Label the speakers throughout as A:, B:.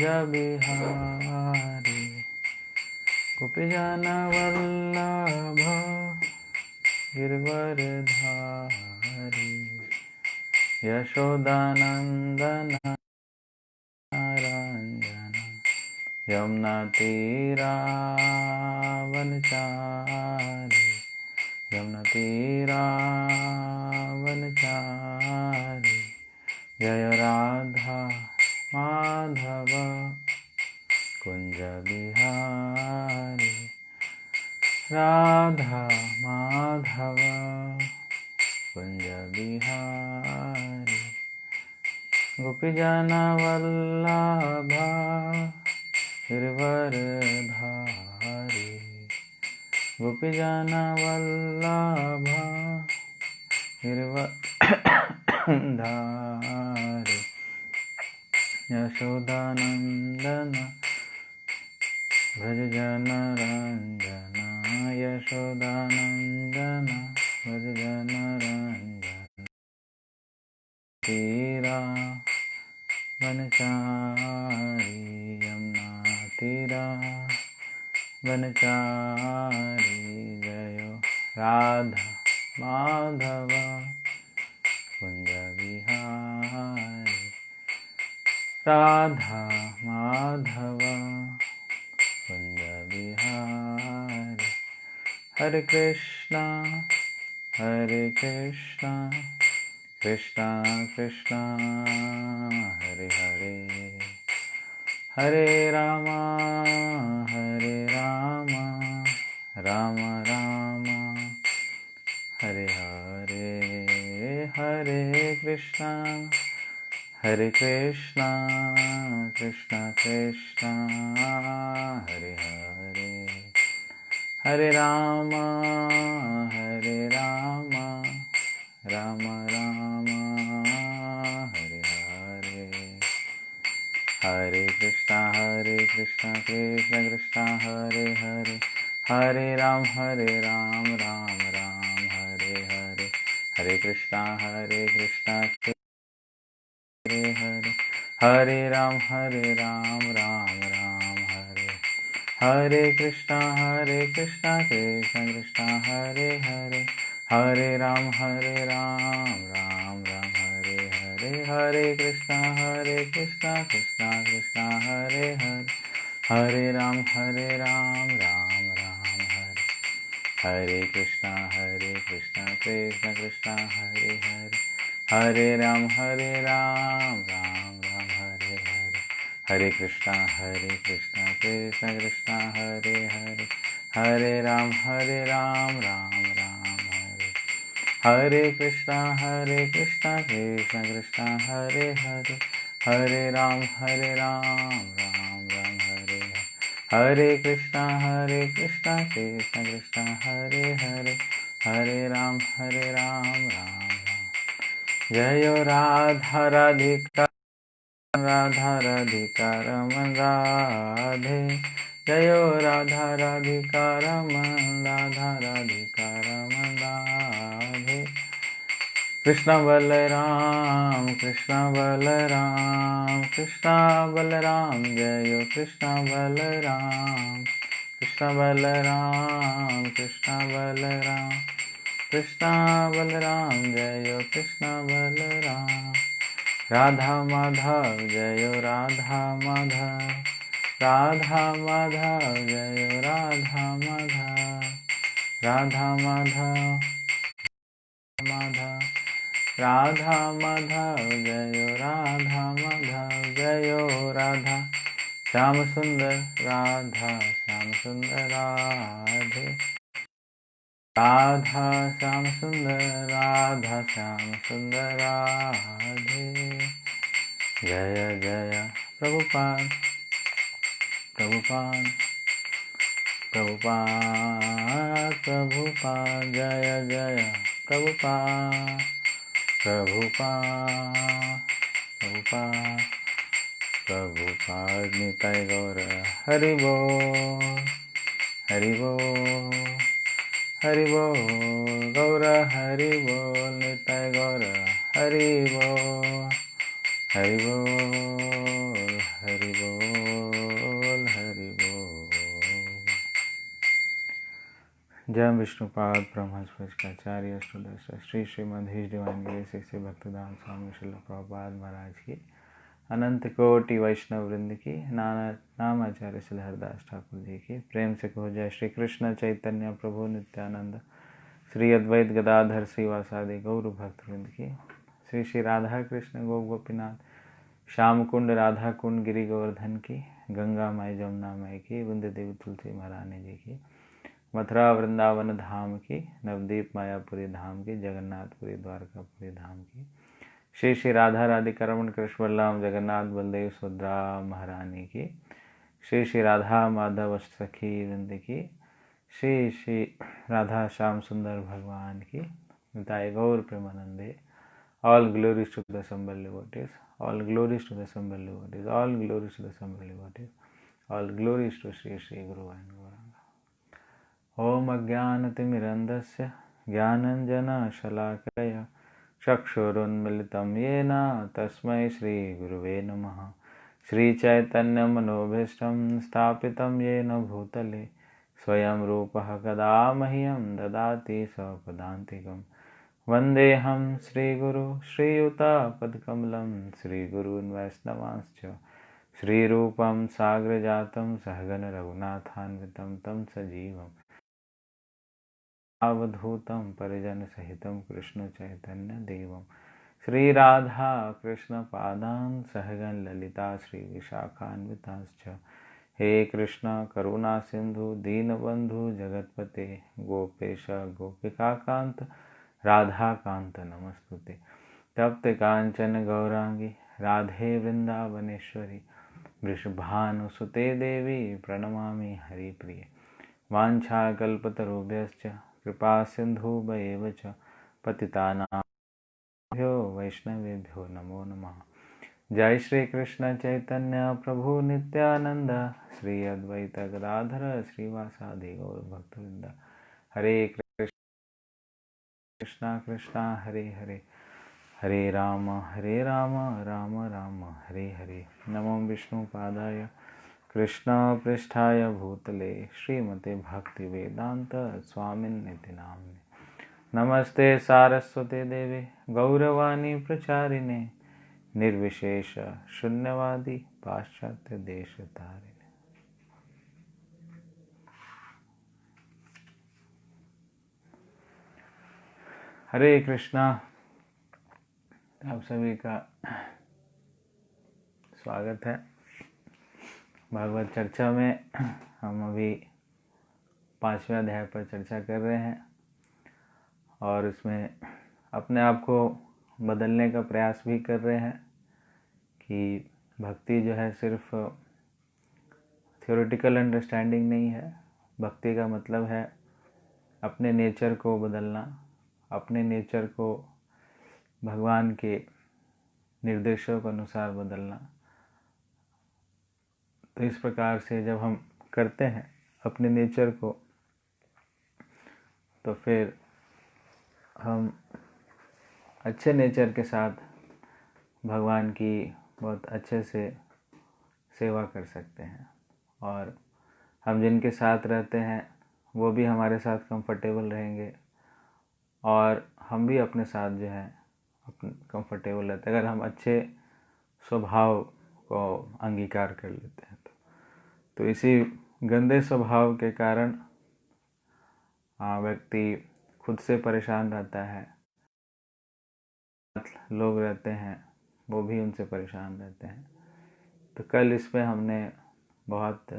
A: बिहारी गोपीजन वल्लभ गिरवरधारी यशोदानंदन रंजन यमुना तीरावनचारी यमुना तीरावनचारी जय राधा माधव कुंज बिहारी राधा माधव कुंज बिहारी गोपीजन वल्लभ गिरवरधारी गोपीजन वल्लभ गिरवरधारी यशोदानंदन भज जन रंजन यशोदानंदन भज जन रंजन तीरा वनचारी यमुना तीरा वनचारी जयो राधा माधव कुंज बिहारी राधा माधव कुंज बिहारी हरे कृष्णा कृष्णा कृष्णा हरे हरे हरे रामा राम राम हरे हरे हरे कृष्णा कृष्णा कृष्णा हरे हरे हरे राम राम राम हरे हरे हरे कृष्णा कृष्णा कृष्णा हरे हरे हरे राम राम हरे हरे हरे कृष्णा हरे हरे हरे राम राम हरे हरे कृष्णा कृष्णा कृष्णा हरे हरे हरे राम राम हरे हरे हरे कृष्णा कृष्णा कृष्णा हरे हरे हरे राम राम हरे हरे कृष्णा कृष्णा कृष्णा हरे हरे हरे राम राम हरे हरे हरे कृष्णा कृष्णा कृष्णा हरे हरे हरे राम राम हरे हरे कृष्णा कृष्णा कृष्णा हरे हरे हरे राम राम हरे हरे कृष्णा कृष्णा कृष्णा हरे हरे हरे राम राम जय राधा राधिका रमन राधे जय राधा राधिका रमन राधे कृष्ण बलराम कृष्ण बलराम जय कृष्ण बलराम कृष्ण बलराम जय कृष्ण बलराम राधा माधव जय राधा माधव जय राधा माधव राधा माधव जय राधा माधव जय राधा श्याम सुंदर राधे राधा श्याम सुंदर राधे जय जय प्रभुपाद जय जय प्रभुपाद निताय गौर हरि बोल गौर हरि बोल निताय गौर हरि बोल हरि बोल हरि बोल। जय विष्णुपाद ब्रह्मस्पतिकाचार्य अष्टोदश श्री श्रीमद् डिवाइन ग्रेस से भक्तदान स्वामी श्रील प्रभुपाद महाराज की, अनंत कोटि वैष्णव वृंद की, नामाचार्य श्री हरदास ठाकुर जी की। प्रेम से कहो जय श्री कृष्ण चैतन्य प्रभु नित्यानंद श्री अद्वैत गदाधर श्रीवासादि गौर भक्त वृंद की। श्री श्री राधा कृष्ण गोपीनाथ श्याम कुंड राधा कुंड गिरि गोवर्धन की, गंगा माई जमुना माई की, वृंद देवी तुलसी महारानी जी की, मथुरा वृंदावन धाम की, नवदीप मायापुरी धाम की, जगन्नाथपुरी द्वारकापुरी धाम की, श्री श्री राधा राधिका रमण कृष्ण बलराम जगन्नाथ बलदेव सुभद्रा महारानी की, श्री श्री राधा माधव सखी वृंद की, श्री श्री राधा श्याम सुंदर भगवान की, निताय गौर प्रेमानंदे। All glories to the assembled devotees, all glories to the assembled devotees, all glories to the assembled devotees, all glories to Sri Sri Guru and Gauranga। Om Ajnanatimirandasya Jnananjana Shalakaya Chakshurunmilitam Yena Tasmai Shri Guruve Namaha। Shri Chaitanya Manobhishtam Sthapitam Yena Bhutale Swayam Rupaha Kada Mahyam Dadati Sapadantikam। वंदेहम श्रीगुरु श्रीयुतापदकमलं श्रीगुरून् वैष्णवांश्च श्रीरूपं साग्रजातं सहगण रघुनाथान्वितं तं सजीवम् अवधूतं परिजनसहितं कृष्ण चैतन्य देवं श्रीराधा कृष्ण पादान् सहगण ललिता श्री विशाखान्वितांश्च। हे कृष्ण करुणा सिंधु दीनबंधु जगतपते गोपेश गोपिकाकांत राधा कांत नमस्तुते। तप्त कांचन गौरांगी राधे वृंदावनेश्वरी वृषभानुसुते देवी प्रणमामि हरिप्रिये। वाञ्छाकल्पतरुभ्यश्च कृपा सिन्धुभ्येव च पतितानां वैष्णवेभ्यो नमो नमः। जय श्री कृष्ण चैतन्य प्रभु नित्यानंद श्री अद्वैत गदाधर श्रीवासादि गौर भक्तवृंद। हरे कृष्णा कृष्णा हरे हरे हरे राम राम राम हरे हरे। नमो विष्णुपादाय कृष्ण पृष्ठाय भूतले श्रीमते भक्ति वेदांत स्वामिन्निति नाम्ने। नमस्ते सारस्वते देवे गौरवाणी प्रचारिणे निर्विशेष शून्यवादी पाश्चात्य देश तारिणे। हरे कृष्णा। आप सभी का स्वागत है भागवत चर्चा में। हम अभी 5वें अध्याय पर चर्चा कर रहे हैं और इसमें अपने आप को बदलने का प्रयास भी कर रहे हैं कि भक्ति जो है सिर्फ थ्योरेटिकल अंडरस्टैंडिंग नहीं है। भक्ति का मतलब है अपने नेचर को बदलना, अपने नेचर को भगवान के निर्देशों के अनुसार बदलना। तो इस प्रकार से जब हम करते हैं अपने नेचर को, तो फिर हम अच्छे नेचर के साथ भगवान की बहुत अच्छे से सेवा कर सकते हैं और हम जिनके साथ रहते हैं वो भी हमारे साथ कंफर्टेबल रहेंगे और हम भी अपने साथ जो है अपने कंफर्टेबल रहते हैं अगर हम अच्छे स्वभाव को अंगीकार कर लेते हैं। तो इसी गंदे स्वभाव के कारण व्यक्ति खुद से परेशान रहता है, लोग रहते हैं वो भी उनसे परेशान रहते हैं। तो कल इस पे हमने बहुत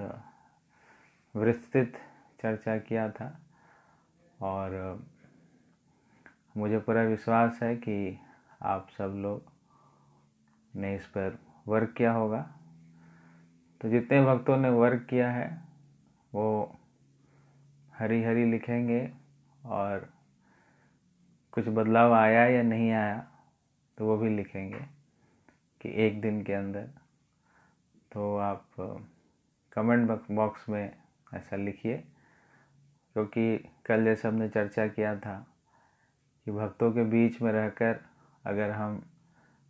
A: विस्तृत चर्चा किया था और मुझे पूरा विश्वास है कि आप सब लोग ने इस पर वर्क किया होगा। तो जितने भक्तों ने वर्क किया है वो हरी हरी लिखेंगे और कुछ बदलाव आया या नहीं आया तो वो भी लिखेंगे कि एक दिन के अंदर। तो आप कमेंट बॉक्स में ऐसा लिखिए, क्योंकि कल जैसे हमने चर्चा किया था कि भक्तों के बीच में रहकर अगर हम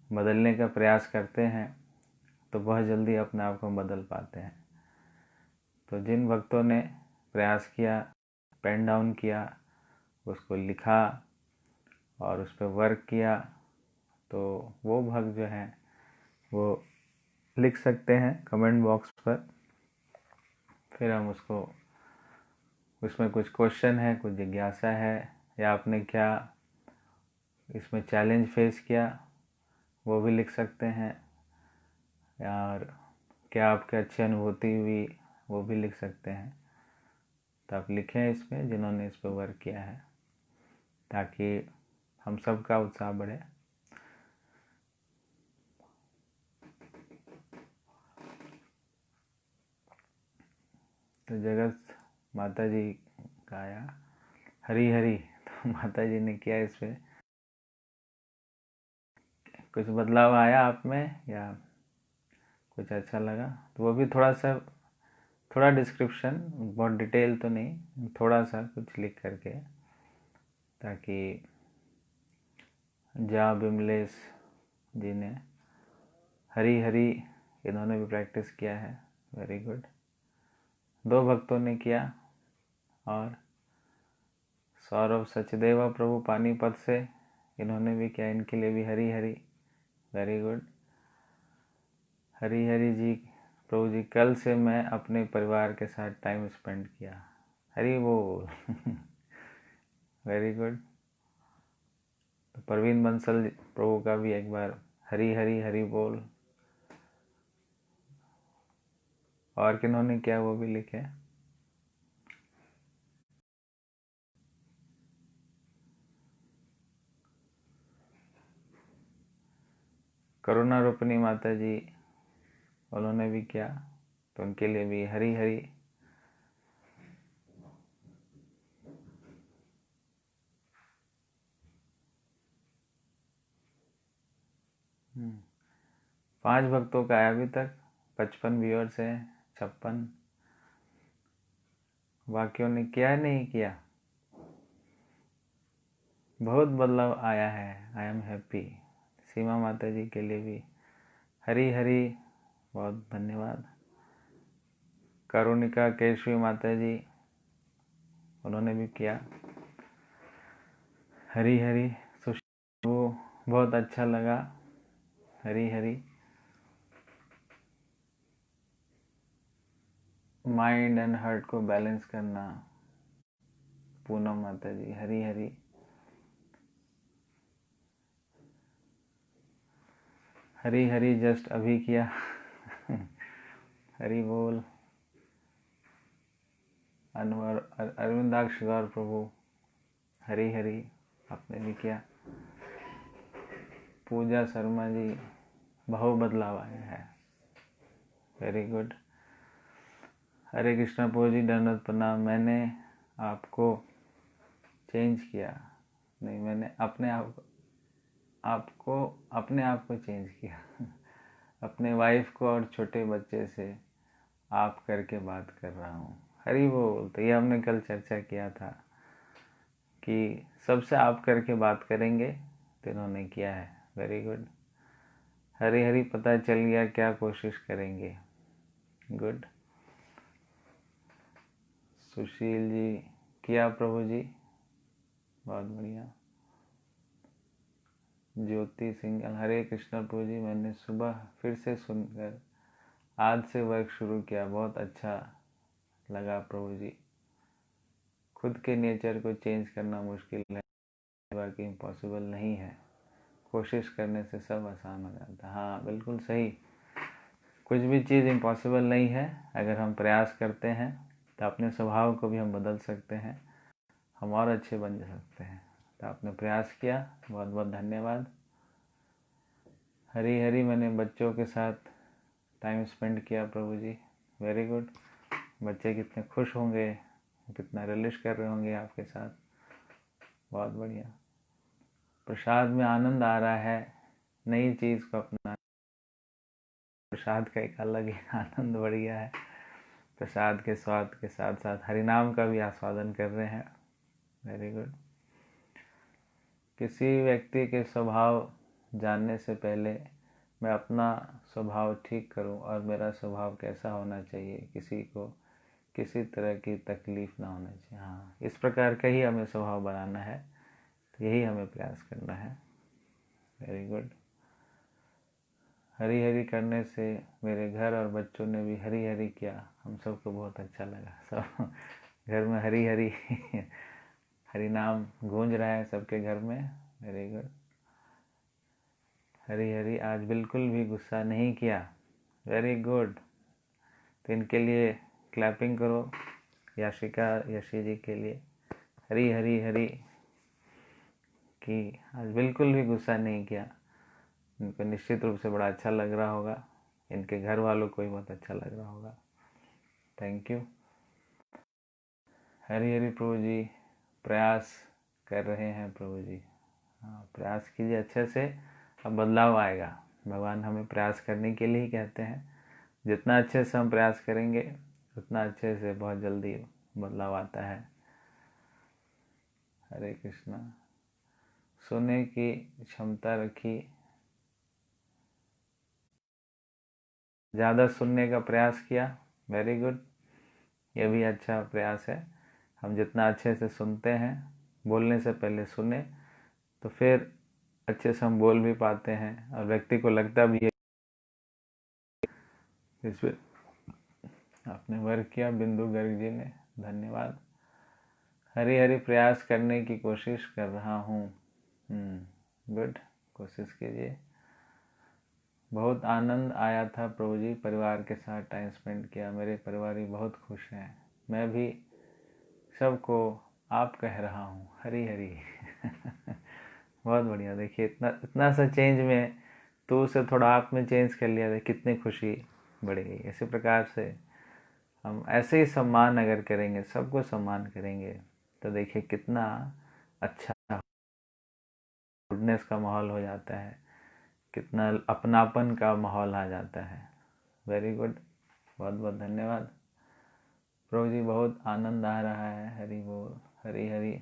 A: बदलने का प्रयास करते हैं तो बहुत जल्दी अपने आप को बदल पाते हैं। तो जिन भक्तों ने प्रयास किया, पेन डाउन किया, उसको लिखा और उस पर वर्क किया, तो वो भक्त जो हैं वो लिख सकते हैं कमेंट बॉक्स पर। फिर हम उसमें कुछ क्वेश्चन है, कुछ जिज्ञासा है, या आपने क्या इसमें चैलेंज फेस किया वो भी लिख सकते हैं, यार क्या आपकी अच्छी अनुभूति हुई वो भी लिख सकते हैं। तो आप लिखें इसमें जिन्होंने इस पर वर्क किया है, ताकि हम सबका उत्साह बढ़े। तो जगत माता जी का आया हरी हरी, तो माता जी ने किया इस पर कुछ बदलाव आया आप में या कुछ अच्छा लगा, तो वो भी थोड़ा डिस्क्रिप्शन, बहुत डिटेल तो नहीं, थोड़ा सा कुछ लिख करके, ताकि जा बिमलेश जी ने हरी हरी इन्होंने भी प्रैक्टिस किया है, वेरी गुड। 2 भक्तों ने किया, और सौरभ सचदेवा प्रभु पानीपत से इन्होंने भी किया, इनके लिए भी हरी हरी, वेरी गुड। हरी हरी जी प्रभु जी, कल से मैं अपने परिवार के साथ टाइम स्पेंड किया, हरी बोल वेरी गुड। तो परवीन बंसल प्रभु का भी एक बार हरी हरी हरी बोल। और किन्होंने किया वो भी लिखे। करुणा रूपनी माता जी, उन्होंने भी किया, तो उनके लिए भी हरी हरी। हम्म, 5 भक्तों का आया अभी तक, 55 व्यूअर्स है, 56 बाकियों ने किया नहीं किया। बहुत बदलाव आया है, आई एम हैप्पी। सीमा माता जी के लिए भी हरी हरी, बहुत धन्यवाद। करुणिका केशवी माता जी, उन्होंने भी किया हरी हरी। सुशील वो बहुत अच्छा लगा, Hari Hari. Mind and heart को बैलेंस करना, पूनम माता जी हरी हरी। हरी हरी जस्ट अभी किया हरी बोल। अनवर अरविंदाक्ष गौर प्रभु हरी हरी, आपने भी किया। पूजा शर्मा जी, बहुत बदलाव आया है, वेरी गुड। हरे कृष्णा प्रभु जी, दंडवत प्रणाम। मैंने आपको चेंज किया, नहीं मैंने अपने आप को चेंज किया अपने वाइफ को और छोटे बच्चे से आप करके बात कर रहा हूँ, हरी बोल। तो ये हमने कल चर्चा किया था कि सबसे आप करके बात करेंगे, तो इन्होंने किया है, वेरी गुड। हरी हरी, पता चल गया क्या कोशिश करेंगे, गुड। सुशील जी किया प्रभु जी, बहुत बढ़िया। ज्योति सिंह, हरे कृष्णा प्रभु जी, मैंने सुबह फिर से सुनकर आज से वर्क शुरू किया, बहुत अच्छा लगा प्रभु जी। खुद के नेचर को चेंज करना मुश्किल है, बाकी इम्पॉसिबल नहीं है, कोशिश करने से सब आसान हो जाता है। हाँ बिल्कुल सही, कुछ भी चीज़ इम्पॉसिबल नहीं है, अगर हम प्रयास करते हैं तो अपने स्वभाव को भी हम बदल सकते हैं, हम और अच्छे बन सकते हैं। तो आपने प्रयास किया, बहुत बहुत धन्यवाद। हरी हरी, मैंने बच्चों के साथ टाइम स्पेंड किया प्रभु जी, वेरी गुड। बच्चे कितने खुश होंगे, कितना रिलिश कर रहे होंगे आपके साथ, बहुत बढ़िया। प्रसाद में आनंद आ रहा है, नई चीज़ को अपना, प्रसाद का एक अलग ही आनंद बढ़ गया है। प्रसाद के स्वाद के साथ साथ हरिनाम का भी आस्वादन कर रहे हैं, वेरी गुड। किसी व्यक्ति के स्वभाव जानने से पहले मैं अपना स्वभाव ठीक करूं और मेरा स्वभाव कैसा होना चाहिए, किसी को किसी तरह की तकलीफ़ ना होना चाहिए। हाँ, इस प्रकार का ही हमें स्वभाव बनाना है, तो यही हमें प्रयास करना है। Very good. हरी हरी करने से मेरे घर और बच्चों ने भी हरी हरी किया, हम सबको बहुत अच्छा लगा। सब घर में हरी हरी हरि नाम गूंज रहा है सबके घर में। Very good. हरी हरी आज बिल्कुल भी गुस्सा नहीं किया। Very good. तो इनके लिए क्लैपिंग करो, याशिका यशी जी के लिए। हरी हरी हरी कि आज बिल्कुल भी गुस्सा नहीं किया। इनको निश्चित रूप से बड़ा अच्छा लग रहा होगा, इनके घर वालों को भी बहुत अच्छा लग रहा होगा। Thank you. हरी हरी प्रभु जी, प्रयास कर रहे हैं प्रभु जी। हाँ, प्रयास कीजिए अच्छे से, अब बदलाव आएगा। भगवान हमें प्रयास करने के लिए ही कहते हैं। जितना अच्छे से हम प्रयास करेंगे उतना अच्छे से बहुत जल्दी बदलाव आता है। हरे कृष्णा। सुनने की क्षमता रखी, ज़्यादा सुनने का प्रयास किया। वेरी गुड, ये भी अच्छा प्रयास है। हम जितना अच्छे से सुनते हैं, बोलने से पहले सुने, तो फिर अच्छे से हम बोल भी पाते हैं और व्यक्ति को लगता भी है। इस पर आपने वर्क किया बिंदु गर्ग जी ने, धन्यवाद। हरी हरी प्रयास करने की कोशिश कर रहा हूँ। गुड, कोशिश कीजिए। बहुत आनंद आया था प्रभु जी, परिवार के साथ टाइम स्पेंड किया, मेरे परिवार बहुत खुश हैं। मैं भी सबको आप कह रहा हूँ, हरी हरी। बहुत बढ़िया। देखिए इतना इतना सा चेंज में तो उसे थोड़ा आप में चेंज कर लिया, कितनी खुशी बढ़ेगी। इसी प्रकार से हम ऐसे ही सम्मान अगर करेंगे, सबको सम्मान करेंगे, तो देखिए कितना अच्छा गुडनेस का माहौल हो जाता है, कितना अपनापन का माहौल आ जाता है। वेरी गुड, बहुत बहुत धन्यवाद प्रभु जी, बहुत आनंद आ रहा है। हरी बोल, हरी हरी।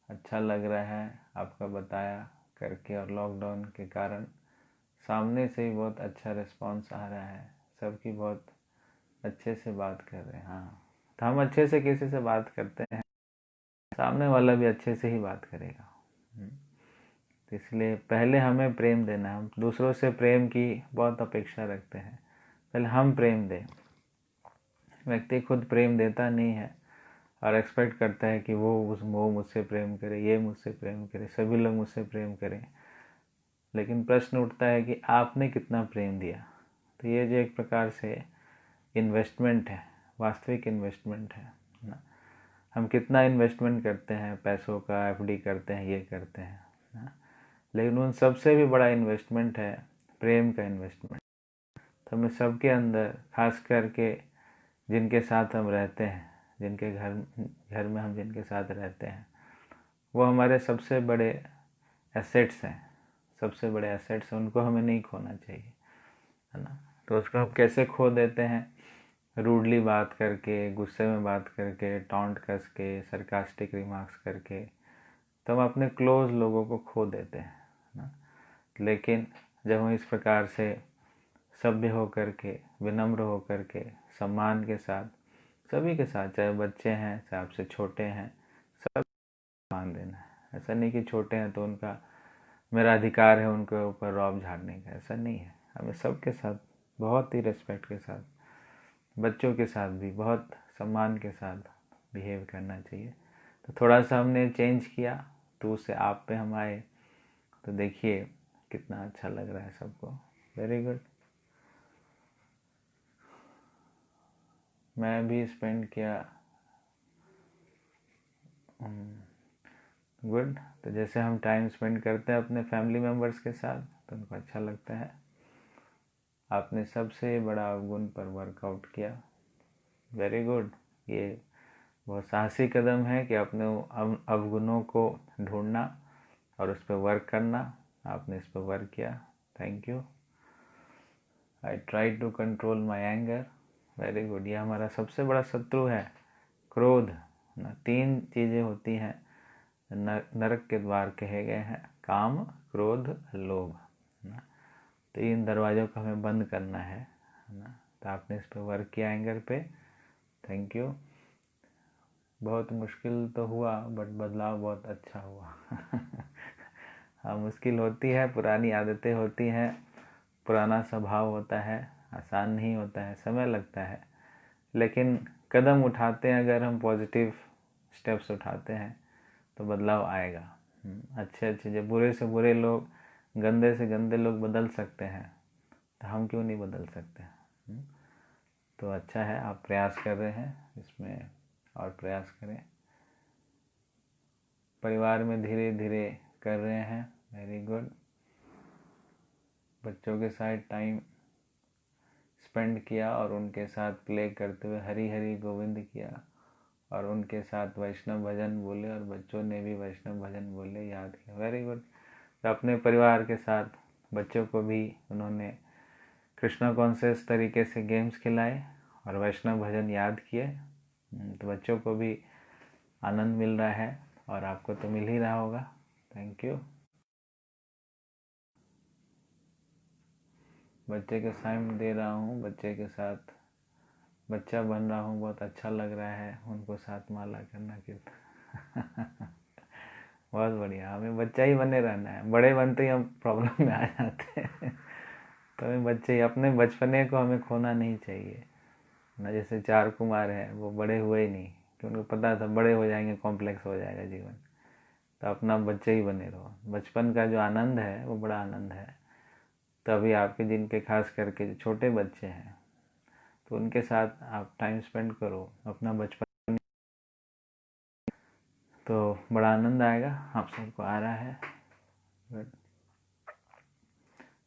A: अच्छा लग रहा है आपका बताया करके, और लॉकडाउन के कारण सामने से ही बहुत अच्छा रिस्पांस आ रहा है, सबकी बहुत अच्छे से बात कर रहे हैं। हाँ, तो हम अच्छे से किसी से बात करते हैं, सामने वाला भी अच्छे से ही बात करेगा। तो इसलिए पहले हमें प्रेम देना है। हम दूसरों से प्रेम की बहुत अपेक्षा रखते हैं, पहले हम प्रेम दें। व्यक्ति खुद प्रेम देता नहीं है और एक्सपेक्ट करता है कि वो मुझसे प्रेम करे, ये मुझसे प्रेम करे, सभी लोग मुझसे प्रेम करें। लेकिन प्रश्न उठता है कि आपने कितना प्रेम दिया। तो ये जो एक प्रकार से इन्वेस्टमेंट है, वास्तविक इन्वेस्टमेंट है ना। हम कितना इन्वेस्टमेंट करते हैं, पैसों का एफडी करते हैं, ये करते हैं ना, लेकिन उन सबसे भी बड़ा इन्वेस्टमेंट है प्रेम का इन्वेस्टमेंट। तो हमें सबके अंदर, खास करके जिनके साथ हम रहते हैं, जिनके घर में हम जिनके साथ रहते हैं, वो हमारे सबसे बड़े एसेट्स हैं। सबसे बड़े एसेट्स हैं, उनको हमें नहीं खोना चाहिए, है ना। तो उसको हम कैसे खो देते हैं? रूडली बात करके, गुस्से में बात करके, टॉन्ट कस के, सरकास्टिक रिमार्क्स करके, तो हम अपने क्लोज लोगों को खो देते हैं ना। लेकिन जब हम इस प्रकार से सभ्य होकर के, विनम्र होकर के, सम्मान के साथ, सभी के साथ, चाहे बच्चे हैं चाहे आपसे छोटे हैं, सब सम्मान देना है। ऐसा नहीं कि छोटे हैं तो उनका मेरा अधिकार है उनके ऊपर रौब झाड़ने का, ऐसा नहीं है। हमें सबके साथ बहुत ही रिस्पेक्ट के साथ, बच्चों के साथ भी बहुत सम्मान के साथ बिहेव करना चाहिए। तो थोड़ा सा हमने चेंज किया, तो उससे आप पे हम आए, तो देखिए कितना अच्छा लग रहा है सबको। Very good. मैं भी स्पेंड किया। गुड। तो जैसे हम टाइम स्पेंड करते हैं अपने फैमिली मेम्बर्स के साथ, तो उनको अच्छा लगता है। आपने सबसे बड़ा अवगुण पर वर्कआउट किया। Very good. ये बहुत साहसी कदम है कि अपने अवगुणों को ढूंढना और उस पर वर्क करना। आपने इस पर वर्क किया, thank you. I try to control my anger. Very good. ये हमारा सबसे बड़ा शत्रु है, क्रोध ना। 3 चीज़ें होती हैं, नरक के द्वार कहे गए हैं, काम, क्रोध, लोभ ना। तो इन दरवाज़ों को हमें बंद करना है ना। तो आपने इस पर वर्क किया एंगर पे, थैंक यू। बहुत मुश्किल तो हुआ बट बदलाव बहुत अच्छा हुआ। हाँ, मुश्किल होती है, पुरानी आदतें होती हैं, पुराना स्वभाव होता है, आसान नहीं होता है, समय लगता है, लेकिन कदम उठाते हैं अगर हम, पॉजिटिव स्टेप्स उठाते हैं तो बदलाव आएगा। अच्छे अच्छे, जब बुरे से बुरे लोग, गंदे से गंदे लोग बदल सकते हैं तो हम क्यों नहीं बदल सकते। तो अच्छा है, आप प्रयास कर रहे हैं इसमें, और प्रयास करें। परिवार में धीरे धीरे कर रहे हैं, वेरी गुड। बच्चों के साथ टाइम स्पेंड किया और उनके साथ प्ले करते हुए हरी हरी गोविंद किया, और उनके साथ वैष्णव भजन बोले और बच्चों ने भी वैष्णव भजन बोले, याद किया, वेरी गुड। तो अपने परिवार के साथ बच्चों को भी उन्होंने कृष्णा कॉन्शियस तरीके से गेम्स खिलाए और वैष्णव भजन याद किए। तो बच्चों को भी आनंद मिल रहा है और आपको तो मिल ही रहा होगा, थैंक यू। बच्चे के साइन दे रहा हूँ, बच्चे के साथ बच्चा बन रहा हूँ, बहुत अच्छा लग रहा है उनको साथ माला करना कीर्तन। बहुत बढ़िया, हमें बच्चा ही बने रहना है, बड़े बनते ही हम प्रॉब्लम में आ जाते हैं। तो हमें बच्चे ही, अपने बचपने को हमें खोना नहीं चाहिए ना। जैसे 4 कुमार हैं, वो बड़े हुए ही नहीं, क्योंकि उनको पता था बड़े हो जाएंगे कॉम्प्लेक्स हो जाएगा जीवन। तो अपना बच्चे ही बने रहो, बचपन का जो आनंद है वो बड़ा आनंद है। तभी आपके, जिनके खास करके जो छोटे बच्चे हैं, तो उनके साथ आप टाइम स्पेंड करो, अपना बचपन, तो बड़ा आनंद आएगा। आप सबको आ रहा है,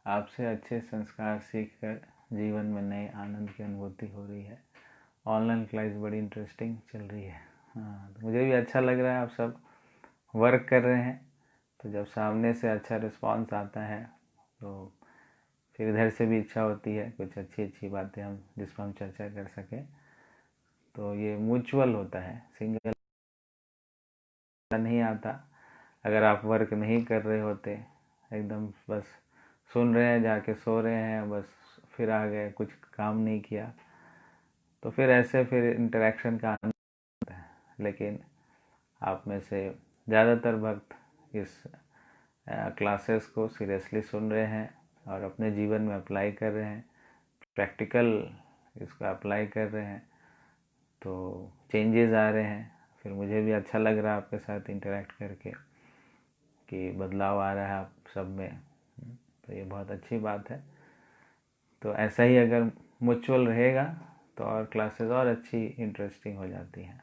A: आपसे अच्छे संस्कार सीखकर जीवन में नए आनंद की अनुभूति हो रही है। ऑनलाइन क्लास बड़ी इंटरेस्टिंग चल रही है। हाँ, तो मुझे भी अच्छा लग रहा है, आप सब वर्क कर रहे हैं। तो जब सामने से अच्छा रिस्पांस आता है तो फिर इधर से भी इच्छा होती है कुछ अच्छी अच्छी बातें हम, जिस पर हम चर्चा कर सकें। तो ये म्यूचुअल होता है, सिंगल नहीं आता। अगर आप वर्क नहीं कर रहे होते, एकदम बस सुन रहे हैं, जाके सो रहे हैं, बस फिर आ गए, कुछ काम नहीं किया, तो फिर ऐसे फिर इंटरेक्शन का आनंद होता है। लेकिन आप में से ज़्यादातर भक्त इस क्लासेस को सीरियसली सुन रहे हैं और अपने जीवन में अप्लाई कर रहे हैं, प्रैक्टिकल इसको अप्लाई कर रहे हैं, तो चेंजेस आ रहे हैं। फिर मुझे भी अच्छा लग रहा है आपके साथ इंटरेक्ट करके कि बदलाव आ रहा है आप सब में, तो ये बहुत अच्छी बात है। तो ऐसा ही अगर म्यूचुअल रहेगा तो और क्लासेस और अच्छी इंटरेस्टिंग हो जाती हैं।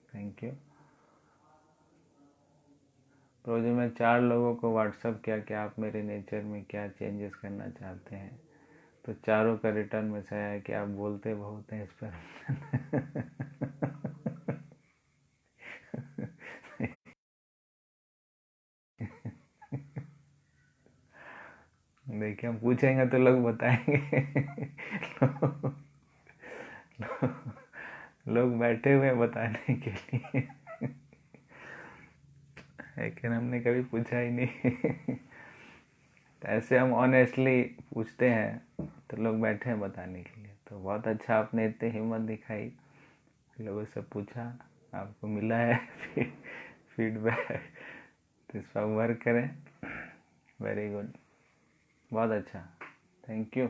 A: Thank you. रोज़ में 4 लोगों को व्हाट्सअप किया कि आप मेरे नेचर में क्या चेंजेस करना चाहते हैं, तो चारों का रिटर्न में से आया कि आप बोलते बहुत हैं इस पर। देखिए, हम पूछेंगे तो लोग बताएंगे। लोग बैठे हुए बताने के लिए, लेकिन हमने कभी पूछा ही नहीं। ऐसे हम ऑनेस्टली पूछते हैं तो लोग बैठे हैं बताने के लिए। तो बहुत अच्छा, आपने इतनी हिम्मत दिखाई, लोगों से पूछा, आपको मिला है फीडबैक, तो इस पर वर्क करें। वेरी गुड, बहुत अच्छा, थैंक यू।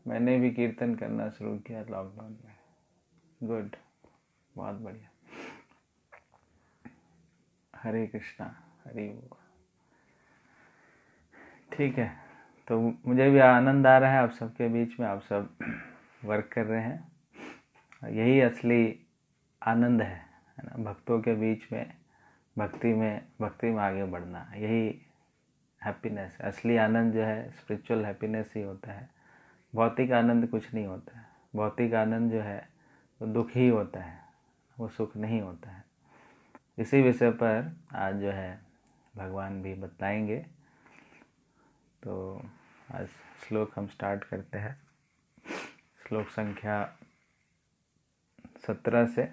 A: मैंने भी कीर्तन करना शुरू किया लॉकडाउन में, गुड, बहुत बढ़िया। हरे कृष्णा, हरि बोल। ठीक है, तो मुझे भी आनंद आ रहा है आप सबके बीच में, आप सब वर्क कर रहे हैं। यही असली आनंद है ना, भक्तों के बीच में, भक्ति में आगे बढ़ना, यही हैप्पीनेस, असली आनंद जो है स्पिरिचुअल हैप्पीनेस ही होता है। भौतिक आनंद कुछ नहीं होता है, भौतिक आनंद जो है वो दुख ही होता है, वो सुख नहीं होता है। इसी विषय पर आज जो है भगवान भी बताएंगे। तो आज श्लोक हम स्टार्ट करते हैं, श्लोक संख्या 17 से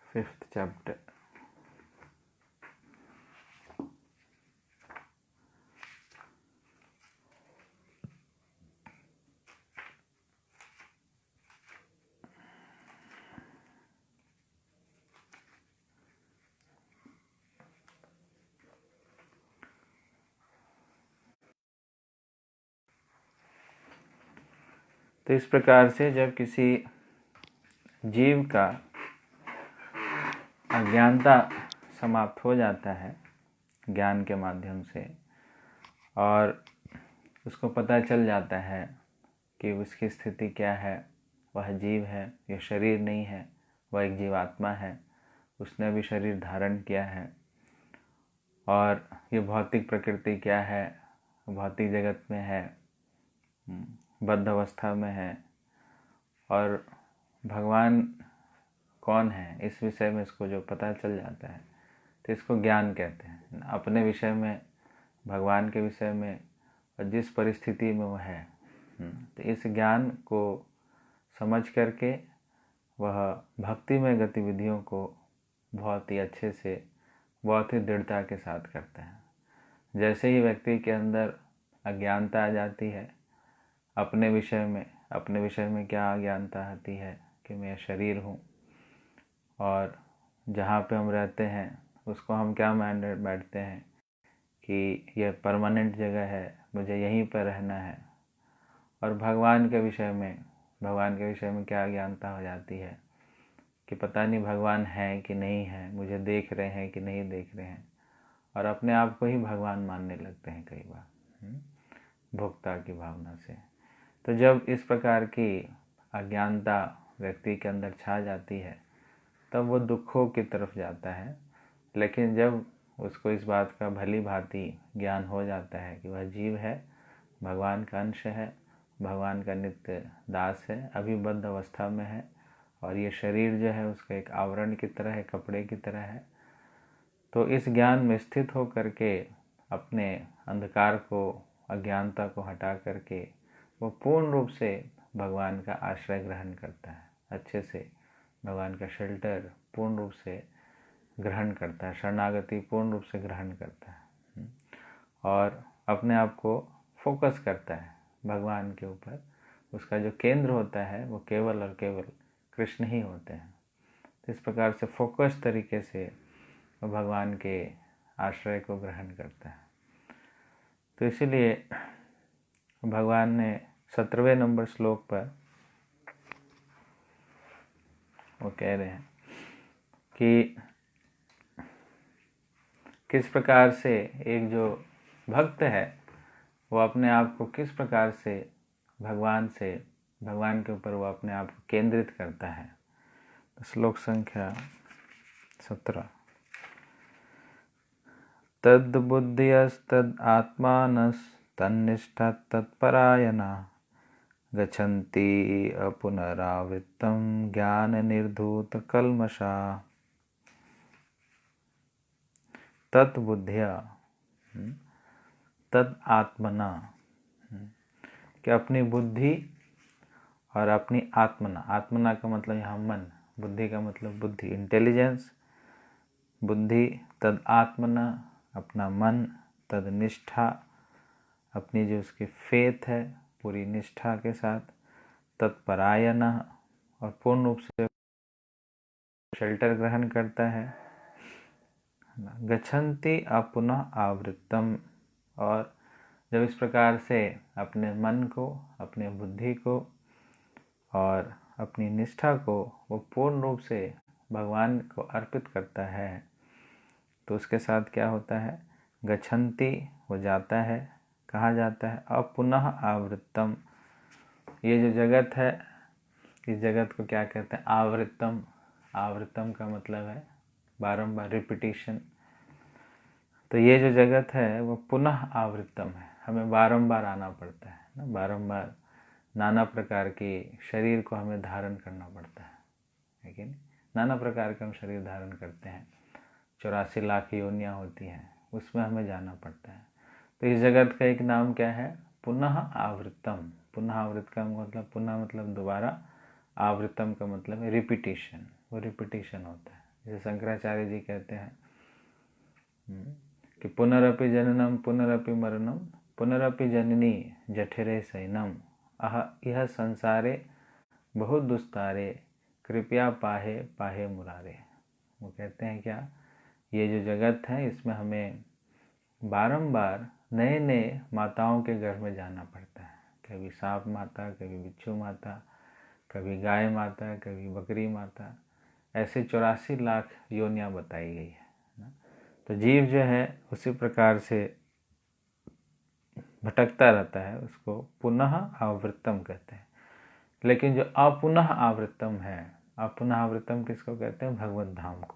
A: 5th चैप्टर। तो इस प्रकार से जब किसी जीव का अज्ञानता समाप्त हो जाता है ज्ञान के माध्यम से, और उसको पता चल जाता है कि उसकी स्थिति क्या है, वह जीव है, यह शरीर नहीं है, वह एक जीवात्मा है, उसने भी शरीर धारण किया है, और ये भौतिक प्रकृति क्या है, भौतिक जगत में है, बद्ध अवस्था में है, और भगवान कौन है इस विषय में इसको जो पता चल जाता है तो इसको ज्ञान कहते हैं। अपने विषय में, भगवान के विषय में, और जिस परिस्थिति में वह है, तो इस ज्ञान को समझ करके वह भक्ति में गतिविधियों को बहुत ही अच्छे से, बहुत ही दृढ़ता के साथ करता है। जैसे ही व्यक्ति के अंदर अज्ञानता आ जाती है अपने विषय में क्या अज्ञानता आती है कि मैं शरीर हूँ, और जहाँ पे हम रहते हैं उसको हम क्या मान बैठते हैं कि यह परमानेंट जगह है, मुझे यहीं पर रहना है। और भगवान के विषय में क्या अज्ञानता हो जाती है कि पता नहीं भगवान है कि नहीं है, मुझे देख रहे हैं कि नहीं देख रहे हैं, और अपने आप को ही भगवान मानने लगते हैं कई बार भोक्ता की भावना से। तो जब इस प्रकार की अज्ञानता व्यक्ति के अंदर छा जाती है तब वो दुखों की तरफ जाता है। लेकिन जब उसको इस बात का भली भांति ज्ञान हो जाता है कि वह जीव है, भगवान का अंश है, भगवान का नित्य दास है, अभी बद्ध अवस्था में है, और ये शरीर जो है उसका एक आवरण की तरह है, कपड़े की तरह है, तो इस ज्ञान में स्थित हो करके अपने अंधकार को, अज्ञानता को हटा करके वो पूर्ण रूप से भगवान का आश्रय ग्रहण करता है, अच्छे से भगवान का शेल्टर पूर्ण रूप से ग्रहण करता है, शरणागति पूर्ण रूप से ग्रहण करता है, और अपने आप को फोकस करता है भगवान के ऊपर। उसका जो केंद्र होता है वो केवल और केवल कृष्ण ही होते हैं। तो इस प्रकार से फोकस तरीके से वो भगवान के आश्रय को ग्रहण करता है। तो इसीलिए भगवान ने 17वें नंबर श्लोक पर वो कह रहे हैं कि किस प्रकार से एक जो भक्त है वो अपने आप को किस प्रकार से भगवान के ऊपर वो अपने आप को केंद्रित करता है। श्लोक संख्या 17। तद्बुद्धियस्तद् आत्मानस्तन्निष्ठा तत्परायणा गच्छन्ति अपुनरावृत्तं ज्ञाननिर्धूतकल्मषा। तत्बुद्धिया तद आत्मना, कि अपनी बुद्धि और अपनी आत्मना का मतलब यहाँ मन, बुद्धि का मतलब बुद्धि, इंटेलिजेंस, बुद्धि, तद आत्मना अपना मन, तद निष्ठा अपनी जो उसकी फेथ है पूरी निष्ठा के साथ, तत्परायण और पूर्ण रूप से शेल्टर ग्रहण करता है, गच्छन्ति अपुनः आवृत्तम, और जब इस प्रकार से अपने मन को, अपने बुद्धि को और अपनी निष्ठा को वो पूर्ण रूप से भगवान को अर्पित करता है तो उसके साथ क्या होता है, गच्छन्ति हो जाता है, कहाँ जाता है, अपुनः आवृत्तम। ये जो जगत है इस जगत को क्या कहते हैं, आवृत्तम। आवृत्तम का मतलब है बारंबार, रिपीटिशन। तो ये जो जगत है वो पुनः आवृत्तम है, हमें बारंबार आना पड़ता है ना, बारंबार नाना प्रकार के शरीर को हमें धारण करना पड़ता है, लेकिन नाना प्रकार का हम शरीर धारण करते हैं, 84 लाख योनियाँ होती हैं, उसमें हमें जाना पड़ता है। तो इस जगत का एक नाम क्या है, पुनः आवृत्तम। पुनः आवृत्त का मतलब, पुनः मतलब दोबारा, आवृत्तम का मतलब है रिपीटिशन, वो रिपीटिशन होता है। जैसे शंकराचार्य जी कहते हैं कि पुनरपि जननम पुनरपि मरणम पुनरपि जननी जठरे शयनम अह यह संसारे बहुत दुस्तारे कृपया पाहे पाहे मुरारे। वो कहते हैं क्या, ये जो जगत है इसमें हमें बारंबार नए नए माताओं के घर में जाना पड़ता है। कभी सांप माता, कभी बिच्छू माता, कभी गाय माता, कभी बकरी माता, ऐसे 84 लाख योनियाँ बताई गई है ना। तो जीव जो है उसी प्रकार से भटकता रहता है, उसको पुनः आवृत्तम कहते हैं। लेकिन जो अपुनः आवृत्तम है, अपुनः आवृत्तम किसको कहते हैं? भगवत धाम को।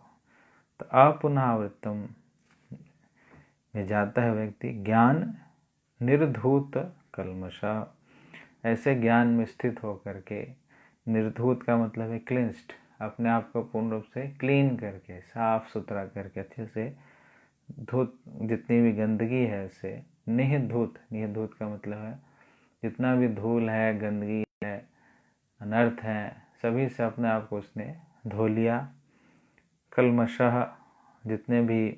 A: तो अपुनः आवृत्तम में जाता है व्यक्ति ज्ञान निर्धूत कल्मषा, ऐसे ज्ञान में स्थित होकर के, निर्धूत का मतलब है क्लिंस्ड, अपने आप को पूर्ण रूप से क्लीन करके, साफ सुथरा करके, अच्छे से धूत, जितनी भी गंदगी है उससे निधूत, निधूत का मतलब है जितना भी धूल है, गंदगी है, अनर्थ है, सभी से अपने आप को उसने धो लिया। कल्मषः, जितने भी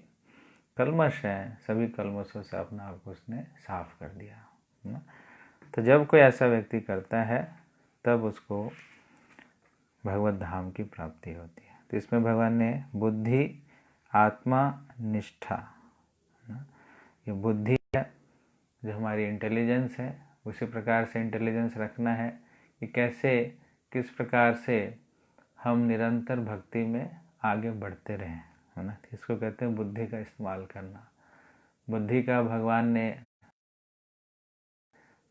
A: कल्मश हैं सभी कल्मशों से अपने आप को उसने साफ कर दिया ना। तो जब कोई ऐसा व्यक्ति करता है तब उसको भगवत धाम की प्राप्ति होती है। तो इसमें भगवान ने बुद्धि, आत्मा, निष्ठा, ये बुद्धि है जो हमारी इंटेलिजेंस है, उसी प्रकार से इंटेलिजेंस रखना है कि कैसे, किस प्रकार से हम निरंतर भक्ति में आगे बढ़ते रहें, है ना। इसको कहते हैं बुद्धि का इस्तेमाल करना। बुद्धि का भगवान ने,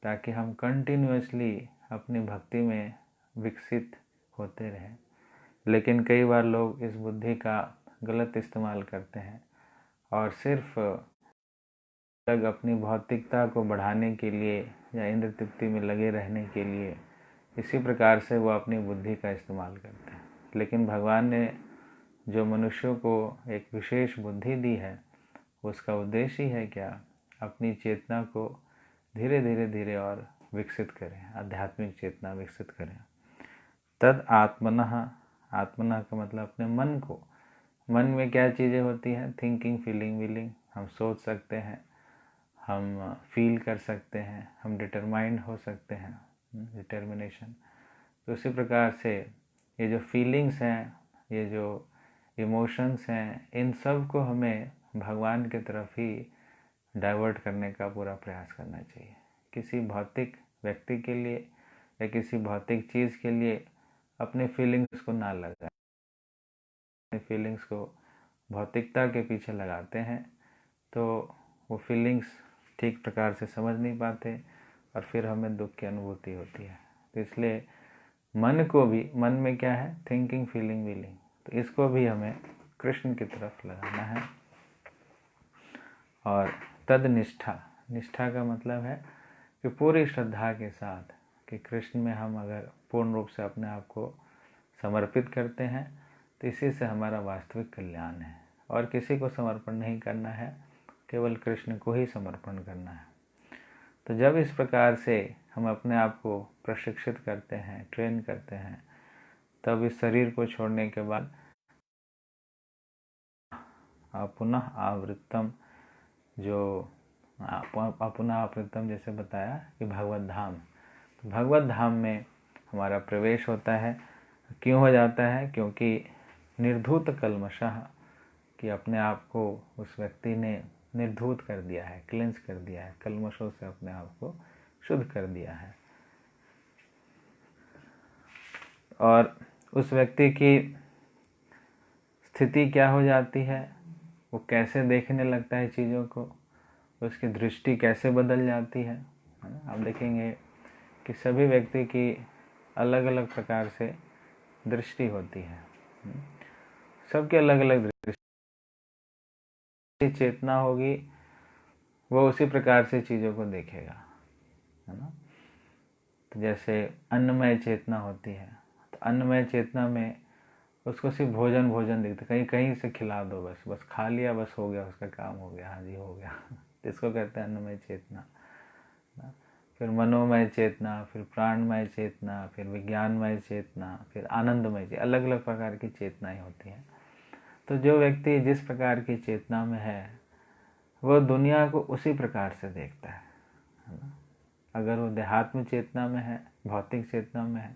A: ताकि हम कंटिन्यूअसली अपनी भक्ति में विकसित होते रहें। लेकिन कई बार लोग इस बुद्धि का गलत इस्तेमाल करते हैं और सिर्फ अपनी भौतिकता को बढ़ाने के लिए या इंद्र तृप्ति में लगे रहने के लिए, इसी प्रकार से वो अपनी बुद्धि का इस्तेमाल करते हैं। लेकिन भगवान ने जो मनुष्यों को एक विशेष बुद्धि दी है, उसका उद्देश्य ही है क्या? अपनी चेतना को धीरे धीरे धीरे और विकसित करें, आध्यात्मिक चेतना विकसित करें। तद आत्मनः, आत्मनः का मतलब अपने मन को। मन में क्या चीज़ें होती हैं? Thinking, feeling, willing. हम सोच सकते हैं, हम फील कर सकते हैं, हम डिटरमाइंड हो सकते हैं, डिटर्मिनेशन। तो उसी प्रकार से ये जो फीलिंग्स हैं, ये जो इमोशंस हैं, इन सब को हमें भगवान की तरफ ही डाइवर्ट करने का पूरा प्रयास करना चाहिए। किसी भौतिक व्यक्ति के लिए या किसी भौतिक चीज़ के लिए अपने फीलिंग्स को ना लगाएं। अपने फीलिंग्स को भौतिकता के पीछे लगाते हैं तो वो फीलिंग्स ठीक प्रकार से समझ नहीं पाते और फिर हमें दुख की अनुभूति होती है। तो इसलिए मन को भी, मन में क्या है? थिंकिंग, फीलिंग, विलिंग, तो इसको भी हमें कृष्ण की तरफ लगाना है। और तद निष्ठा, निष्ठा का मतलब है कि पूरी श्रद्धा के साथ कि कृष्ण में हम अगर पूर्ण रूप से अपने आप को समर्पित करते हैं तो इसी से हमारा वास्तविक कल्याण है। और किसी को समर्पण नहीं करना है, केवल कृष्ण को ही समर्पण करना है। तो जब इस प्रकार से हम अपने आप को प्रशिक्षित करते हैं, ट्रेन करते हैं, तब इस शरीर को छोड़ने के बाद पुनः आवृत्तम, जो पुनः आवृत्तम जैसे बताया कि भगवत धाम, तो भगवत धाम में हमारा प्रवेश होता है। क्यों हो जाता है? क्योंकि निर्धूत कल्मषः, कि अपने आप को उस व्यक्ति ने निर्धूत कर दिया है, क्लेंस कर दिया है, कल्मषों से अपने आप को शुद्ध कर दिया है। और उस व्यक्ति की स्थिति क्या हो जाती है? वो कैसे देखने लगता है चीज़ों को, उसकी दृष्टि कैसे बदल जाती है। आप देखेंगे कि सभी व्यक्ति की अलग अलग प्रकार से दृष्टि होती है, सबके अलग अलग दृष्टि, चेतना होगी वो उसी प्रकार से चीज़ों को देखेगा, है ना। तो जैसे अन्नमय चेतना होती है, तो अन्नमय चेतना में उसको सिर्फ भोजन भोजन दिखता, कहीं कहीं से खिला दो, बस बस खा लिया, बस हो गया, उसका काम हो गया, हाँ जी हो गया। इसको कहते हैं अन्नमय चेतना। फिर मनोमय चेतना, फिर प्राणमय चेतना, फिर विज्ञानमय चेतना, फिर आनंदमय चेतना, अलग अलग प्रकार की चेतनाएं होती हैं। तो जो व्यक्ति जिस प्रकार की चेतना में है वो दुनिया को उसी प्रकार से देखता है ना। अगर वो देहात्म चेतना में है, भौतिक चेतना में है,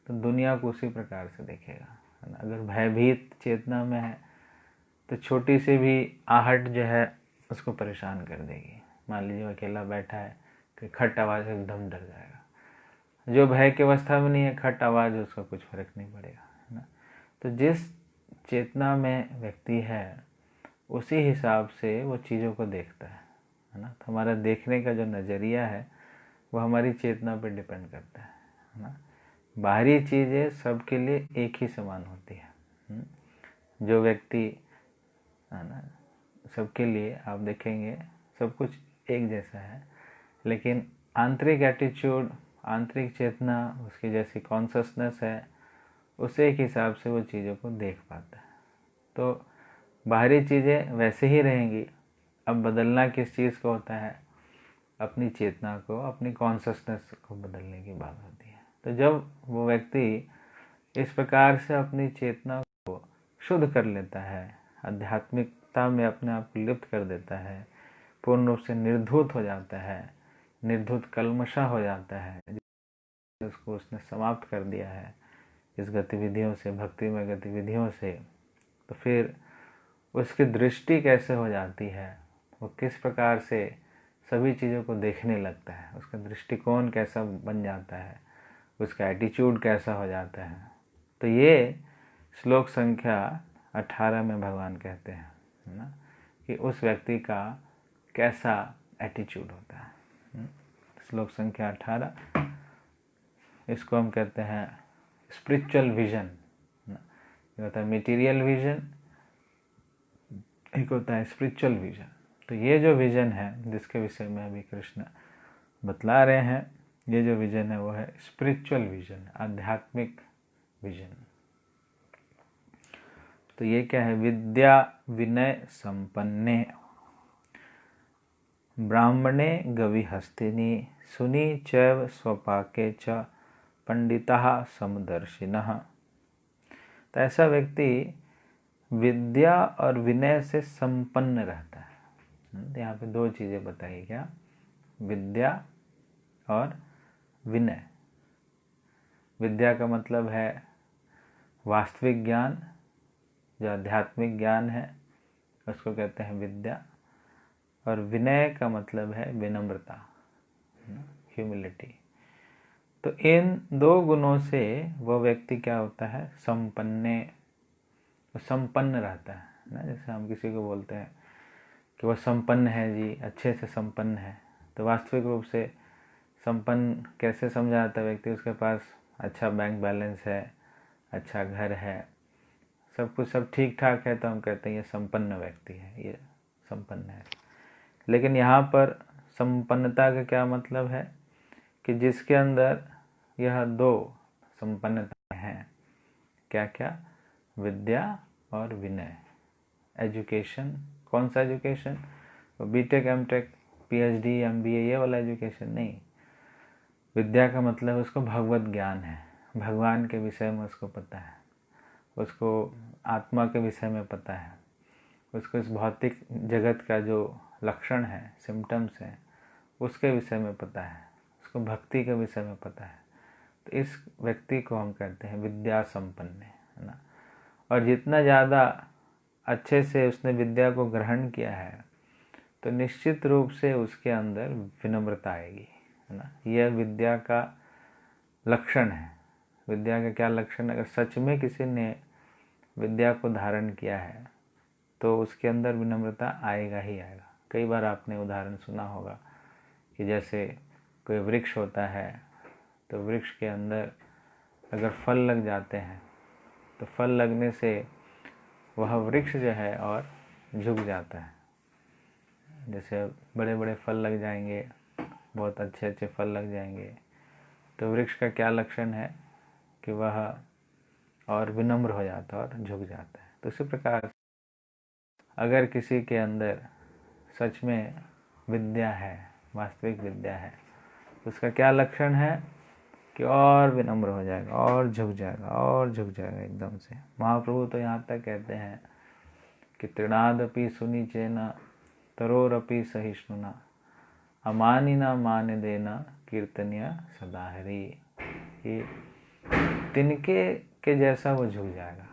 A: तो दुनिया को उसी प्रकार से देखेगा, है ना। अगर भयभीत चेतना में है तो छोटी सी भी आहट जो है उसको परेशान कर देगी। मान लीजिए अकेला बैठा है कि खट आवाज़ एकदम डर जाएगा, जो भय की अवस्था में नहीं है, खट आवाज़, उसका कुछ फर्क नहीं पड़ेगा, है ना। तो जिस चेतना में व्यक्ति है उसी हिसाब से वो चीज़ों को देखता है ना। तो हमारा देखने का जो नज़रिया है वो हमारी चेतना पर डिपेंड करता है ना। बाहरी चीज़ें सबके लिए एक ही समान होती है। जो व्यक्ति, है ना, सबके लिए आप देखेंगे सब कुछ एक जैसा है, लेकिन आंतरिक एटीट्यूड, आंतरिक चेतना, उसकी जैसी कॉन्शसनेस है, उस एक हिसाब से वो चीज़ों को देख पाता है। तो बाहरी चीज़ें वैसे ही रहेंगी। अब बदलना किस चीज़ को होता है? अपनी चेतना को, अपनी कॉन्शसनेस को बदलने की बात होती है। तो जब वो व्यक्ति इस प्रकार से अपनी चेतना को शुद्ध कर लेता है, आध्यात्मिकता में अपने आप को लिप्त कर देता है, पूर्ण रूप से निर्धूत हो जाता है, निर्धूत कल्मषा हो जाता है, उसको उसने समाप्त कर दिया है इस गतिविधियों से, भक्तिमय गतिविधियों से, तो फिर उसकी दृष्टि कैसे हो जाती है, वो किस प्रकार से सभी चीज़ों को देखने लगता है, उसका दृष्टिकोण कैसा बन जाता है, उसका एटीट्यूड कैसा हो जाता है। तो ये श्लोक संख्या 18 में भगवान कहते हैं, है ना, कि उस व्यक्ति का कैसा एटीट्यूड होता है। श्लोक संख्या 18, इसको हम कहते हैं स्पिरिचुअल विजन। एक होता है मटेरियल विजन, एक होता है स्पिरिचुअल विजन। तो ये जो विजन है जिसके विषय में अभी कृष्ण बतला रहे हैं, ये जो विजन है वो है स्पिरिचुअल विजन, आध्यात्मिक विजन। तो ये क्या है? विद्या विनय संपन्ने ब्राह्मणे गविहस्तिनि सुनी चैव स्वपाके च पंडितः समदर्शिनः। तो ऐसा व्यक्ति विद्या और विनय से संपन्न रहता है। तो यहाँ पे दो चीज़ें बताई, क्या? विद्या और विनय। विद्या का मतलब है वास्तविक ज्ञान, जो आध्यात्मिक ज्ञान है उसको कहते हैं विद्या। और विनय का मतलब है विनम्रता, ह्यूमिलिटी। तो इन दो गुणों से वह व्यक्ति क्या होता है? संपन्न रहता है ना। जैसे हम किसी को बोलते हैं कि वह संपन्न है जी, अच्छे से संपन्न है, तो वास्तविक रूप से संपन्न कैसे समझा जाता है? व्यक्ति उसके पास अच्छा बैंक बैलेंस है, अच्छा घर है, सब कुछ सब ठीक ठाक है, तो हम कहते हैं ये संपन्न व्यक्ति है, ये संपन्न है। लेकिन यहाँ पर संपन्नता का क्या मतलब है? कि जिसके अंदर यह दो संपन्नता हैं, क्या क्या? विद्या और विनय। एजुकेशन, कौन सा education? BTech, MTech, PhD, MBA, ये वाला एजुकेशन नहीं। विद्या का मतलब उसको भगवत ज्ञान है, भगवान के विषय में उसको पता है, उसको आत्मा के विषय में पता है, उसको इस भौतिक जगत का जो लक्षण है, सिम्टम्स हैं, उसके विषय में पता है, उसको भक्ति के विषय में पता है। तो इस व्यक्ति को हम कहते हैं विद्या संपन्न, है ना। और जितना ज़्यादा अच्छे से उसने विद्या को ग्रहण किया है तो निश्चित रूप से उसके अंदर विनम्रता आएगी, है ना। यह विद्या का लक्षण है। विद्या का क्या लक्षण? अगर सच में किसी ने विद्या को धारण किया है तो उसके अंदर विनम्रता आएगा ही आएगा। कई बार आपने उदाहरण सुना होगा कि जैसे कोई वृक्ष होता है, तो वृक्ष के अंदर अगर फल लग जाते हैं तो फल लगने से वह वृक्ष जो है और झुक जाता है। जैसे बड़े बड़े फल लग जाएंगे, बहुत अच्छे अच्छे फल लग जाएंगे, तो वृक्ष का क्या लक्षण है? कि वह और विनम्र हो जाता है और झुक जाता है। तो इसी प्रकार अगर किसी के अंदर सच में विद्या है, वास्तविक विद्या है, तो उसका क्या लक्षण है? कि और विनम्र हो जाएगा, और झुक जाएगा, और झुक जाएगा एकदम से। महाप्रभु तो यहाँ तक कहते हैं कि तृणादपि सुनी चेना तरोरपि सहिष्णुना अमानिना मान देना कीर्तनिया सदा हरि। कि तिनके के जैसा वो झुक जाएगा,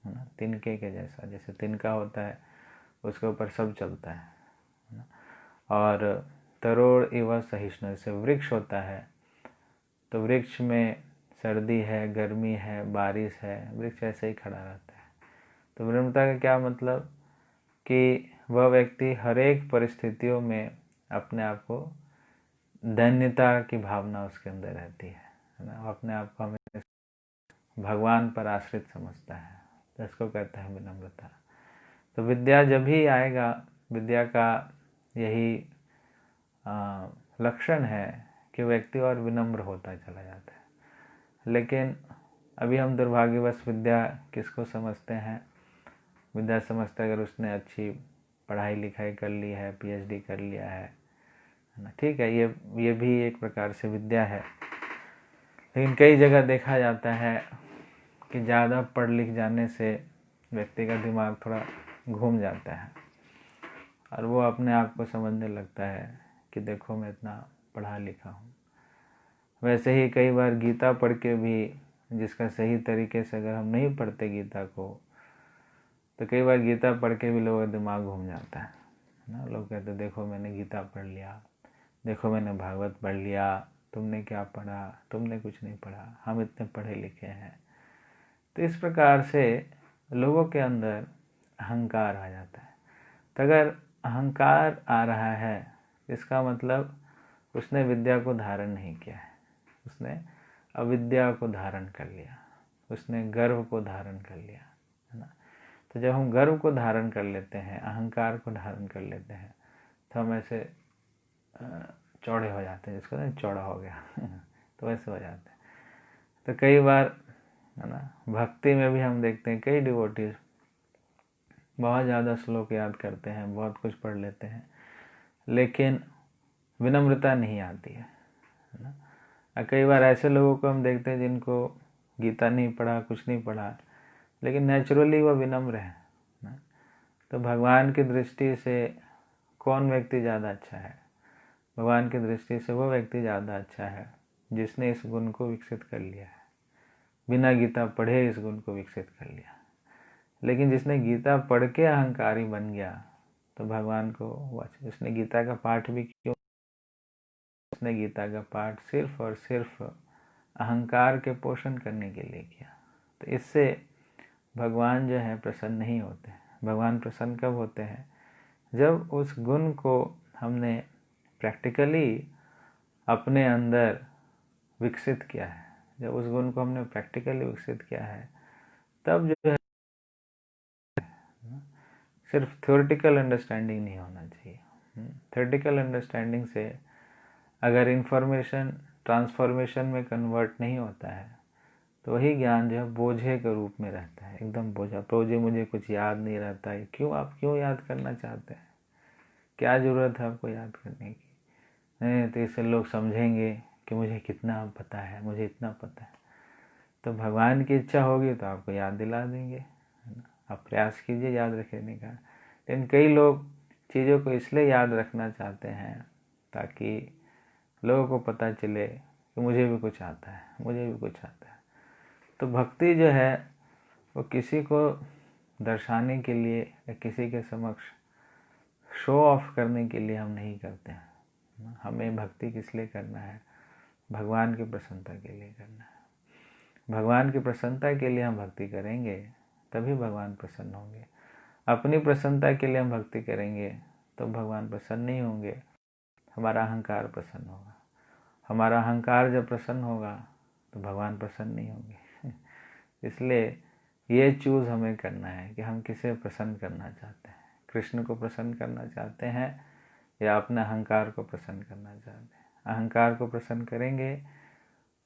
A: है ना। तिनके के जैसा, जैसे तिनका होता है उसके ऊपर सब चलता है ना। और तरोड़ इव सहिष्णु, जैसे वृक्ष होता है तो वृक्ष में सर्दी है, गर्मी है, बारिश है, वृक्ष ऐसे ही खड़ा रहता है। तो विनम्रता का क्या मतलब कि वह व्यक्ति हर एक परिस्थितियों में अपने आप को दैन्यता की भावना उसके अंदर रहती है ना। वो अपने आप को हमें भगवान पर आश्रित समझता है, तो इसको कहते हैं विनम्रता। तो विद्या जब ही आएगा, विद्या का यही लक्षण है कि व्यक्ति और विनम्र होता चला जाता है। लेकिन अभी हम दुर्भाग्यवश विद्या किसको समझते हैं? विद्या समझते अगर उसने अच्छी पढ़ाई लिखाई कर ली है, पीएचडी कर लिया है ना, ठीक है, ये भी एक प्रकार से विद्या है। लेकिन कई जगह देखा जाता है कि ज़्यादा पढ़ लिख जाने से व्यक्ति का दिमाग थोड़ा घूम जाता है और वो अपने आप को समझने लगता है कि देखो मैं इतना पढ़ा लिखा हूँ। वैसे ही कई बार गीता पढ़ के भी, जिसका सही तरीके से अगर हम नहीं पढ़ते गीता को, तो कई बार गीता पढ़ के भी लोगों का दिमाग घूम जाता है ना। लोग कहते देखो मैंने गीता पढ़ लिया, देखो मैंने भागवत पढ़ लिया, तुमने क्या पढ़ा? तुमने कुछ नहीं पढ़ा, हम इतने पढ़े लिखे हैं। तो इस प्रकार से लोगों के अंदर अहंकार आ जाता है। तो अगर अहंकार आ रहा है, इसका मतलब उसने विद्या को धारण नहीं किया है, उसने अविद्या को धारण कर लिया, उसने गर्व को धारण कर लिया, है ना। तो जब हम गर्व को धारण कर लेते हैं, अहंकार को धारण कर लेते हैं, तो हम ऐसे चौड़े हो जाते हैं, जिसको ना चौड़ा हो गया तो वैसे हो जाते हैं। तो कई बार, है ना, भक्ति में भी हम देखते हैं कई डिवोटीज बहुत ज़्यादा श्लोक याद करते हैं, बहुत कुछ पढ़ लेते हैं, लेकिन विनम्रता नहीं आती है ना। और कई बार ऐसे लोगों को हम देखते हैं जिनको गीता नहीं पढ़ा, कुछ नहीं पढ़ा, लेकिन नेचुरली वो विनम्र है ना। तो भगवान की दृष्टि से कौन व्यक्ति ज़्यादा अच्छा है? भगवान की दृष्टि से वो व्यक्ति ज़्यादा अच्छा है जिसने इस गुण को विकसित कर लिया है, बिना गीता पढ़े इस गुण को विकसित कर लिया। लेकिन जिसने गीता पढ़ के अहंकारी बन गया, तो भगवान को उसने गीता का पाठ भी क्यों? उसने गीता का पाठ सिर्फ और सिर्फ अहंकार के पोषण करने के लिए किया। तो इससे भगवान जो है प्रसन्न नहीं होते। भगवान प्रसन्न कब होते हैं? जब उस गुण को हमने प्रैक्टिकली अपने अंदर विकसित किया है। जब उस गुण को हमने प्रैक्टिकली विकसित किया है, तब जो है सिर्फ थ्योरेटिकल अंडरस्टैंडिंग नहीं होना चाहिए। थ्योरेटिकल अंडरस्टैंडिंग से अगर इन्फॉर्मेशन ट्रांसफॉर्मेशन में कन्वर्ट नहीं होता है, तो वही ज्ञान जो है बोझे के रूप में रहता है, एकदम बोझा। प्रोजे मुझे कुछ याद नहीं रहता है। क्यों? आप क्यों याद करना चाहते हैं? क्या ज़रूरत है आपको याद करने की? नहीं तो इससे लोग समझेंगे कि मुझे कितना पता है, मुझे इतना पता है। तो भगवान की इच्छा होगी तो आपको याद दिला देंगे, है ना। आप प्रयास कीजिए याद रखने का। लेकिन कई लोग चीज़ों को इसलिए याद रखना चाहते हैं ताकि लोगों को पता चले कि मुझे भी कुछ आता है, मुझे भी कुछ आता है। तो भक्ति जो है वो किसी को दर्शाने के लिए या किसी के समक्ष शो ऑफ करने के लिए हम नहीं करते हैं। हमें भक्ति किस लिए करना है? भगवान की प्रसन्नता के लिए करना है। भगवान की प्रसन्नता के लिए हम भक्ति करेंगे, तभी भगवान प्रसन्न होंगे। अपनी प्रसन्नता के लिए हम भक्ति करेंगे तो भगवान प्रसन्न नहीं होंगे, हमारा अहंकार प्रसन्न होगा। हमारा अहंकार जब प्रसन्न होगा तो भगवान प्रसन्न नहीं होंगे। इसलिए ये चूज़ हमें करना है कि हम किसे प्रसन्न करना चाहते हैं। कृष्ण को प्रसन्न करना चाहते हैं या अपने अहंकार को प्रसन्न करना चाहते हैं। अहंकार को प्रसन्न करेंगे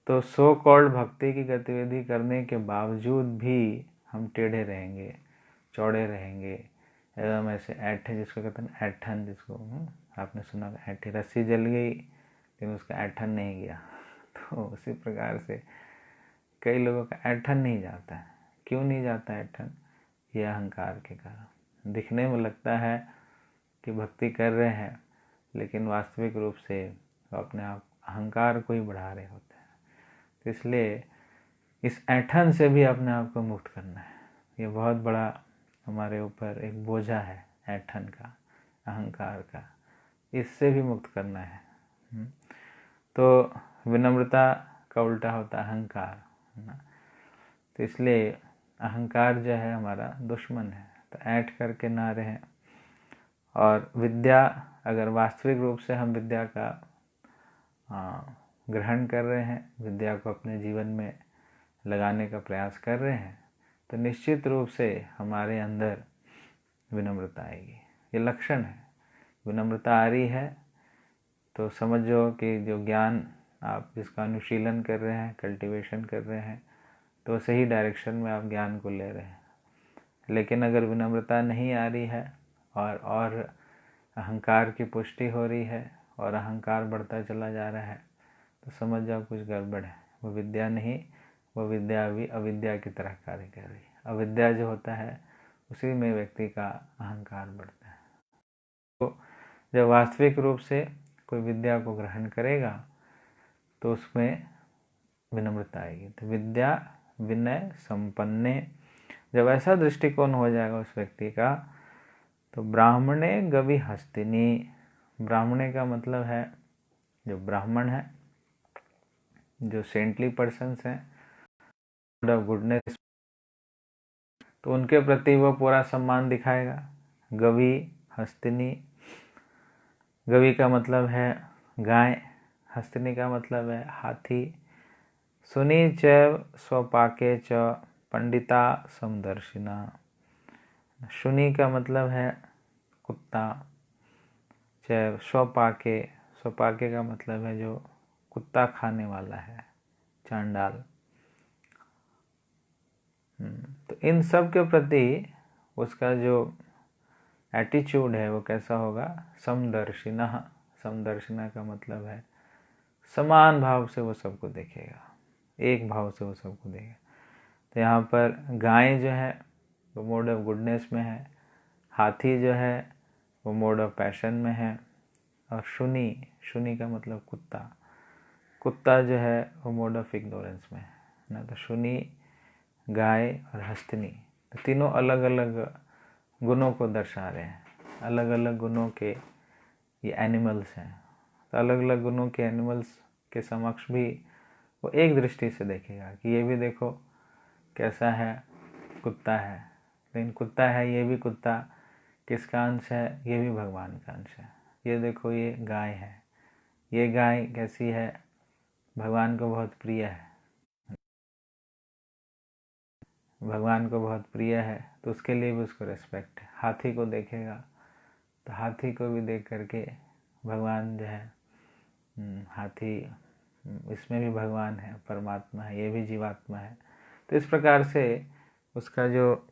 A: तो सो कॉल्ड भक्ति की गतिविधि करने के बावजूद भी हम टेढ़े रहेंगे, चौड़े रहेंगे, एकदम ऐसे ऐठे, जिसको कहते हैं ऐठन, जिसको आपने सुना ऐठे, रस्सी जल गई लेकिन उसका ऐठन नहीं गया। तो उसी प्रकार से कई लोगों का ऐठन नहीं जाता है। क्यों नहीं जाता ऐठन? ये अहंकार के कारण। दिखने में लगता है कि भक्ति कर रहे हैं, लेकिन वास्तविक रूप से वो अपने आप अहंकार को ही बढ़ा रहे होते हैं। तो इसलिए इस ऐठन से भी अपने आप को मुक्त करना है। ये बहुत बड़ा हमारे ऊपर एक बोझा है, ऐठन का, अहंकार का। इससे भी मुक्त करना है। तो विनम्रता का उल्टा होता है अहंकार, है ना। तो इसलिए अहंकार जो है हमारा दुश्मन है, तो ऐंठ करके ना रहें। और विद्या, अगर वास्तविक रूप से हम विद्या का ग्रहण कर रहे हैं, विद्या को अपने जीवन में लगाने का प्रयास कर रहे हैं, तो निश्चित रूप से हमारे अंदर विनम्रता आएगी। ये लक्षण है। विनम्रता आ रही है तो समझो कि जो ज्ञान आप जिसका अनुशीलन कर रहे हैं, कल्टीवेशन कर रहे हैं, तो सही डायरेक्शन में आप ज्ञान को ले रहे हैं। लेकिन अगर विनम्रता नहीं आ रही है और अहंकार की पुष्टि हो रही है और अहंकार बढ़ता चला जा रहा है, तो समझ जाओ कुछ गड़बड़ है। वो विद्या नहीं, वो विद्या भी अविद्या की तरह कार्य कर रही है। अविद्या जो होता है उसी में व्यक्ति का अहंकार बढ़ता है। तो जब वास्तविक रूप से कोई विद्या को ग्रहण करेगा तो उसमें विनम्रता आएगी। तो विद्या विनय संपन्ने, जब ऐसा दृष्टिकोण हो जाएगा उस व्यक्ति का, तो ब्राह्मणे गवि हस्तिनी। ब्राह्मणे का मतलब है जो ब्राह्मण है, जो सेंटली पर्सन्स हैं, गुडनेस, तो उनके प्रति वो पूरा सम्मान दिखाएगा। गवि हस्तिनी, गवि का मतलब है गाय, हस्तिनी का मतलब है हाथी। सुनी चैव स्वपाके च पंडिता समदर्शिना। शुनि का मतलब है कुत्ता, चैव स्वपाके, स्वपाके का मतलब है जो कुत्ता खाने वाला है, चांडाल। तो इन सब के प्रति उसका जो एटीट्यूड है वो कैसा होगा? समदर्शिना। समदर्शिना का मतलब है समान भाव से वो सबको देखेगा, एक भाव से वो सबको देखेगा। तो यहाँ पर गाय जो है वो मोड ऑफ गुडनेस में है, हाथी जो है वो मोड ऑफ पैशन में है, और शुनि, शुनि का मतलब कुत्ता, कुत्ता जो है वो मोड ऑफ इग्नोरेंस में है ना। तो शुनि, गाय और हस्तिनी, तो तीनों अलग अलग गुणों को दर्शा रहे हैं। अलग अलग गुणों के ये एनिमल्स हैं। तो अलग अलग गुणों के एनिमल्स के समक्ष भी वो एक दृष्टि से देखेगा कि ये भी देखो कैसा है, कुत्ता है। लेकिन कुत्ता है, ये भी कुत्ता किसका अंश है? ये भी भगवान का अंश है। ये देखो ये गाय है, ये गाय कैसी है? भगवान को बहुत प्रिय है, भगवान को बहुत प्रिय है, तो उसके लिए भी उसको रेस्पेक्ट है। हाथी को देखेगा तो हाथी को भी देख करके भगवान जो है, हाथी इसमें भी भगवान है, परमात्मा है, ये भी जीवात्मा है। तो इस प्रकार से उसका जो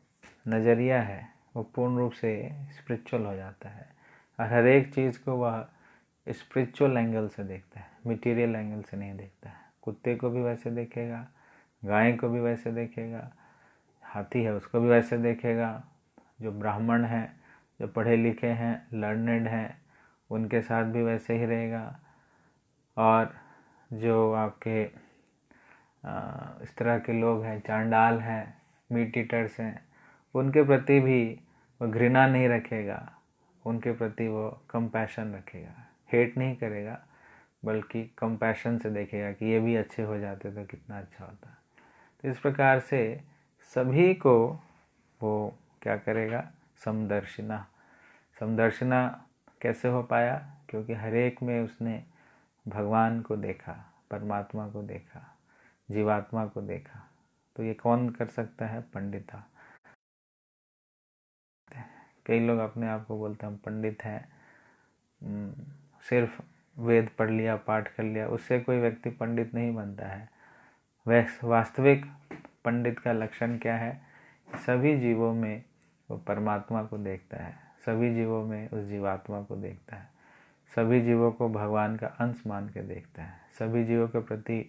A: नज़रिया है वो पूर्ण रूप से स्पिरिचुअल हो जाता है, और हर एक चीज़ को वह स्पिरिचुअल एंगल से देखता है, मटेरियल एंगल से नहीं देखता है। कुत्ते को भी वैसे देखेगा, गाय को भी वैसे देखेगा, हाथी है उसको भी वैसे देखेगा। जो ब्राह्मण हैं, जो पढ़े लिखे हैं, लर्नेड हैं, उनके साथ भी वैसे ही रहेगा। और जो आपके इस तरह के लोग हैं, चांडाल हैं, मीट ईटर्स हैं, उनके प्रति भी वो घृणा नहीं रखेगा, उनके प्रति वो कंपैशन रखेगा। हेट नहीं करेगा, बल्कि कंपैशन से देखेगा कि ये भी अच्छे हो जाते तो कितना अच्छा होता। तो इस प्रकार से सभी को वो क्या करेगा? समदर्शिना। समदर्शिना कैसे हो पाया? क्योंकि हर एक में उसने भगवान को देखा, परमात्मा को देखा, जीवात्मा को देखा। तो ये कौन कर सकता है? पंडिता। कई लोग अपने आप को बोलते हैं हम पंडित हैं, सिर्फ वेद पढ़ लिया, पाठ कर लिया, उससे कोई व्यक्ति पंडित नहीं बनता है। वास्तविक पंडित का लक्षण क्या है? सभी जीवों में वो परमात्मा को देखता है, सभी जीवों में उस जीवात्मा को देखता है, सभी जीवों को भगवान का अंश मान के देखता है, सभी जीवों के प्रति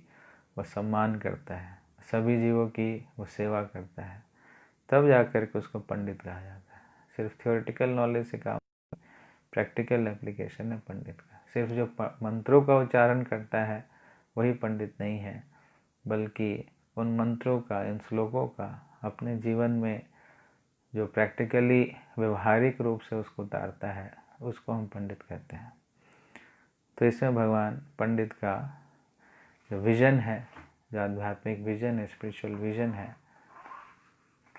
A: वो सम्मान करता है, सभी जीवों की वो सेवा करता है। तब जाकर के उसको पंडित कहा जाता है। सिर्फ थ्योरेटिकल नॉलेज से काम, प्रैक्टिकल एप्लीकेशन है पंडित का। सिर्फ जो मंत्रों का उच्चारण करता है वही पंडित नहीं है, बल्कि उन मंत्रों का, इन श्लोकों का अपने जीवन में जो प्रैक्टिकली व्यवहारिक रूप से उसको उतारता है, उसको हम पंडित कहते हैं। तो इसमें भगवान पंडित का जो विजन है जो आध्यात्मिक विजन है, स्पिरिचुअल विजन है,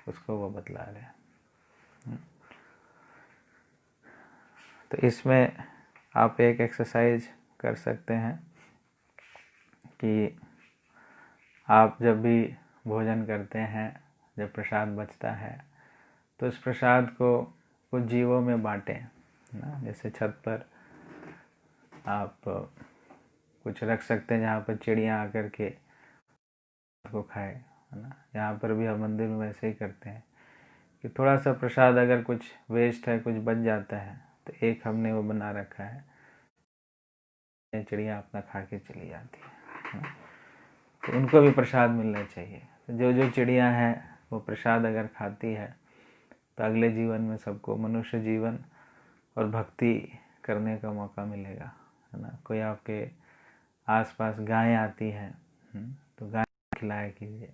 A: उसको वो बतला रहे हैं। तो इसमें आप एक एक्सरसाइज कर सकते हैं कि आप जब भी भोजन करते हैं, जब प्रसाद बचता है, तो उस प्रसाद को कुछ जीवों में बांटें ना। जैसे छत पर आप कुछ रख सकते हैं जहाँ पर चिड़ियाँ आकर के को खाए, है ना। यहाँ पर भी हम मंदिर में वैसे ही करते हैं कि थोड़ा सा प्रसाद अगर कुछ वेस्ट है, कुछ बच जाता है, तो एक हमने वो बना रखा है, चिड़िया अपना खा के चली जाती है। तो उनको भी प्रसाद मिलना चाहिए। तो जो जो चिड़िया हैं वो प्रसाद अगर खाती है तो अगले जीवन में सबको मनुष्य जीवन और भक्ति करने का मौका मिलेगा, है ना। कोई आपके आसपास गाय आती है तो गाय खिलाया कीजिए,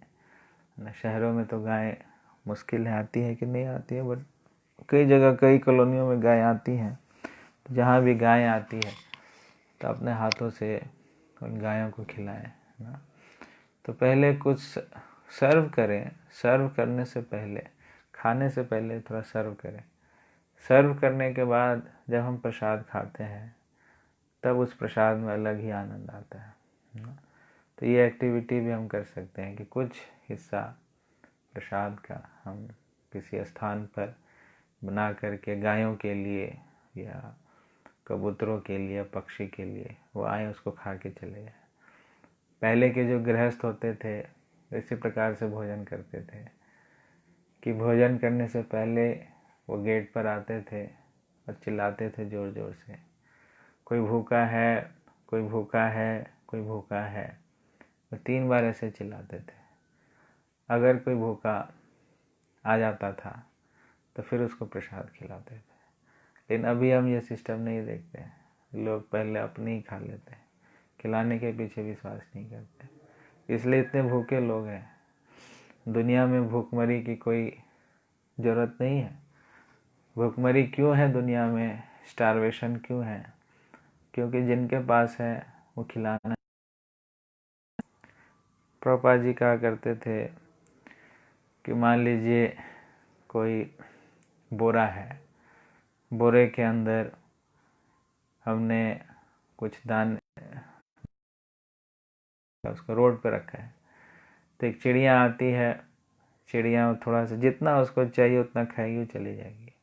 A: ना। शहरों में तो गाय मुश्किल है, आती है कि नहीं आती है, बट कई जगह कई कॉलोनियों में गाय आती हैं। तो जहाँ भी गाय आती है तो अपने हाथों से उन गायों को खिलाएं ना। तो पहले कुछ सर्व करें, सर्व करने से पहले, खाने से पहले थोड़ा सर्व करें। सर्व करने के बाद जब हम प्रसाद खाते हैं तब उस प्रसाद में अलग ही आनंद आता है ना। तो ये एक्टिविटी भी हम कर सकते हैं कि कुछ हिस्सा प्रसाद का हम किसी स्थान पर बना करके गायों के लिए या कबूतरों के लिए, पक्षी के लिए वो आए, उसको खा के चले जाए। पहले के जो गृहस्थ होते थे इसी प्रकार से भोजन करते थे कि भोजन करने से पहले वो गेट पर आते थे और चिल्लाते थे ज़ोर ज़ोर से, कोई भूखा है, कोई भूखा है, कोई भूखा है। वो 3 बार ऐसे चिल्लाते थे। अगर कोई भूखा आ जाता था तो फिर उसको प्रसाद खिलाते थे। लेकिन अभी हम ये सिस्टम नहीं देखते हैं। लोग पहले अपने ही खा लेते हैं, खिलाने के पीछे विश्वास नहीं करते। इसलिए इतने भूखे लोग हैं। दुनिया में भूखमरी की कोई ज़रूरत नहीं है। भूखमरी क्यों है दुनिया में, स्टारवेशन क्यों है? क्योंकि जिनके पास है वो खिलाना। प्रभुपाद जी कहा करते थे कि मान लीजिए कोई बोरा है, बोरे के अंदर हमने कुछ दान उसको रोड पर रखा है। तो एक चिड़िया आती है, चिड़िया थोड़ा सा जितना उसको चाहिए उतना खाएगी, वो चली जाएगी।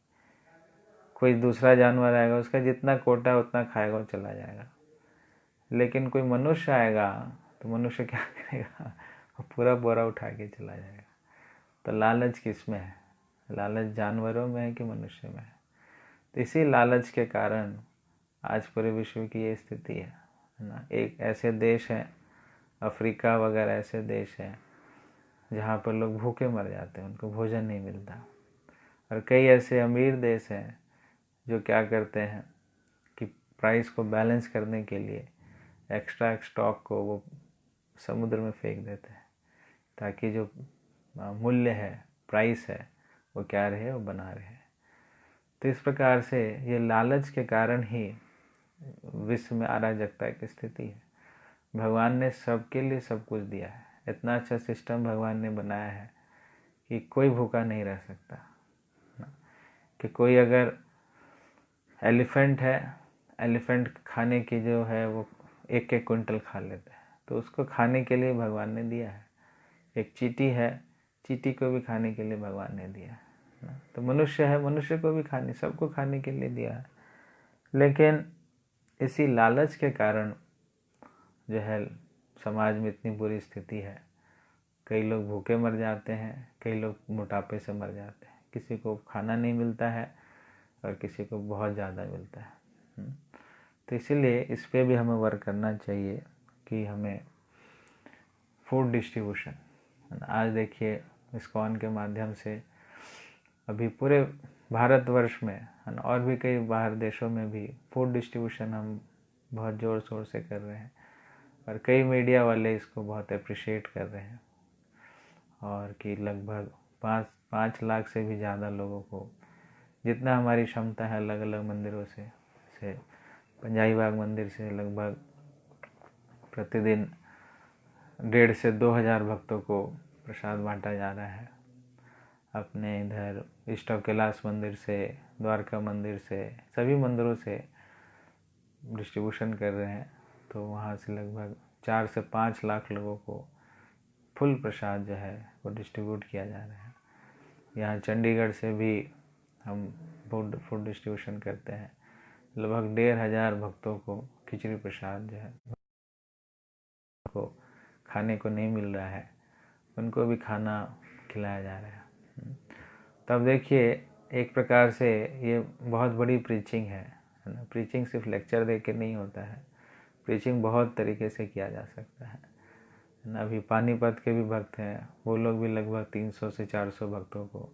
A: कोई दूसरा जानवर आएगा, उसका जितना कोटा है उतना खाएगा और चला जाएगा। लेकिन कोई मनुष्य आएगा तो मनुष्य क्या करेगा, वो पूरा बोरा उठा के चला जाएगा। तो लालच किस में है? लालच जानवरों में है कि मनुष्य में है? तो इसी लालच के कारण आज पूरे विश्व की ये स्थिति है ना। एक ऐसे देश हैं, अफ्रीका वगैरह ऐसे देश हैं जहाँ पर लोग भूखे मर जाते हैं, उनको भोजन नहीं मिलता। और कई ऐसे अमीर देश हैं जो क्या करते हैं कि प्राइस को बैलेंस करने के लिए एक्स्ट्रा स्टॉक को वो समुद्र में फेंक देते हैं ताकि जो मूल्य है, प्राइस है, वो क्या रहे, वो बना रहे। तो इस प्रकार से ये लालच के कारण ही विश्व में अराजकता की स्थिति है। भगवान ने सबके लिए सब कुछ दिया है। इतना अच्छा सिस्टम भगवान ने बनाया है कि कोई भूखा नहीं रह सकता। कि कोई अगर एलिफेंट है, एलिफेंट खाने की जो है वो 1-1 क्विंटल खा लेता है, तो उसको खाने के लिए भगवान ने दिया है। एक चींटी है, चींटी को भी खाने के लिए भगवान ने दिया है। तो मनुष्य है, मनुष्य को भी खाने, सबको खाने के लिए दिया है। लेकिन इसी लालच के कारण जो है समाज में इतनी बुरी स्थिति है। कई लोग भूखे मर जाते हैं, कई लोग मोटापे से मर जाते हैं। किसी को खाना नहीं मिलता है और किसी को बहुत ज़्यादा मिलता है। तो इसीलिए इस पे भी हमें वर्क करना चाहिए कि हमें फूड डिस्ट्रीब्यूशन, आज देखिए इस्कॉन के माध्यम से अभी पूरे भारतवर्ष में और भी कई बाहर देशों में भी फूड डिस्ट्रीब्यूशन हम बहुत ज़ोर शोर से कर रहे हैं। और कई मीडिया वाले इसको बहुत अप्रिशिएट कर रहे हैं। और कि लगभग 5 लाख से भी ज़्यादा लोगों को, जितना हमारी क्षमता है, अलग अलग मंदिरों से पंजाई बाग मंदिर से लगभग प्रतिदिन 1,500 से 2,000 भक्तों को प्रसाद बांटा जा रहा है। अपने इधर इष्टव कैलाश मंदिर से, द्वारका मंदिर से, सभी मंदिरों से डिस्ट्रीब्यूशन कर रहे हैं। तो वहाँ से लगभग 4 से 5 लाख लोगों को फुल प्रसाद जो है वो डिस्ट्रीब्यूट किया जा रहा है। यहाँ चंडीगढ़ से भी हम फूड डिस्ट्रीब्यूशन करते हैं। लगभग 1,500 भक्तों को खिचड़ी प्रसाद जो है को खाने को नहीं मिल रहा है, उनको भी खाना खिलाया जा रहा है। तब देखिए, एक प्रकार से ये बहुत बड़ी प्रीचिंग है ना। प्रीचिंग सिर्फ लेक्चर दे के नहीं होता है, प्रीचिंग बहुत तरीके से किया जा सकता है ना। अभी पानीपत के भी भक्त हैं, वो लोग भी लगभग 300 से 400 भक्तों को,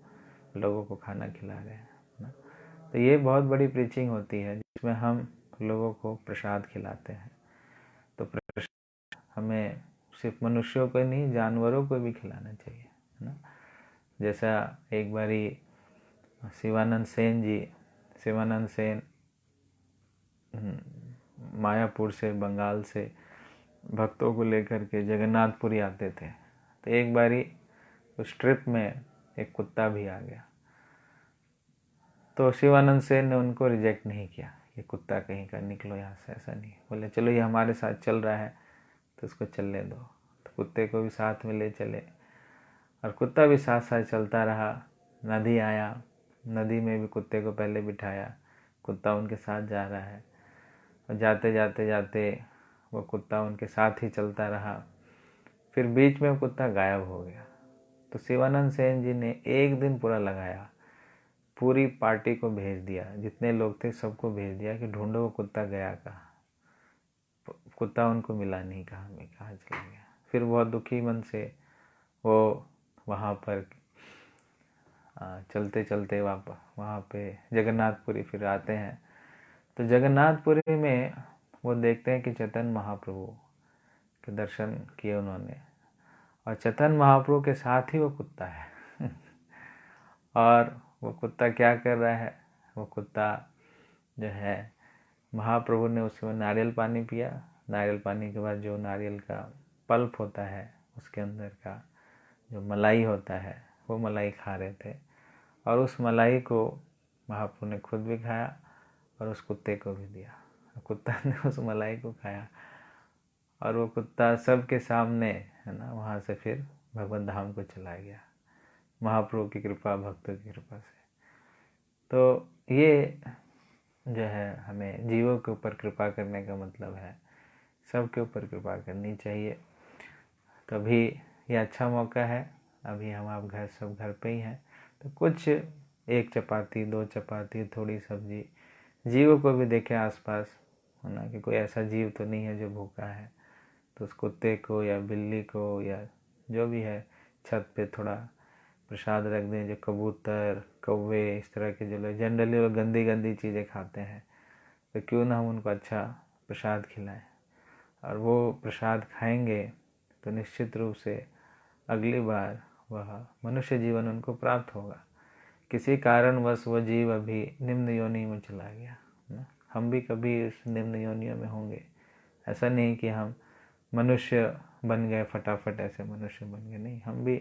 A: लोगों को खाना खिला रहे हैं ना। तो ये बहुत बड़ी प्रीचिंग होती है जिसमें हम लोगों को प्रसाद खिलाते हैं। तो प्रसाद हमें सिर्फ मनुष्यों को नहीं, जानवरों को भी खिलाना चाहिए ना। जैसा एक बारी शिवानंद सेन मायापुर से, बंगाल से भक्तों को लेकर के जगन्नाथपुरी आते थे। तो एक बारी उस ट्रिप में एक कुत्ता भी आ गया। तो शिवानंद सेन ने उनको रिजेक्ट नहीं किया, ये कुत्ता कहीं का, निकलो यहाँ से, ऐसा नहीं। बोले चलो ये हमारे साथ चल रहा है तो उसको चलने दो। तो कुत्ते को भी साथ में ले चले और कुत्ता भी साथ साथ चलता रहा। नदी आया, नदी में भी कुत्ते को पहले बिठाया, कुत्ता उनके साथ जा रहा है। और जाते जाते जाते वो कुत्ता उनके साथ ही चलता रहा। फिर बीच में वो कुत्ता गायब हो गया। तो शिवानंद सेन जी ने एक दिन पूरा लगाया, पूरी पार्टी को भेज दिया, जितने लोग थे सबको भेज दिया कि ढूंढो वो कुत्ता गया कहाँ। कुत्ता उनको मिला नहीं, कहाँ चला गया। फिर बहुत दुखी मन से वो वहाँ पर चलते चलते वहाँ पे जगन्नाथपुरी फिर आते हैं। तो जगन्नाथपुरी में वो देखते हैं कि चैतन्य महाप्रभु के दर्शन किए उन्होंने, और चैतन्य महाप्रभु के साथ ही वो कुत्ता है। और वो कुत्ता क्या कर रहा है, वो कुत्ता जो है, महाप्रभु ने उस समय नारियल पानी पिया। नारियल पानी के बाद जो नारियल का पल्प होता है, उसके अंदर का जो मलाई होता है, वो मलाई खा रहे थे। और उस मलाई को महाप्रभु ने खुद भी खाया और उस कुत्ते को भी दिया। कुत्ता ने उस मलाई को खाया और वो कुत्ता सबके सामने, है ना, वहाँ से फिर भगवत धाम को चला गया, महाप्रभु की कृपा, भक्तों की कृपा से। तो ये जो है, हमें जीवों के ऊपर कृपा करने का मतलब है सबके ऊपर कृपा करनी चाहिए। तो अभी ये अच्छा मौका है, अभी हम आप सब घर पे ही हैं, तो कुछ 1 चपाती, 2 चपाती, थोड़ी सब्जी, जीवों को भी देखें आसपास, है ना, कि कोई ऐसा जीव तो नहीं है जो भूखा है। तो उस कुत्ते को या बिल्ली को या जो भी है, छत पे थोड़ा प्रसाद रख दें। जो कबूतर, कौवे, इस तरह के जो लोग जनरली वो गंदी गंदी चीज़ें खाते हैं, तो क्यों ना हम उनको अच्छा प्रसाद खिलाएं। और वो प्रसाद खाएंगे तो निश्चित रूप से अगली बार वह मनुष्य जीवन उनको प्राप्त होगा। किसी कारणवश वो जीव अभी निम्न योनि में चला गया ना, हम भी कभी इस निम्न योनियों में होंगे। ऐसा नहीं कि हम मनुष्य बन गए फटाफट, ऐसे मनुष्य बन गए, नहीं, हम भी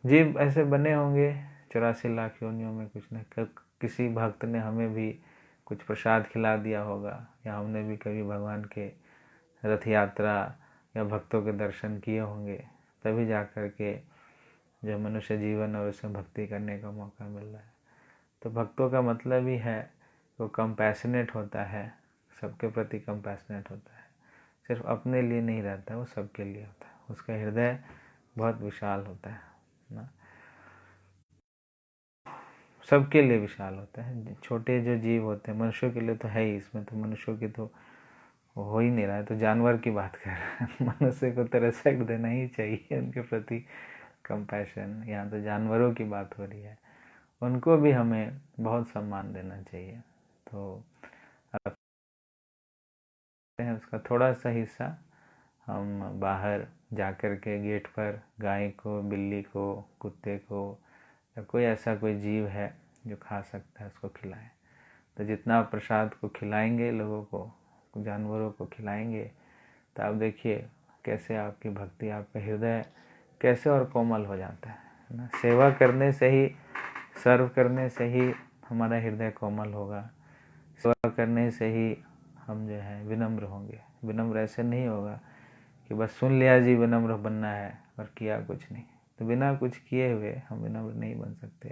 A: जीव ऐसे बने होंगे 84 लाख योनियों में। कुछ न किसी भक्त ने हमें भी कुछ प्रसाद खिला दिया होगा, या हमने भी कभी भगवान के रथ यात्रा या भक्तों के दर्शन किए होंगे, तभी जा कर के जो मनुष्य जीवन और उसमें भक्ति करने का मौका मिल रहा है। तो भक्तों का मतलब ही है वो कंपैशनेट होता है, सबके प्रति कंपैशनेट होता है, सिर्फ अपने लिए नहीं रहता, वो सबके लिए होता है। उसका हृदय बहुत विशाल होता है ना, सबके लिए विशाल होता है। छोटे जो जीव होते हैं, मनुष्यों के लिए तो है ही, इसमें तो मनुष्यों की तो हो ही नहीं रहा है, तो जानवर की बात कर रहे हैं। मनुष्य को तो रेस्पेक्ट देना ही चाहिए, उनके प्रति कंपैशन। यहाँ तो जानवरों की बात हो रही है, उनको भी हमें बहुत सम्मान देना चाहिए। तो उसका थोड़ा सा हिस्सा हम बाहर जाकर के गेट पर गाय को, बिल्ली को, कुत्ते को, या कोई ऐसा कोई जीव है जो खा सकता है, उसको खिलाएं। तो जितना प्रसाद को खिलाएंगे लोगों को, जानवरों को खिलाएंगे, तो आप देखिए कैसे आपकी भक्ति, आपका हृदय कैसे और कोमल हो जाता है ना। सेवा करने से ही, सर्व करने से ही हमारा हृदय कोमल होगा। सेवा करने से ही हम जो है विनम्र होंगे। विनम्र ऐसे नहीं होगा कि बस सुन लिया जी विनम्र बनना है और किया कुछ नहीं। तो बिना कुछ किए हुए हम विनम्र नहीं बन सकते,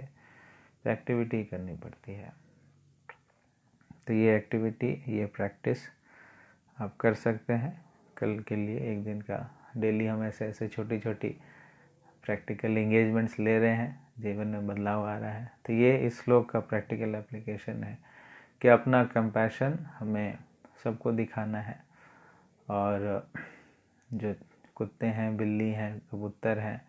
A: तो एक्टिविटी करनी पड़ती है। तो ये एक्टिविटी, ये प्रैक्टिस आप कर सकते हैं। कल के लिए एक दिन का डेली हम ऐसे ऐसे छोटी छोटी प्रैक्टिकल इंगेजमेंट्स ले रहे हैं, जीवन में बदलाव आ रहा है। तो ये इस श्लोक का प्रैक्टिकल एप्लीकेशन है कि अपना कंपैशन हमें सबको दिखाना है। और जो कुत्ते हैं, बिल्ली हैं, कबूतर हैं,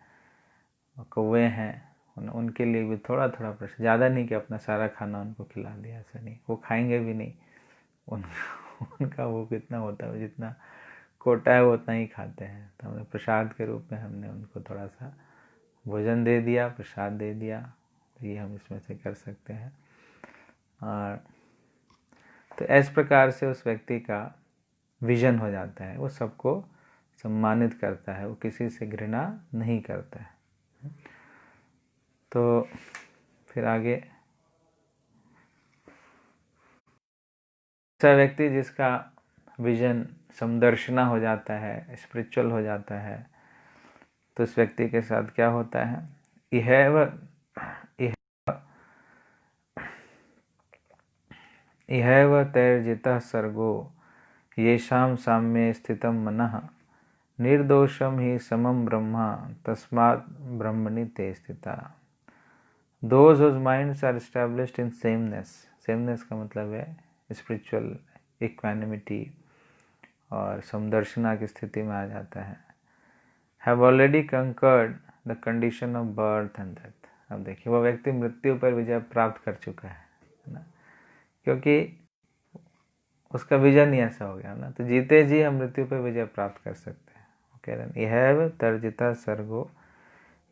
A: कौवे हैं, उनके लिए भी थोड़ा थोड़ा प्रश्न, ज़्यादा नहीं कि अपना सारा खाना उनको खिला दिया, ऐसा नहीं, वो खाएंगे भी नहीं। उनका वो कितना होता है, जितना कोटा है वो उतना ही खाते हैं। तो हमने प्रसाद के रूप में हमने उनको थोड़ा सा भोजन दे दिया, प्रसाद दे दिया। तो ये हम इसमें से कर सकते हैं। और तो इस प्रकार से उस व्यक्ति का विजन हो जाता है, वो सबको सम्मानित करता है, वो किसी से घृणा नहीं करता है। तो फिर आगे, ऐसा व्यक्ति जिसका विजन समदर्शना हो जाता है, स्पिरिचुअल हो जाता है, तो उस व्यक्ति के साथ क्या होता है, इहैव तैर्जितः सर्गो येषां साम्ये स्थितं मनः निर्दोषम ही समम ब्रह्मा तस्मात् ब्रह्मणि ते स्थिता। Those whose minds are established in sameness, sameness का मतलब है स्पिरिचुअल इक्वानिमिटी और समदर्शना की स्थिति में आ जाता है, have already conquered the condition of birth and death। अब देखिए, वह व्यक्ति मृत्यु पर विजय प्राप्त कर चुका है ना, क्योंकि उसका विजन ही ऐसा हो गया ना। तो जीते जी हम मृत्यु पर विजय प्राप्त कर सकते हैं। कह रहे हैं इहैव तर्जिता सर्गो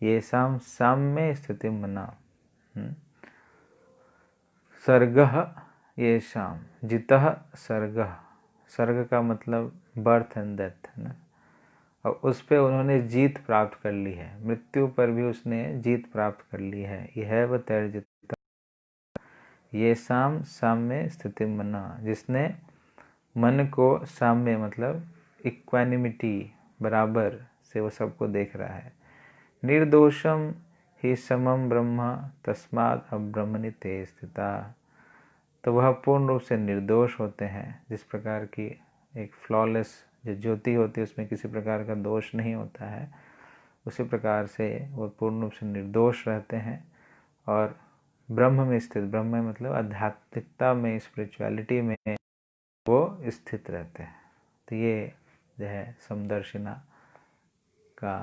A: येषां साम्ये स्थितिं मना। सर्गः येषां, जितः सर्गः, सर्ग का मतलब बर्थ एंड डेथ है ना। और उस पे उन्होंने जीत प्राप्त कर ली है, मृत्यु पर भी उसने जीत प्राप्त कर ली है। इहैव तैर्जिता येषां साम्ये स्थितिं मना, जिसने मन को साम्य मतलब इक्वानिमिटी, बराबर से वो सबको देख रहा है। निर्दोषम ही समम ब्रह्मा तस्मात् अब्रह्मणि ते स्थिता। तो वह पूर्ण रूप से निर्दोष होते हैं। जिस प्रकार की एक फ्लॉलेस जो ज्योति होती है उसमें किसी प्रकार का दोष नहीं होता है, उसी प्रकार से वो पूर्ण रूप से निर्दोष रहते हैं और ब्रह्म में स्थित, ब्रह्म में मतलब आध्यात्मिकता में, स्पिरिचुअलिटी में वो स्थित रहते हैं। तो ये जो है समदर्शिना का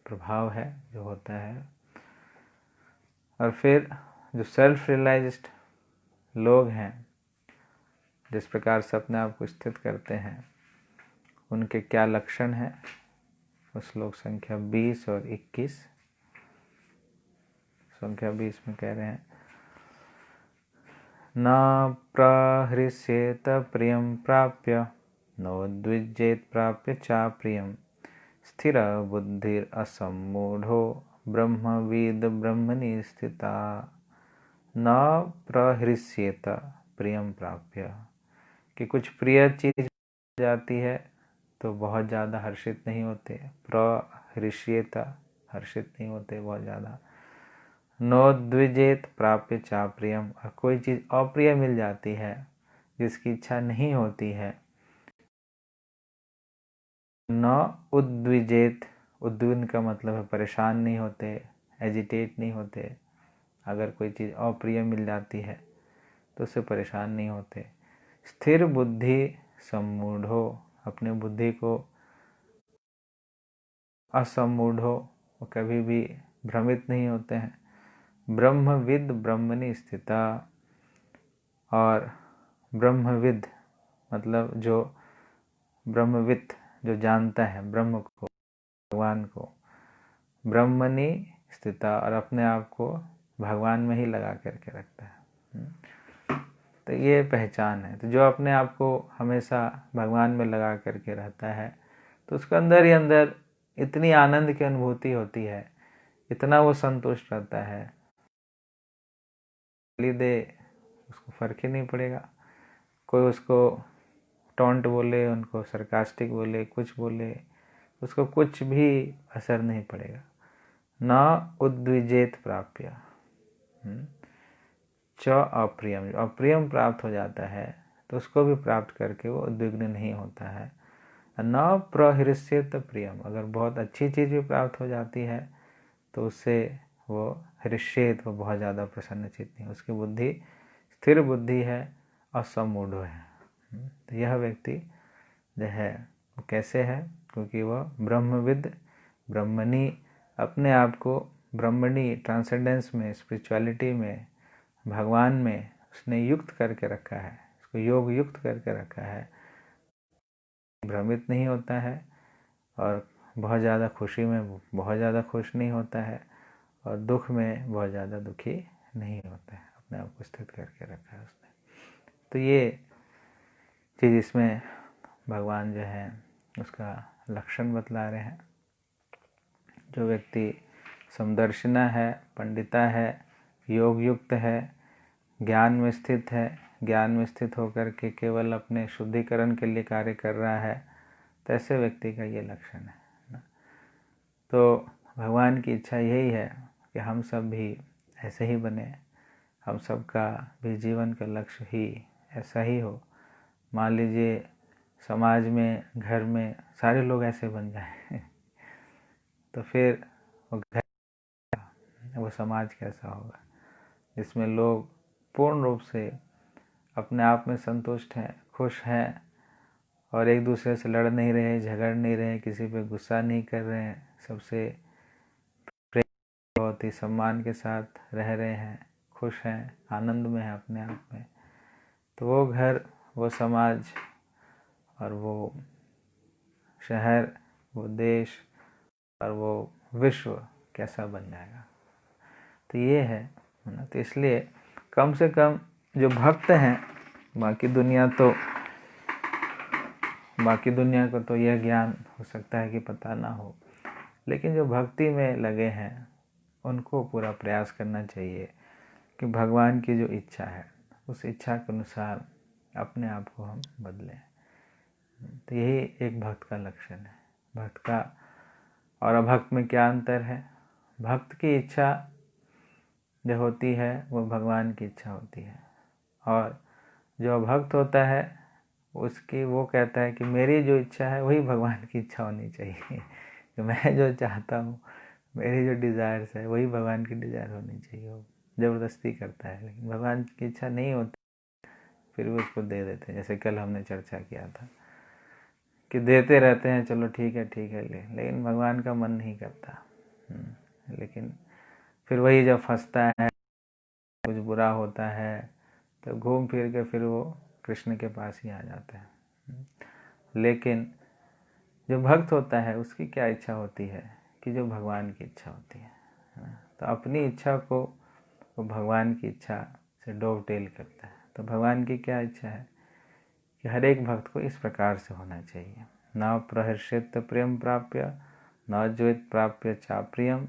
A: प्रभाव है जो होता है। और फिर जो सेल्फ रियलाइज्ड लोग हैं, जिस प्रकार से अपने आप को स्थित करते हैं, उनके क्या लक्षण हैं, उस श्लोक संख्या 20 और 21। संख्या 20 में कह रहे हैं, न प्रहृष्येत प्रियं प्राप्य नोद्विजेत प्राप्य चा प्रियं स्थिर बुद्धिर असम्मूढ़ो ब्रह्मविद ब्रह्मणि स्थिता। न प्रहृष्येत प्रियं प्राप्य, कि कुछ प्रिय चीज जाती है तो बहुत ज़्यादा हर्षित नहीं होते। प्रहृष्येत, हर्षित नहीं होते बहुत ज़्यादा। नोद्विजेत प्राप्य चा प्रियम, और कोई चीज़ अप्रिय मिल जाती है जिसकी इच्छा नहीं होती है। न उद्विजेत, उद्विग्न का मतलब है परेशान नहीं होते, एजिटेट नहीं होते। अगर कोई चीज़ अप्रिय मिल जाती है तो उससे परेशान नहीं होते। स्थिर बुद्धि सम्मूढ़ो, अपने बुद्धि को असम्मूढ़ो, वो कभी भी भ्रमित नहीं होते हैं। ब्रह्मविद ब्रह्मणि स्थिता, और ब्रह्मविद मतलब जो ब्रह्मविद, जो जानता है ब्रह्म को, भगवान को, ब्रह्मणि स्थिता, और अपने आप को भगवान में ही लगा करके रखता है। तो ये पहचान है। तो जो अपने आप को हमेशा भगवान में लगा करके रहता है तो उसके अंदर ही अंदर इतनी आनंद की अनुभूति होती है, इतना वो संतुष्ट रहता है, गाली दे उसको फर्क ही नहीं पड़ेगा। कोई उसको टॉन्ट बोले, उनको सरकास्टिक बोले, कुछ बोले, उसको कुछ भी असर नहीं पड़ेगा। न उद्विजेत प्राप्य, च अप्रियम, अप्रियम प्राप्त हो जाता है तो उसको भी प्राप्त करके वो उद्विग्न नहीं होता है। न प्रहृष्येत प्रियम, अगर बहुत अच्छी चीज़ भी प्राप्त हो जाती है तो उससे वो हृष्येत, वो बहुत ज़्यादा प्रसन्नचित्त नहीं, उसकी बुद्धि स्थिर बुद्धि है, असमूढ़ है। तो यह व्यक्ति जो है वो कैसे है, क्योंकि वह ब्रह्मविद, ब्रह्मणी, अपने आप को ब्रह्मणी ट्रांसेंडेंस में, स्पिरिचुअलिटी में, भगवान में उसने युक्त करके रखा है, उसको योग युक्त करके रखा है, भ्रमित नहीं होता है और बहुत ज़्यादा खुशी में बहुत ज़्यादा खुश नहीं होता है और दुख में बहुत ज़्यादा दुखी नहीं होता है, अपने आप को स्थित करके रखा है उसने। तो ये चीज़ इसमें भगवान जो है उसका लक्षण बतला रहे हैं। जो व्यक्ति समदर्शिना है, पंडिता है, योग युक्त है, ज्ञान में स्थित है, ज्ञान में स्थित होकर के केवल अपने शुद्धिकरण के लिए कार्य कर रहा है, तो ऐसे व्यक्ति का ये लक्षण है ना। तो भगवान की इच्छा यही है कि हम सब भी ऐसे ही बने, हम सब का भी जीवन का लक्ष्य ही ऐसा ही हो। मान लीजिए समाज में, घर में सारे लोग ऐसे बन जाएं तो फिर वो घर, वो समाज कैसा होगा, जिसमें लोग पूर्ण रूप से अपने आप में संतुष्ट हैं, खुश हैं और एक दूसरे से लड़ नहीं रहे, झगड़ नहीं रहे, किसी पे गुस्सा नहीं कर रहे हैं, सबसे प्रेम, बहुत ही सम्मान के साथ रह रहे हैं, खुश हैं, आनंद में हैं अपने आप में। तो वो घर, वो समाज और वो शहर, वो देश और वो विश्व कैसा बन जाएगा। तो ये है ना। तो इसलिए कम से कम जो भक्त हैं, बाकी दुनिया को तो यह ज्ञान हो सकता है कि पता ना हो, लेकिन जो भक्ति में लगे हैं उनको पूरा प्रयास करना चाहिए कि भगवान की जो इच्छा है उस इच्छा के अनुसार अपने आप को हम बदलें। तो यही एक भक्त का लक्षण है। भक्त का और अभक्त में क्या अंतर है? भक्त की इच्छा जो होती है वो भगवान की इच्छा होती है, और जो अभक्त होता है उसकी, वो कहता है कि मेरी जो इच्छा है वही भगवान की इच्छा होनी चाहिए कि मैं जो चाहता हूँ, मेरी जो डिज़ायर्स है वही भगवान की डिज़ायर होनी चाहिए। वो ज़बरदस्ती करता है, लेकिन भगवान की इच्छा नहीं होती फिर भी उसको दे देते हैं। जैसे कल हमने चर्चा किया था कि देते रहते हैं, चलो ठीक है लेकिन भगवान का मन नहीं करता। लेकिन फिर वही जब फंसता है, कुछ बुरा होता है, तो घूम फिर के फिर वो कृष्ण के पास ही आ जाता है। लेकिन जो भक्त होता है उसकी क्या इच्छा होती है कि जो भगवान की इच्छा होती है ना। तो अपनी इच्छा को वो भगवान की इच्छा से डोवटेल करता है। तो भगवान की क्या इच्छा है कि हर एक भक्त को इस प्रकार से होना चाहिए। न प्रहर्षित प्रियम प्राप्य, न ज्वेत प्राप्य चाप्रियम,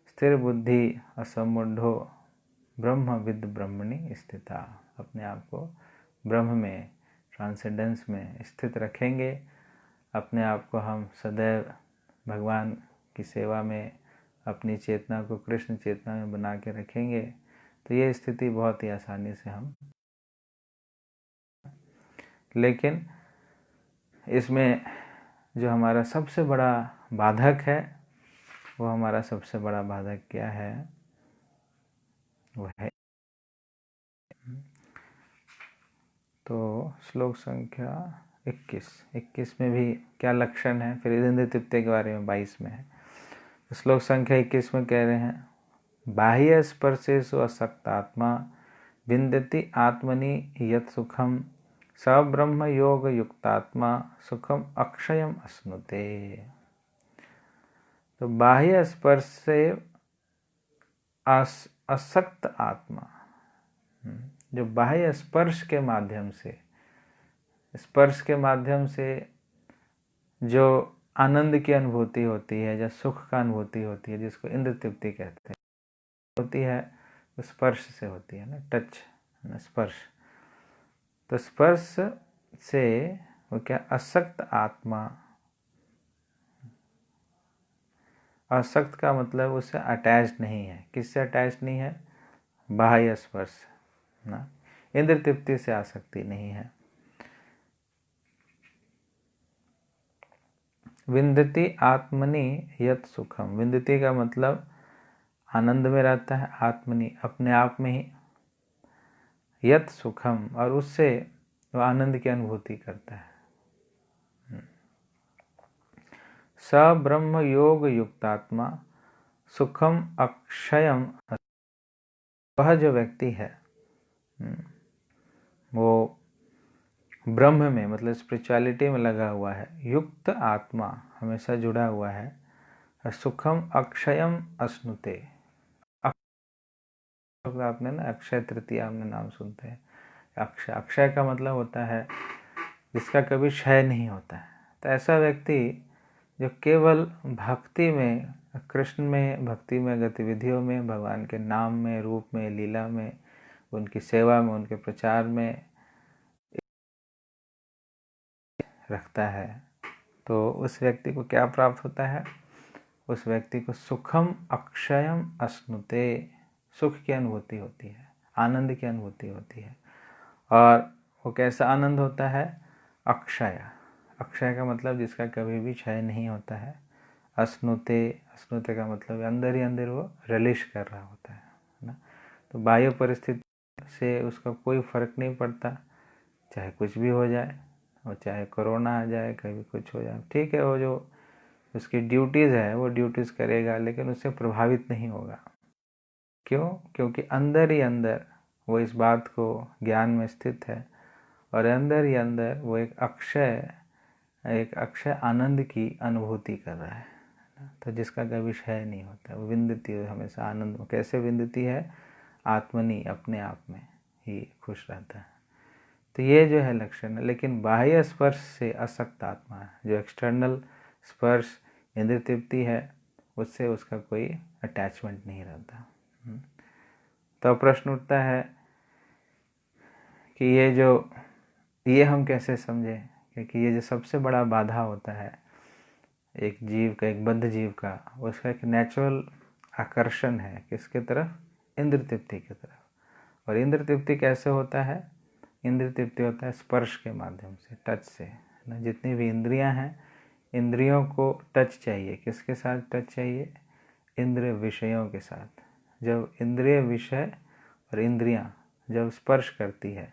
A: स्थिर बुद्धि असमुढ़ो ब्रह्मविद ब्रह्मणि स्थिता। अपने आप को ब्रह्म में, ट्रांसेंडेंस में स्थित रखेंगे, अपने आप को हम सदैव भगवान की सेवा में, अपनी चेतना को कृष्ण चेतना में बना के रखेंगे, तो ये स्थिति बहुत ही आसानी से हम। लेकिन इसमें जो हमारा सबसे बड़ा बाधक है, वो हमारा सबसे बड़ा बाधक क्या है? वो है, तो श्लोक संख्या 21 में भी क्या लक्षण है, फिर इंद्र तृप्ति के बारे में 22 में है। श्लोक संख्या 21 में कह रहे हैं, बाह्य स्पर्शेषु असक्त आत्मा विन्दति आत्मनि यत् सुखम स ब्रह्म योग युक्तात्मा सुखम अक्षयम अश्नुते। तो बाह्य स्पर्श से असक्त आत्मा, जो बाह्य स्पर्श के माध्यम से जो आनंद की अनुभूति होती है या सुख का अनुभूति होती है, जिसको इंद्र तृप्ति कहते हैं, होती है तो स्पर्श से होती है ना, टच, ना स्पर्श। तो स्पर्श से वो क्या, असक्त आत्मा, असक्त का मतलब उससे अटैच नहीं है। किससे अटैच नहीं है? बाह्य स्पर्श ना, इंद्र तृप्ति से आसक्ति नहीं है। विंदति आत्मनि यत सुखम, विंदति का मतलब आनंद में रहता है, आत्मनि अपने आप में ही, यत सुखम और उससे वो आनंद की अनुभूति करता है। स ब्रह्म योग युक्तात्मा सुखम अक्षयम, वह जो व्यक्ति है वो ब्रह्म में मतलब स्पिरिचुअलिटी में लगा हुआ है, युक्त आत्मा हमेशा जुड़ा हुआ है, सुखम अक्षयम अश्नुते, आपने ना अक्षय तृतीया हमने नाम सुनते हैं। अक्षय, अक्षय का मतलब होता है जिसका कभी क्षय नहीं होता है। तो ऐसा व्यक्ति जो केवल भक्ति में, कृष्ण में, भक्ति में, गतिविधियों में, भगवान के नाम में, रूप में, लीला में, उनकी सेवा में, उनके प्रचार में रखता है, तो उस व्यक्ति को क्या प्राप्त होता है? उस व्यक्ति को सुखम अक्षयम अश्नुते, सुख की अनुभूति होती है, आनंद की अनुभूति होती है। और वो कैसा आनंद होता है? अक्षय, अक्षय का मतलब जिसका कभी भी क्षय नहीं होता है। अश्नुते, अश्नुते का मतलब अंदर ही अंदर वो रिलीज कर रहा होता है ना। तो बाह्य परिस्थिति से उसका कोई फर्क नहीं पड़ता, चाहे कुछ भी हो जाए, और चाहे कोरोना आ जाए, कभी कुछ हो जाए, ठीक है, वो जो उसकी ड्यूटीज़ है वो ड्यूटीज़ करेगा, लेकिन उससे प्रभावित नहीं होगा। क्यों? क्योंकि अंदर ही अंदर वो इस बात को ज्ञान में स्थित है, और अंदर ही अंदर वो एक अक्षय आनंद की अनुभूति कर रहा है, तो जिसका कभी क्षय नहीं होता। वो विंदती है हमेशा आनंद। कैसे विंदती है? आत्मनि, अपने आप में ही खुश रहता है। तो ये जो है लक्षण है। लेकिन बाह्य स्पर्श से असक्त आत्मा है, जो एक्सटर्नल स्पर्श इंद्र तृप्ति है, उससे उसका कोई अटैचमेंट नहीं रहता। तो प्रश्न उठता है कि ये हम कैसे समझें, क्योंकि ये जो सबसे बड़ा बाधा होता है एक जीव का, एक बद्ध जीव का, उसका एक नेचुरल आकर्षण है किसके तरफ? इंद्र तृप्ति की तरफ। और इंद्र तृप्ति कैसे होता है? इंद्र तृप्ति होता है स्पर्श के माध्यम से, टच से ना। जितनी भी इंद्रियां हैं, इंद्रियों को टच चाहिए। किसके साथ टच चाहिए? इंद्रिय विषयों के साथ। जब इंद्रिय विषय और इंद्रियां जब स्पर्श करती है,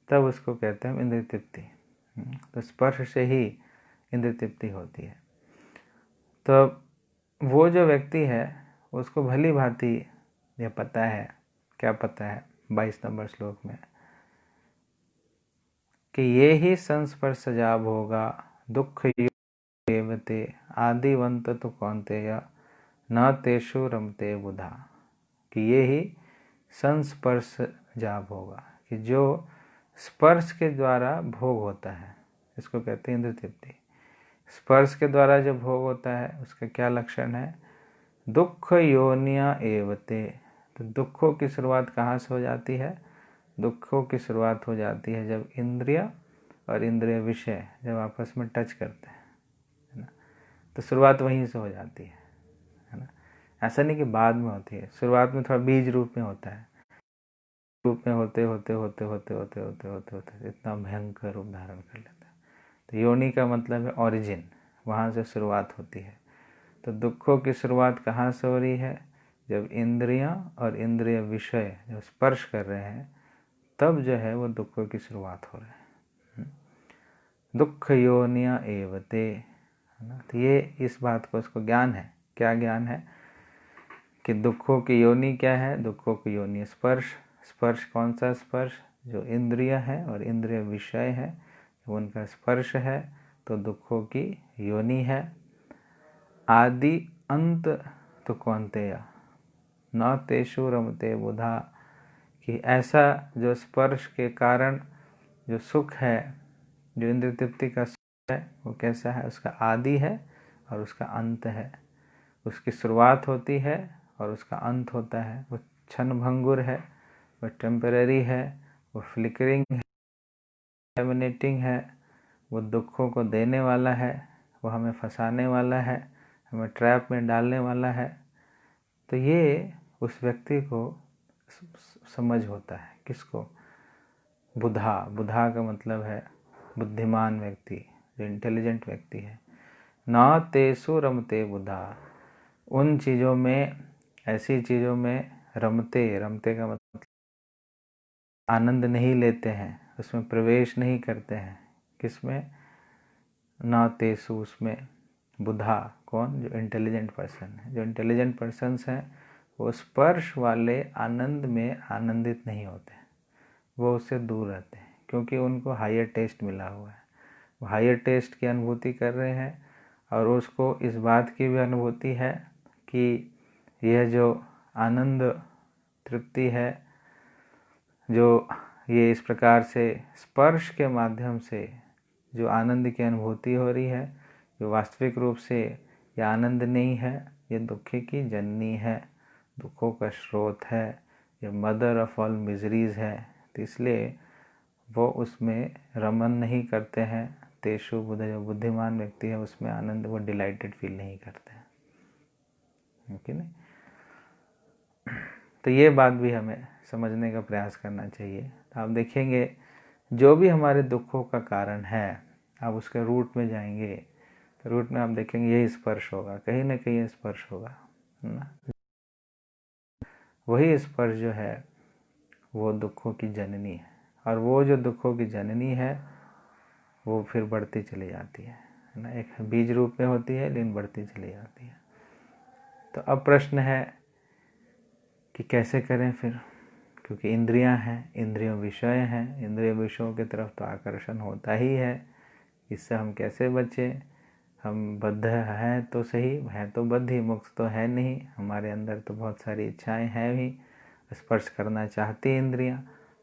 A: तब उसको कहते हैं इंद्र तृप्ति। तो स्पर्श से ही इंद्र तृप्ति होती है। तो वो जो व्यक्ति है उसको भली भांति यह पता है, क्या पता है? 22 नंबर श्लोक में कि ये ही संस्पर्श जाब होगा दुख देवते आदिवंत तो कौन्तेय न तेषु रमते बुधा, कि ये ही संस्पर्श जाब होगा, कि जो स्पर्श के द्वारा भोग होता है, इसको कहते हैं इंद्र तृप्ति। स्पर्श के द्वारा जो भोग होता है उसका क्या लक्षण है? दुख योनिया एवते। तो दुखों की शुरुआत कहाँ से हो जाती है? दुखों की शुरुआत हो जाती है जब इंद्रिय और इंद्रिय विषय जब आपस में टच करते हैं, है ना। तो शुरुआत वहीं से हो जाती है ना। ऐसा नहीं कि बाद में होती है, शुरुआत में थोड़ा बीज रूप में होता है, रूप में होते होते होते होते होते होते होते होते इतना भयंकर रूप धारण कर लेता है। तो योनि का मतलब है ओरिजिन, वहाँ से शुरुआत होती है। तो दुखों की शुरुआत कहाँ से हो रही है? जब इंद्रियां और इंद्रिय विषय जब स्पर्श कर रहे हैं, तब जो है वो दुखों की शुरुआत हो रही है। दुख योनिया एवते, है ना। तो ये इस बात को उसको ज्ञान है। क्या ज्ञान है? कि दुखों की योनि क्या है? दुखों की योनि स्पर्श। स्पर्श कौन सा स्पर्श? जो इंद्रिय है और इंद्रिय विषय है, जब उनका स्पर्श है तो दुखों की योनि है। आदि अंत तो कौन्तेय न तेषु रमते बुधा, कि ऐसा जो स्पर्श के कारण जो सुख है, जो इंद्र तृप्ति का है वो कैसा है, उसका आदि है और उसका अंत है। उसकी शुरुआत होती है और उसका अंत होता है। वो क्षण भंगुर है, वो टेम्पररी है, वो फ्लिकरिंग है, टर्मिनेटिंग है, वो दुखों को देने वाला है, वो हमें फंसाने वाला है, हमें ट्रैप में डालने वाला है। तो ये उस व्यक्ति को समझ होता है। किसको? बुधा। बुधा का मतलब है बुद्धिमान व्यक्ति, जो इंटेलिजेंट व्यक्ति है। न तेसु रमते बुधा, उन चीज़ों में, ऐसी चीज़ों में रमते, रमते का मतलब आनंद नहीं लेते हैं, उसमें प्रवेश नहीं करते हैं। किसमें? न तेसु, उसमें। बुधा कौन? जो इंटेलिजेंट पर्सन है। जो इंटेलिजेंट पर्सन्स हैं वो स्पर्श वाले आनंद में आनंदित नहीं होते, वो उससे दूर रहते हैं, क्योंकि उनको हायर टेस्ट मिला हुआ है। वो हायर टेस्ट की अनुभूति कर रहे हैं और उसको इस बात की भी अनुभूति है कि यह जो आनंद तृप्ति है, जो ये इस प्रकार से स्पर्श के माध्यम से जो आनंद की अनुभूति हो रही है, जो वास्तविक रूप से यह आनंद नहीं है, ये दुख की जननी है, दुखों का स्रोत है, ये मदर ऑफ ऑल मिजरीज है। तो इसलिए वो उसमें रमन नहीं करते हैं। तेषु बुध, जो बुद्धिमान व्यक्ति है उसमें आनंद, वो डिलाइटेड फील नहीं करते हैं। ओके नहीं? तो ये बात भी हमें समझने का प्रयास करना चाहिए। तो आप देखेंगे जो भी हमारे दुखों का कारण है, आप उसके रूट में जाएंगे तो रूट में आप देखेंगे यही स्पर्श होगा, कहीं ना कहीं स्पर्श होगा ना। वही स्पर्श जो है वो दुखों की जननी है, और वो जो दुखों की जननी है वो फिर बढ़ती चली जाती है ना। एक बीज रूप में होती है लेकिन बढ़ती चली जाती है। तो अब प्रश्न है कि कैसे करें फिर, क्योंकि इंद्रियां हैं, इंद्रियों विषय हैं, इंद्रिय विषयों की तरफ तो आकर्षण होता ही है। इससे हम कैसे बचें? हम बद्ध हैं तो सही, हैं तो बद्ध ही, मुक्त तो है नहीं। हमारे अंदर तो बहुत सारी इच्छाएं हैं भी, स्पर्श करना चाहती इंद्रियां।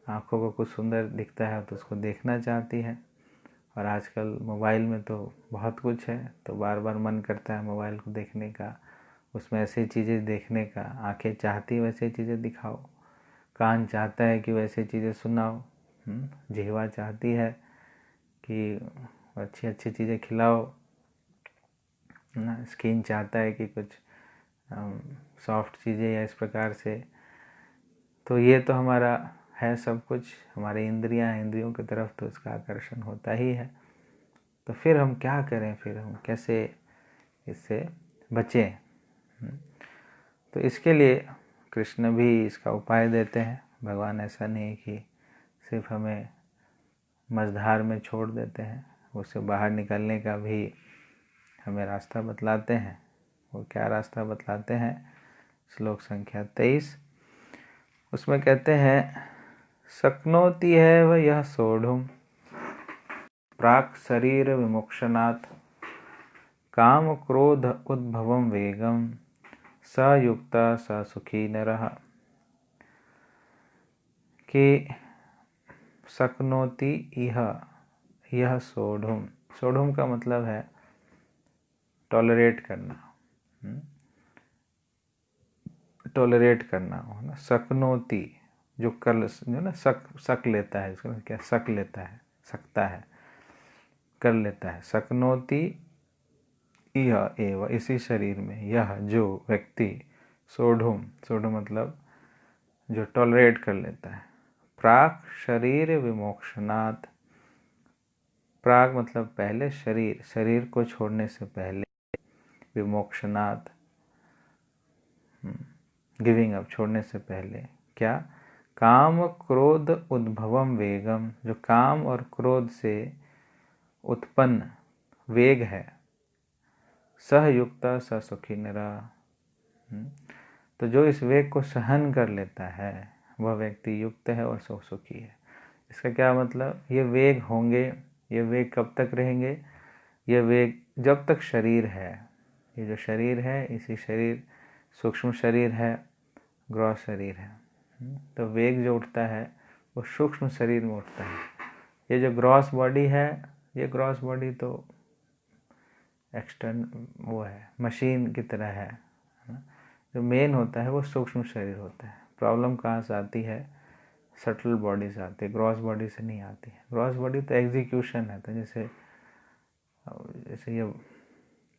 A: आँखों को कुछ सुंदर दिखता है तो उसको देखना चाहती है, और आजकल मोबाइल में तो बहुत कुछ है, तो बार बार मन करता है मोबाइल को देखने का, उसमें ऐसी चीज़ें देखने का। आंखें चाहती है वैसे चीज़ें दिखाओ, कान चाहता है कि वैसे चीज़ें सुनाओ, जिह्वा चाहती है कि अच्छी अच्छी चीज़ें खिलाओ ना, स्किन चाहता है कि कुछ सॉफ्ट चीज़ें या इस प्रकार से। तो ये तो हमारा है सब कुछ, हमारी इंद्रियां, इंद्रियों की तरफ तो इसका आकर्षण होता ही है। तो फिर हम क्या करें, फिर हम कैसे इससे बचें? तो इसके लिए कृष्ण भी इसका उपाय देते हैं। भगवान ऐसा नहीं कि सिर्फ हमें मझधार में छोड़ देते हैं, उससे बाहर निकलने का भी हमें रास्ता बतलाते हैं। वो क्या रास्ता बतलाते हैं? श्लोक संख्या 23, उसमें कहते हैं, शक्नोति है वह यह सोढ़ुम प्राक शरीर विमोक्षणात् काम क्रोध उद्भवम वेगम स युक्ता स सुखी नरः। कि शक्नोति यह सोढ़ुम, सोढ़ुम का मतलब है टॉलरेट करना, टॉलरेट करना हो ना। शक्नोति जो कर, जो ना शक लेता है, इसको क्या शक लेता है, सकता है, कर लेता है। शक्नोति यह एव, इसी शरीर में, यह जो व्यक्ति, सोढ़ुम, सोढ़ुम मतलब जो टॉलरेट कर लेता है, प्राक शरीर विमोक्षणात्, प्राक मतलब पहले, शरीर, शरीर को छोड़ने से पहले, विमोक्षणात् गिविंग अप, छोड़ने से पहले, क्या? काम क्रोध उद्भवम वेगम, जो काम और क्रोध से उत्पन्न वेग है, सहयुक्ता स सुखी नरा, तो जो इस वेग को सहन कर लेता है वह व्यक्ति युक्त है और सुखी है। इसका क्या मतलब? ये वेग होंगे, ये वेग कब तक रहेंगे? ये वेग जब तक शरीर है। ये जो शरीर है, इसी शरीर, सूक्ष्म शरीर है, ग्रॉस शरीर है। तो वेग जो उठता है वो सूक्ष्म शरीर में उठता है। ये जो ग्रॉस बॉडी है ये ग्रॉस बॉडी तो एक्सटर्न वो है, मशीन की तरह है ना। जो मेन होता है वो सूक्ष्म शरीर होता है। प्रॉब्लम कहाँ से आती है? सटल बॉडी से आती है, ग्रॉस बॉडी से नहीं आती है। ग्रॉस बॉडी तो एग्जीक्यूशन है, तो जैसे ये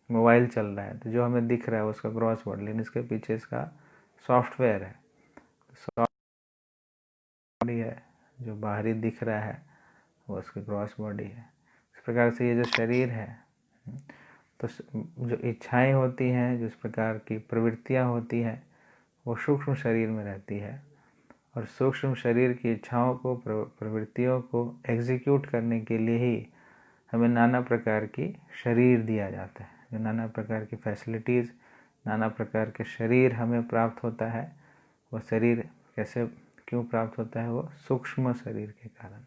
A: मोबाइल चल रहा है तो जो हमें दिख रहा है उसका ग्रॉस बॉडी, लेकिन इसके पीछे इसका सॉफ्टवेयर है। सॉफ्ट बॉडी है, जो बाहरी दिख रहा है वो उसकी ग्रॉस बॉडी है। इस प्रकार से ये जो शरीर है, तो जो इच्छाएं होती हैं, जिस प्रकार की प्रवृत्तियां होती हैं, वो सूक्ष्म शरीर में रहती है। और सूक्ष्म शरीर की इच्छाओं को, प्रवृत्तियों को एग्जीक्यूट करने के लिए ही हमें नाना प्रकार की शरीर दिया जाता है। जो नाना प्रकार की फैसिलिटीज़, नाना प्रकार के शरीर हमें प्राप्त होता है, वो शरीर कैसे क्यों प्राप्त होता है? वो सूक्ष्म शरीर के कारण।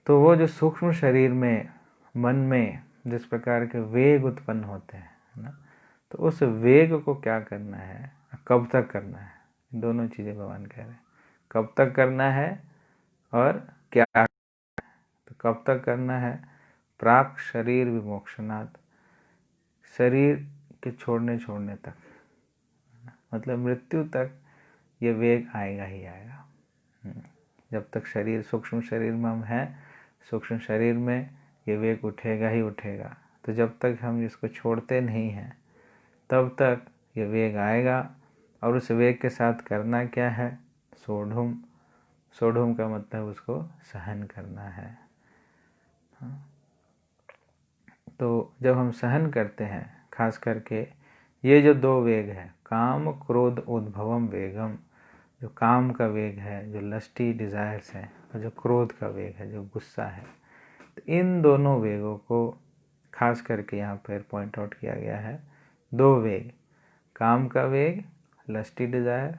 A: तो वो जो सूक्ष्म शरीर में, मन में जिस प्रकार के वेग उत्पन्न होते हैं, है ना, तो उस वेग को क्या करना है, कब तक करना है, दोनों चीज़ें भगवान कह रहे हैं। कब तक करना है और क्या? तो कब तक करना है? प्राक शरीर विमोक्षणात्, शरीर के छोड़ने तक, मतलब मृत्यु तक ये वेग आएगा ही आएगा। जब तक शरीर, सूक्ष्म शरीर में हम हैं, सूक्ष्म शरीर में ये वेग उठेगा ही उठेगा। तो जब तक हम इसको छोड़ते नहीं हैं तब तक ये वेग आएगा। और उस वेग के साथ करना क्या है? सोढ़ुम। सोढ़ुम का मतलब उसको सहन करना है। तो जब हम सहन करते हैं, खास करके ये जो दो वेग है, काम क्रोध उद्भवम वेगम, जो काम का वेग है, जो लस्टी डिज़ायर्स है, और जो क्रोध का वेग है, जो गुस्सा है, तो इन दोनों वेगों को खास करके यहाँ पर पॉइंट आउट किया गया है। दो वेग, काम का वेग, लस्टी डिज़ायर,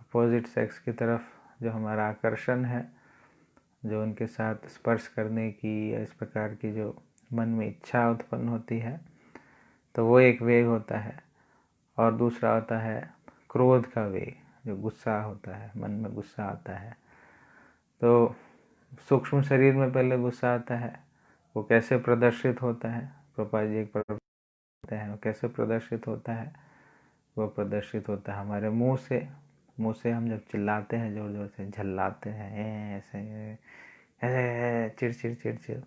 A: अपोजिट सेक्स की तरफ जो हमारा आकर्षण है, जो उनके साथ स्पर्श करने की या इस प्रकार की जो मन में इच्छा उत्पन्न होती है, तो वो एक वेग होता है। और दूसरा होता है क्रोध का वेग, जो गुस्सा होता है, मन में गुस्सा आता है। तो सूक्ष्म शरीर में पहले गुस्सा आता है, वो कैसे प्रदर्शित होता है? प्रभुपाद जी एक प्रदर्शित हैं, वो कैसे प्रदर्शित होता है? वो प्रदर्शित होता है हमारे मुंह से। मुंह से हम जब चिल्लाते हैं, जोर जोर से झल्लाते हैं, ऐसे ऐसे चिड़ चिड़,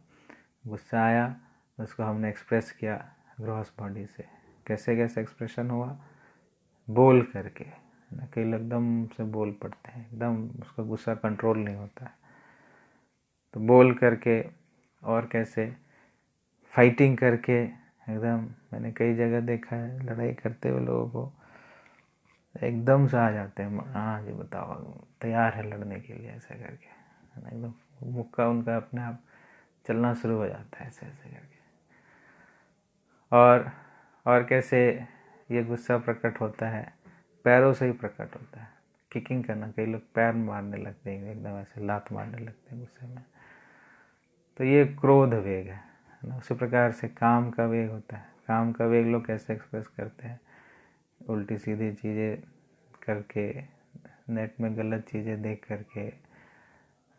A: गुस्सा आया, उसको हमने एक्सप्रेस किया ग्रॉस बॉडी से। कैसे कैसे एक्सप्रेशन हुआ? बोल करके, ना, कई लोग एकदम से बोल पड़ते हैं, एकदम उसका गुस्सा कंट्रोल नहीं होता है, तो बोल करके। और कैसे? फाइटिंग करके, एकदम। मैंने कई जगह देखा है, लड़ाई करते हुए लोगों को एकदम से आ जाते हैं, हाँ जी बताओ, तैयार है लड़ने के लिए, ऐसा करके, है ना, एकदम मुक्का उनका अपने आप चलना शुरू हो जाता है, ऐसे ऐसे करके। और कैसे ये गुस्सा प्रकट होता है? पैरों से ही प्रकट होता है। किकिंग करना, कई लोग पैर मारने लगते हैं, एकदम ऐसे लात मारने लगते हैं गुस्से में। तो ये क्रोध वेग है ना। उसी प्रकार से काम का वेग होता है। काम का वेग लोग कैसे एक्सप्रेस करते हैं? उल्टी सीधी चीज़ें करके, नेट में गलत चीज़ें देख करके, है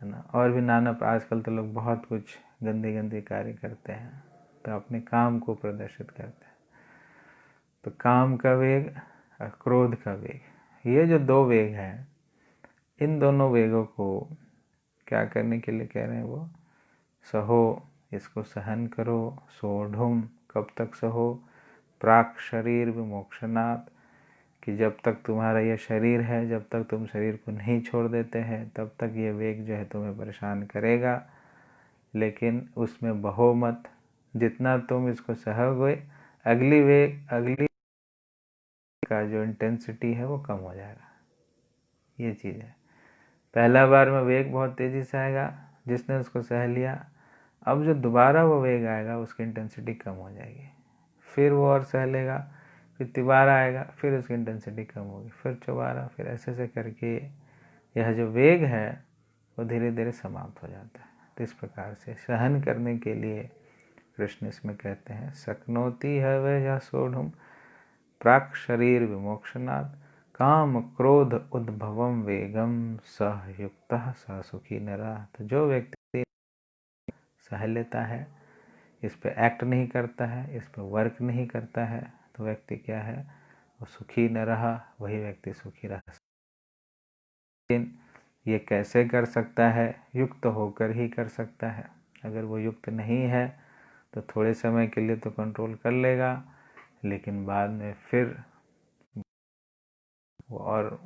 A: ना। और भी नाना, आजकल तो लोग बहुत कुछ गंदे कार्य करते हैं, तो अपने काम को प्रदर्शित करते हैं। तो काम का वेग और क्रोध का वेग, ये जो दो वेग हैं, इन दोनों वेगों को क्या करने के लिए कह रहे हैं? वो सहो, इसको सहन करो। सोढ़ुम, कब तक सहो? प्राक शरीर विमोक्षणात्, कि जब तक तुम्हारा ये शरीर है, जब तक तुम शरीर को नहीं छोड़ देते हैं, तब तक ये वेग जो है तुम्हें परेशान करेगा। लेकिन उसमें बहो मत, जितना तुम इसको सहोगे, अगली का जो इंटेंसिटी है वो कम हो जाएगा। ये चीज़ है। पहला बार में वेग बहुत तेज़ी से आएगा, जिसने उसको सह लिया। अब जो दोबारा वो वेग आएगा, उसकी इंटेंसिटी कम हो जाएगी। फिर वो और सह लेगा, फिर तिबारा आएगा, फिर उसकी इंटेंसिटी कम होगी, फिर चौबारा, फिर ऐसे ऐसे करके यह जो वेग है वो धीरे धीरे समाप्त हो जाता है। तो इस प्रकार से सहन करने के लिए कृष्ण इसमें कहते हैं, शक्नोति है वह या सोढ़ुम प्राक शरीर विमोक्षणात् काम क्रोध उद्भवम वेगम सह युक्तः स सुखी नरः। तो जो व्यक्ति सह लेता है, इस पे एक्ट नहीं करता है, इस पे वर्क नहीं करता है, तो व्यक्ति क्या है, वो सुखी न रहा, वही व्यक्ति सुखी रह। लेकिन ये कैसे कर सकता है? युक्त होकर ही कर सकता है। अगर वो युक्त नहीं है तो थोड़े समय के लिए तो कंट्रोल कर लेगा, लेकिन बाद में फिर वो और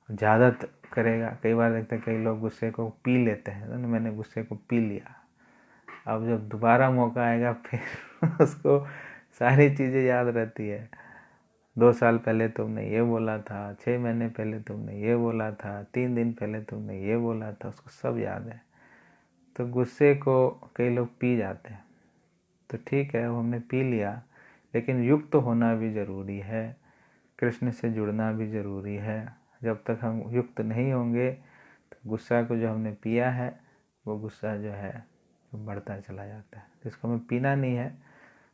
A: ज़्यादा करेगा। कई बार देखते हैं कई लोग गुस्से को पी लेते हैं, तो मैंने गुस्से को पी लिया, अब जब दोबारा मौका आएगा फिर उसको सारी चीज़ें याद रहती है। 2 साल पहले तुमने ये बोला था, 6 महीने पहले तुमने ये बोला था, 3 दिन पहले तुमने ये बोला था, उसको सब याद है। तो गुस्से को कई लोग पी जाते हैं, तो ठीक है वो हमने पी लिया, लेकिन युक्त होना भी ज़रूरी है, कृष्ण से जुड़ना भी ज़रूरी है। जब तक हम युक्त नहीं होंगे तो गुस्सा को जो हमने पिया है वो गुस्सा जो है वो बढ़ता चला जाता है। जिसको हमें पीना नहीं है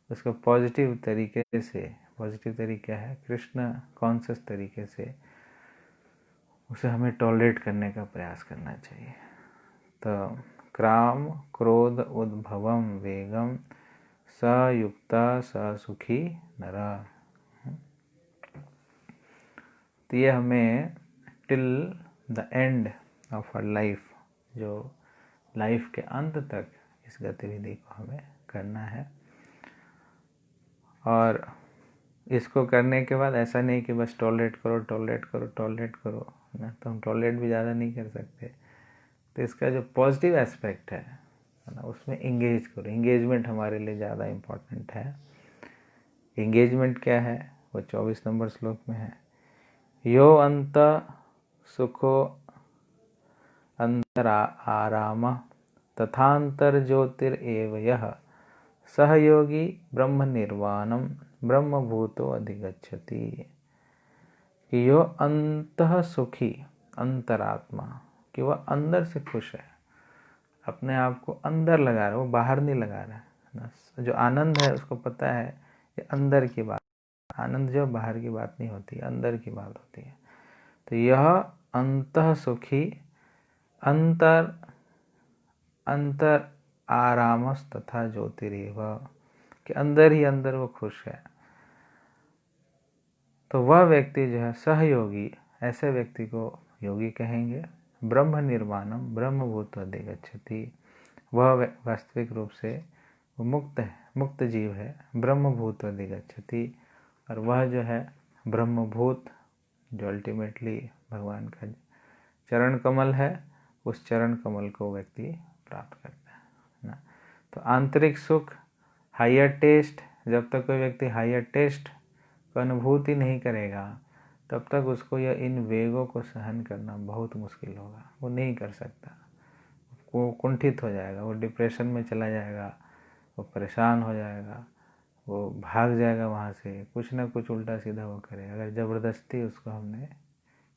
A: उसको पॉजिटिव तरीके से, पॉजिटिव तरीका है कृष्ण कॉन्शियस तरीके से उसे हमें टॉलरेट करने का प्रयास करना चाहिए। तो क्राम क्रोध उद्भवम वेगम स युक्ता स सुखी नरा। तो ये हमें till the end of our life, जो लाइफ के अंत तक इस गतिविधि को हमें करना है। और इसको करने के बाद ऐसा नहीं कि बस टॉलरेट करो टॉलरेट करो टॉलरेट करो ना, तो हम टॉलरेट भी ज़्यादा नहीं कर सकते। तो इसका जो पॉजिटिव एस्पेक्ट है ना, उसमें एंगेज करो। एंगेजमेंट हमारे लिए ज़्यादा इम्पोर्टेंट है। एंगेजमेंट क्या है? वो 24 नंबर श्लोक में है, यो अंत सुखो अंतर आराम तथांतर ज्योतिरेव यः सहयोगी ब्रह्म निर्वाणम ब्रह्म भूतो अधिगच्छति। यो अंतः सुखी, अंतरात्मा, कि वह अंदर से खुश है, अपने आप को अंदर लगा रहा है, वो बाहर नहीं लगा रहा है। जो आनंद है उसको पता है ये अंदर की बात, आनंद जो बाहर की बात नहीं होती, अंदर की बात होती है। तो यह अंतः सुखी अंतर अंतर आरामस तथा ज्योतिरेव, कि अंदर ही अंदर वो खुश है। तो वह व्यक्ति जो है सहयोगी, ऐसे व्यक्ति को योगी कहेंगे। ब्रह्म निर्वाणम ब्रह्मभूत अधिगच्छति, वह वास्तविक रूप से वो मुक्त है, मुक्त जीव है, ब्रह्मभूत अधिगच्छति, और वह जो है ब्रह्मभूत, जो अल्टीमेटली भगवान का चरण कमल है, उस चरण कमल को व्यक्ति प्राप्त करता है ना। तो आंतरिक सुख, हायर टेस्ट, जब तक कोई व्यक्ति हायर टेस्ट को अनुभूति नहीं करेगा तब तक उसको यह इन वेगों को सहन करना बहुत मुश्किल होगा। वो नहीं कर सकता, वो कुंठित हो जाएगा, वो डिप्रेशन में चला जाएगा, वो परेशान हो जाएगा, वो भाग जाएगा वहाँ से, कुछ ना कुछ उल्टा सीधा वो करेगा, अगर ज़बरदस्ती उसको हमने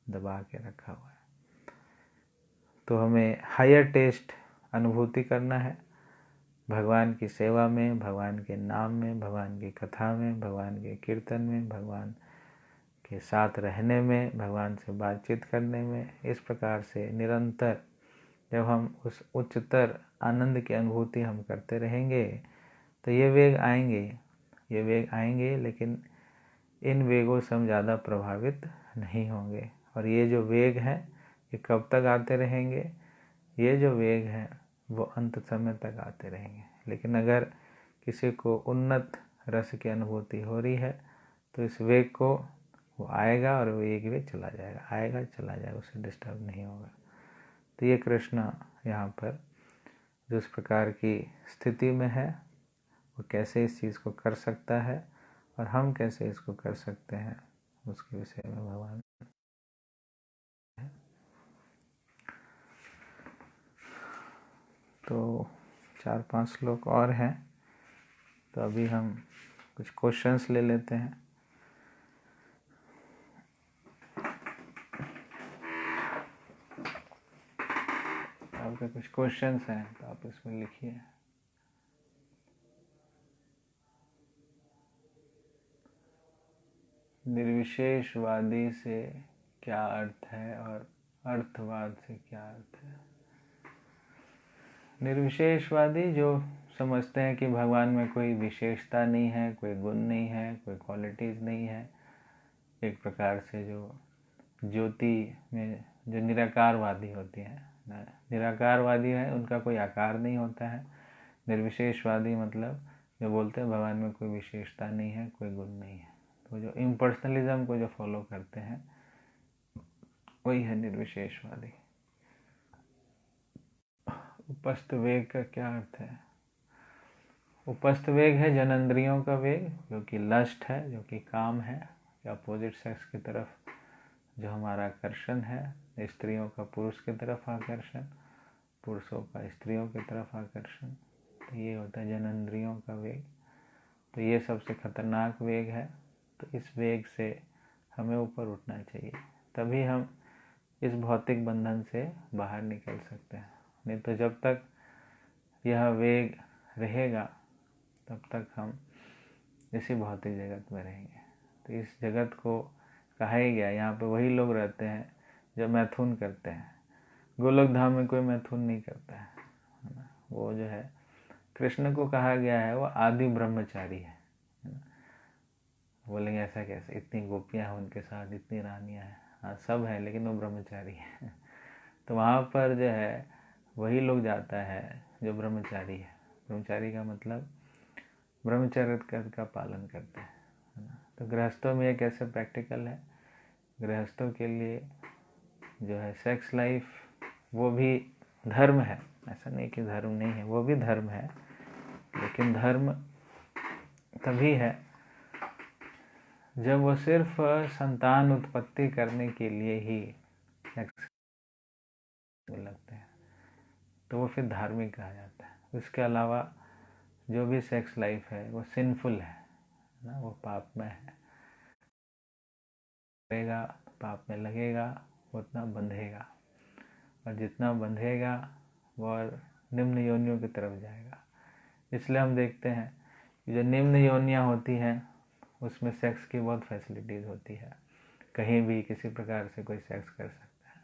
A: दबा के रखा हुआ है। तो हमें हायर टेस्ट अनुभूति करना है भगवान की सेवा में, भगवान के नाम में, भगवान की कथा में, भगवान के कीर्तन में, भगवान के साथ रहने में, भगवान से बातचीत करने में। इस प्रकार से निरंतर जब हम उस उच्चतर आनंद की अनुभूति हम करते रहेंगे तो ये वेग आएंगे, ये वेग आएंगे, लेकिन इन वेगों से हम ज़्यादा प्रभावित नहीं होंगे। और ये जो वेग हैं ये कब तक आते रहेंगे? ये जो वेग हैं वो अंत समय तक आते रहेंगे। लेकिन अगर किसी को उन्नत रस की अनुभूति हो रही है तो इस वेग को वो आएगा और वो एक वेग चला जाएगा, आएगा चला जाएगा, उसे डिस्टर्ब नहीं होगा। तो ये कृष्ण यहाँ पर जिस प्रकार की स्थिति में है वो कैसे इस चीज़ को कर सकता है और हम कैसे इसको कर सकते हैं उसके विषय में भगवान। तो 4-5 श्लोक और हैं, तो अभी हम कुछ क्वेश्चंस ले लेते हैं। आपके कुछ क्वेश्चंस हैं तो आप इसमें लिखिए। निर्विशेषवादी से क्या अर्थ है और अर्थवाद से क्या अर्थ है? निर्विशेषवादी जो समझते हैं कि भगवान में कोई विशेषता नहीं है, कोई गुण नहीं है, कोई क्वालिटीज़ नहीं है, एक प्रकार से जो ज्योति में जो निराकारवादी होती हैं, निराकारवादी है, उनका कोई आकार नहीं होता है। निर्विशेषवादी मतलब जो बोलते हैं भगवान में कोई विशेषता नहीं है, कोई गुण नहीं है, तो जो इम्पर्सनलिज्म को जो फॉलो करते हैं वही है निर्विशेषवादी। उपस्थ वेग का क्या अर्थ है? उपस्थ वेग है जननेंद्रियों का वेग, जो कि लस्ट है, जो कि काम है, अपोजिट सेक्स की तरफ जो हमारा आकर्षण है, स्त्रियों का पुरुष की तरफ आकर्षण, पुरुषों का स्त्रियों की तरफ आकर्षण, तो ये होता है जननेंद्रियों का वेग। तो ये सबसे खतरनाक वेग है। तो इस वेग से हमें ऊपर उठना चाहिए, तभी हम इस भौतिक बंधन से बाहर निकल सकते हैं। नहीं तो जब तक यह वेग रहेगा तब तक हम इसी भौतिक जगत में रहेंगे। तो इस जगत को कहा ही गया, यहाँ पे वही लोग रहते हैं जो मैथुन करते हैं। गोलोक धाम में कोई मैथुन नहीं करता है ना। वो जो है कृष्ण को कहा गया है वो आदि ब्रह्मचारी है ना। बोलेंगे ऐसा कैसे, इतनी गोपियाँ हैं उनके साथ, इतनी रानियाँ हैं, हाँ सब है, लेकिन वो ब्रह्मचारी है। तो वहाँ पर जो है वही लोग जाता है जो ब्रह्मचारी है। ब्रह्मचारी का मतलब ब्रह्मचर्य का पालन करते हैं, है ना। तो गृहस्थों में ये कैसे प्रैक्टिकल है? गृहस्थों के लिए जो है सेक्स लाइफ वो भी धर्म है, ऐसा नहीं कि धर्म नहीं है, वो भी धर्म है, लेकिन धर्म तभी है जब वो सिर्फ संतान उत्पत्ति करने के लिए ही सेक्स लगते हैं, तो वो फिर धार्मिक कहा जाता है। उसके अलावा जो भी सेक्स लाइफ है वो सिंफुल है ना, वो पाप में है, करेगा पाप में लगेगा, उतना बंधेगा, और जितना बंधेगा वो और निम्न योनियों की तरफ जाएगा। इसलिए हम देखते हैं कि जो निम्न योनियाँ होती हैं उसमें सेक्स की बहुत फैसिलिटीज़ होती है, कहीं भी किसी प्रकार से कोई सेक्स कर सकता है।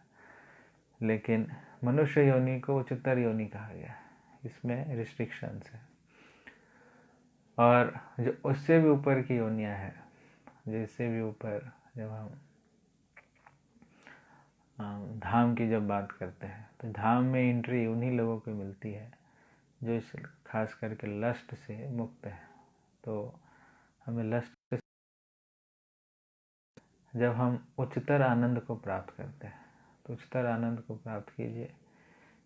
A: लेकिन मनुष्य योनि को उच्चतर योनि कहा गया है, इसमें रिस्ट्रिक्शंस है। और जो उससे भी ऊपर की योनियाँ हैं, जिससे भी ऊपर जब हम धाम की जब बात करते हैं तो धाम में एंट्री उन्हीं लोगों को मिलती है जो इस खास करके लस्ट से मुक्त है। तो हमें लस्ट, जब हम उच्चतर आनंद को प्राप्त करते हैं तो उच्चतर आनंद को प्राप्त कीजिए,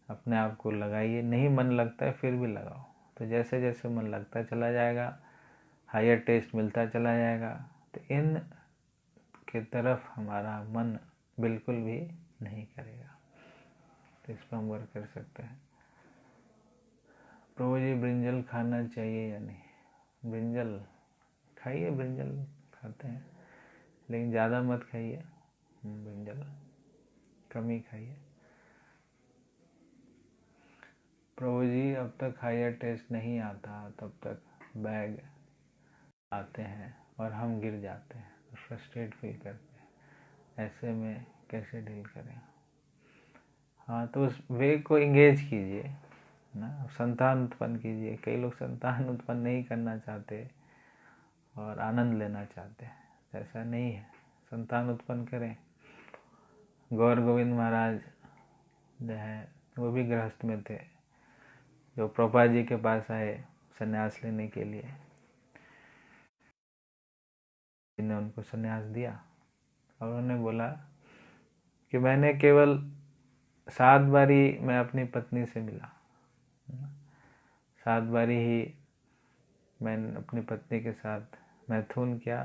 A: अपने आप को लगाइए। नहीं मन लगता है फिर भी लगाओ, तो जैसे जैसे मन लगता चला जाएगा, हायर टेस्ट मिलता चला जाएगा, तो इन की तरफ हमारा मन बिल्कुल भी नहीं करेगा। तो इस पर हम वर्क कर सकते हैं। प्रभु जी ब्रिंजल खाना चाहिए या नहीं? ब्रिंजल खाइए, ब्रिंजल खाते हैं, लेकिन ज़्यादा मत खाइए, ब्रिंजल कम ही खाइए। प्रभु जी अब तक हायर टेस्ट नहीं आता, तब तक बैग आते हैं और हम गिर जाते हैं, फ्रस्ट्रेट फील करते हैं, ऐसे में कैसे डील करें? हाँ, तो उस वेग को इंगेज कीजिए ना, संतान उत्पन्न कीजिए। कई लोग संतान उत्पन्न नहीं करना चाहते और आनंद लेना चाहते हैं, ऐसा नहीं है, संतान उत्पन्न करें। गौर गोविंद महाराज जो है वो भी गृहस्थ में थे, जो प्रभुपाद जी के पास आए संन्यास लेने के लिए, ने उनको संन्यास दिया और उन्होंने बोला कि मैंने केवल 7 बारी मैं अपनी पत्नी से मिला, 7 बारी ही मैंने अपनी पत्नी के साथ मैथुन किया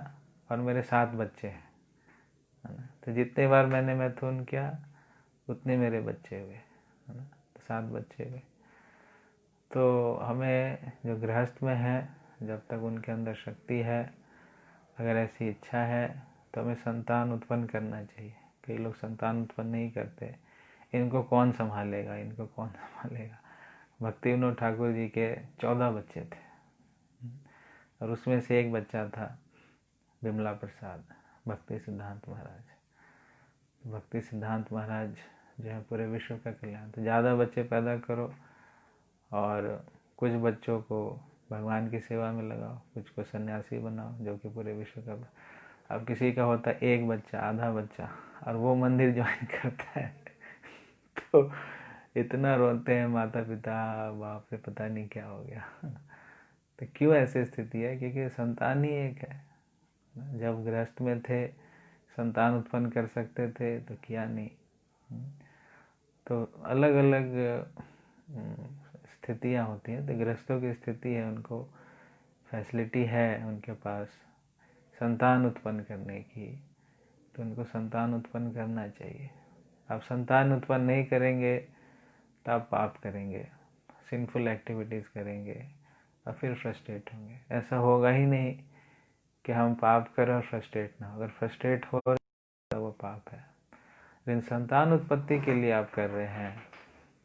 A: और मेरे 7 बच्चे हैं, है ना। तो जितने बार मैंने मैथुन किया उतने मेरे बच्चे हुए, है ना, तो 7 बच्चे हुए। तो हमें जो गृहस्थ में है, जब तक उनके अंदर शक्ति है, अगर ऐसी इच्छा है तो हमें संतान उत्पन्न करना चाहिए। कई लोग संतान उत्पन्न नहीं करते, इनको कौन संभालेगा, इनको कौन संभालेगा। भक्ति विनोद ठाकुर जी के 14 बच्चे थे और उसमें से एक बच्चा था बिमला प्रसाद, भक्ति सिद्धांत महाराज। भक्ति सिद्धांत महाराज जो है पूरे विश्व का कल्याण, तो ज़्यादा बच्चे पैदा करो और कुछ बच्चों को भगवान की सेवा में लगाओ, कुछ को सन्यासी बनाओ जो कि पूरे विश्व का। अब किसी का होता है एक बच्चा, आधा बच्चा, और वो मंदिर ज्वाइन करता है तो इतना रोते हैं माता पिता, बाप रे पता नहीं क्या हो गया तो क्यों ऐसी स्थिति है? क्योंकि संतान ही एक है। जब गृहस्थ में थे संतान उत्पन्न कर सकते थे तो किया नहीं। तो अलग अलग स्थितियाँ होती हैं। तो गृहस्थों की स्थिति है, उनको फैसिलिटी है उनके पास संतान उत्पन्न करने की, तो उनको संतान उत्पन्न करना चाहिए। आप संतान उत्पन्न नहीं करेंगे तो आप पाप करेंगे, सिंफुल एक्टिविटीज़ करेंगे और फिर फ्रस्ट्रेट होंगे। ऐसा होगा ही नहीं कि हम पाप करें और फ्रस्ट्रेट ना हो। अगर फ्रस्ट्रेट हो तो वो पाप है। लेकिन संतान उत्पत्ति के लिए आप कर रहे हैं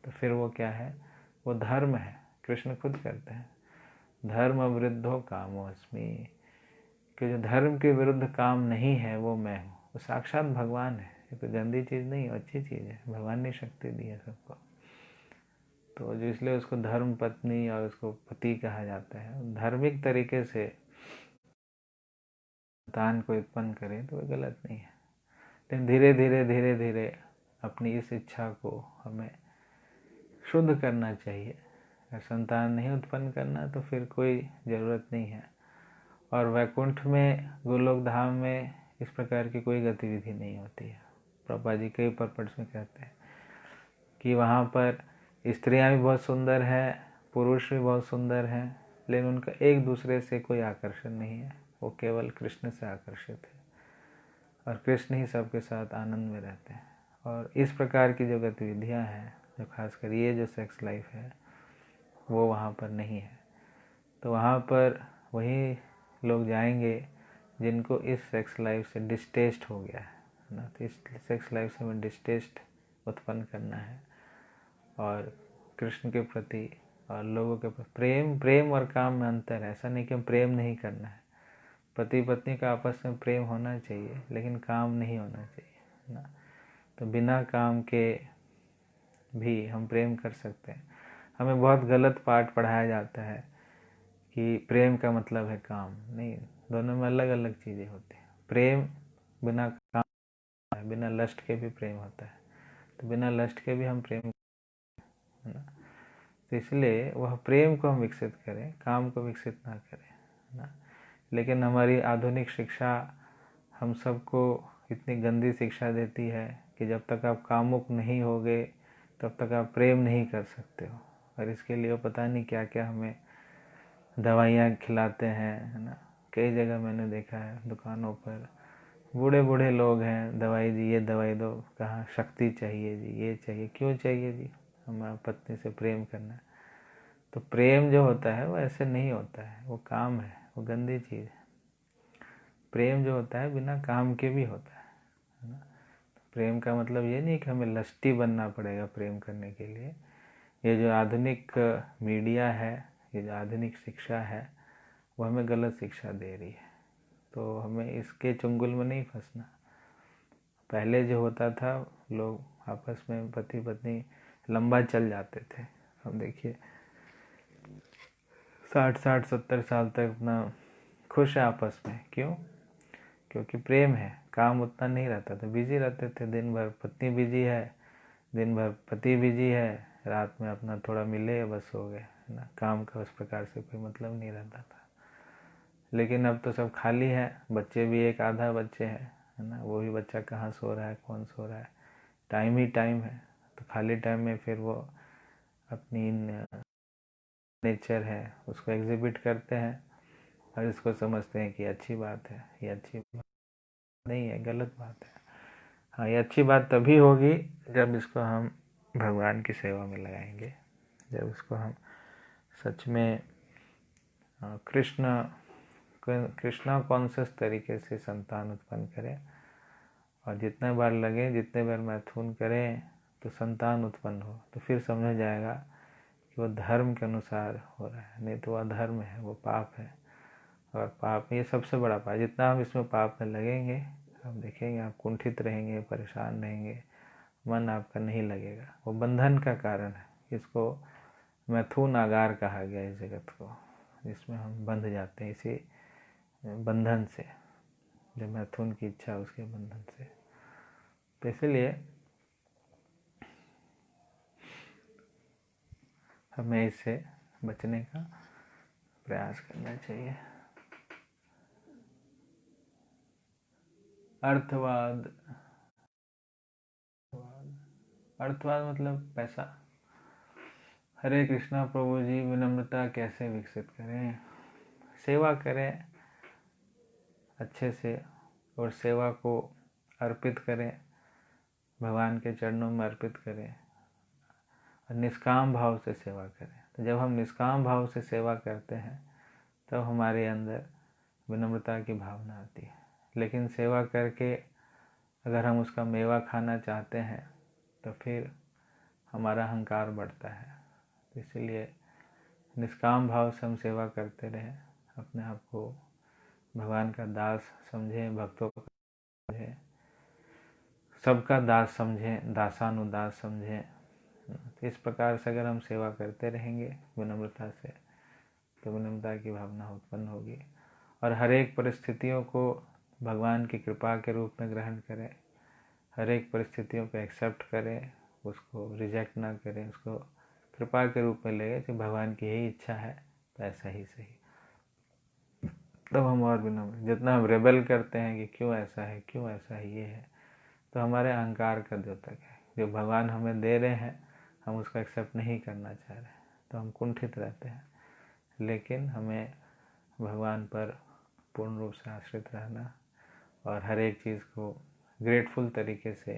A: तो फिर वो क्या है? वो धर्म है। कृष्ण खुद कहते हैं धर्म विरुद्धो कामोऽस्मि, कि जो धर्म के विरुद्ध काम नहीं है वो मैं हूँ। वो साक्षात भगवान है। ये तो गंदी चीज़ नहीं, अच्छी चीज़ है। भगवान ने शक्ति दी है सबको। तो जो इसलिए उसको धर्म पत्नी और उसको पति कहा जाता है। धार्मिक तरीके से संतान को उत्पन्न करें तो वो गलत नहीं है। लेकिन धीरे धीरे धीरे धीरे अपनी इस इच्छा को हमें शुद्ध करना चाहिए। अगर संतान नहीं उत्पन्न करना तो फिर कोई ज़रूरत नहीं है। और वैकुंठ में, गोलोक धाम में इस प्रकार की कोई गतिविधि नहीं होती है। प्रभुपाद जी कई परपट्स में कहते हैं कि वहाँ पर स्त्रियाँ भी बहुत सुंदर हैं, पुरुष भी बहुत सुंदर हैं, लेकिन उनका एक दूसरे से कोई आकर्षण नहीं है। वो केवल कृष्ण से आकर्षित है और कृष्ण ही सबके साथ आनंद में रहते हैं। और इस प्रकार की जो गतिविधियाँ हैं, जो खासकर ये जो सेक्स लाइफ है, वो वहाँ पर नहीं है। तो वहाँ पर वही लोग जाएंगे जिनको इस सेक्स लाइफ से डिस्टेस्ट हो गया है ना। तो इस सेक्स लाइफ से हमें डिस्टेस्ट उत्पन्न करना है और कृष्ण के प्रति और लोगों के प्रति प्रेम और काम में अंतर है। ऐसा नहीं कि हम प्रेम नहीं करना है। पति पत्नी का आपस में प्रेम होना चाहिए, लेकिन काम नहीं होना चाहिए ना। तो बिना काम के भी हम प्रेम कर सकते हैं। हमें बहुत गलत पाठ पढ़ाया जाता है कि प्रेम का मतलब है काम। नहीं, दोनों में अलग अलग चीज़ें होती हैं। प्रेम बिना काम है, बिना लस्ट के भी प्रेम होता है। तो बिना लस्ट के भी हम प्रेम, है ना। तो इसलिए वह प्रेम को हम विकसित करें, काम को विकसित ना करें, है ना। लेकिन हमारी आधुनिक शिक्षा हम सबको इतनी गंदी शिक्षा देती है कि जब तक आप कामुक नहीं होगे तब तक आप प्रेम नहीं कर सकते हो। और इसके लिए पता नहीं क्या क्या हमें दवाइयाँ खिलाते हैं, है ना। कई जगह मैंने देखा है दुकानों पर बूढ़े बूढ़े लोग हैं, दवाई जी ये दवाई दो, कहाँ शक्ति चाहिए जी, ये चाहिए। क्यों चाहिए जी? हमारा पत्नी से प्रेम करना है। तो प्रेम जो होता है वो ऐसे नहीं होता है, वो काम है, वो गंदी चीज़ है। प्रेम जो होता है बिना काम के भी होता है ना। प्रेम का मतलब ये नहीं कि हमें लस्टी बनना पड़ेगा प्रेम करने के लिए। ये जो आधुनिक मीडिया है, ये जो आधुनिक शिक्षा है, वो हमें गलत शिक्षा दे रही है। तो हमें इसके चुंगल में नहीं फंसना। पहले जो होता था, लोग आपस में पति पत्नी लंबा चल जाते थे। अब देखिए 60-60 70 साल तक अपना खुश है आपस में। क्यों? क्योंकि प्रेम है। काम उतना नहीं रहता था, बिजी रहते थे। दिन भर पत्नी बिजी है, दिन भर पति बिजी है, रात में अपना थोड़ा मिले बस हो गए, है ना। काम का उस प्रकार से कोई मतलब नहीं रहता था। लेकिन अब तो सब खाली है। बच्चे भी एक आधा बच्चे हैं, है ना। वो भी बच्चा कहाँ सो रहा है, कौन सो रहा है, टाइम ही टाइम है। तो खाली टाइम में फिर वो अपनी नेचर है उसको एग्जिबिट करते हैं और इसको समझते हैं कि अच्छी बात है। ये अच्छी बात नहीं है, गलत बात है। हाँ, ये अच्छी बात तभी होगी जब इसको हम भगवान की सेवा में लगाएंगे, जब इसको हम सच में कृष्णा कॉन्शियस तरीके से संतान उत्पन्न करें। और जितने बार लगे, जितने बार मैथुन करें तो संतान उत्पन्न हो, तो फिर समझ जाएगा कि वो धर्म के अनुसार हो रहा है। नहीं तो वह धर्म है, वो पाप है। और पाप, ये सबसे बड़ा पाप। जितना हम इसमें पाप में लगेंगे, आप देखेंगे आप कुंठित रहेंगे, परेशान रहेंगे, मन आपका नहीं लगेगा। वो बंधन का कारण है। इसको मैथुन आगार कहा गया इस जगत को, जिसमें हम बंध जाते हैं इसी बंधन से, जब मैथुन की इच्छा उसके बंधन से। तो इसलिए हमें इससे बचने का प्रयास करना चाहिए। अर्थवाद, अर्थवाद मतलब पैसा। हरे कृष्णा प्रभु जी, विनम्रता कैसे विकसित करें? सेवा करें अच्छे से, और सेवा को अर्पित करें, भगवान के चरणों में अर्पित करें, और निष्काम भाव से सेवा करें। तो जब हम निष्काम भाव से सेवा करते हैं तब हमारे अंदर विनम्रता की भावना आती है। लेकिन सेवा करके अगर हम उसका मेवा खाना चाहते हैं तो फिर हमारा अहंकार बढ़ता है। तो इसलिए निष्काम भाव से हम सेवा करते रहें, अपने आप को भगवान का दास समझें, भक्तों का समझें, सबका दास समझें, दासानुदास समझें। तो इस प्रकार से अगर हम सेवा करते रहेंगे विनम्रता से, तो विनम्रता की भावना उत्पन्न होगी, और हर एक परिस्थितियों को भगवान की कृपा के रूप में ग्रहण करें, हर एक परिस्थितियों को एक्सेप्ट करें, उसको रिजेक्ट ना करें, उसको कृपा के रूप में लें कि भगवान की यही इच्छा है तो ऐसा ही सही। तब हम और विनम्र, जितना हम रेबल करते हैं कि क्यों ऐसा है, क्यों ऐसा है, ये है, तो हमारे अहंकार का द्योतक है। जो भगवान हमें दे रहे हैं हम उसको एक्सेप्ट नहीं करना चाह रहे, तो हम कुंठित रहते हैं। लेकिन हमें भगवान पर पूर्ण रूप से आश्रित रहना, और हर एक चीज़ को ग्रेटफुल तरीके से,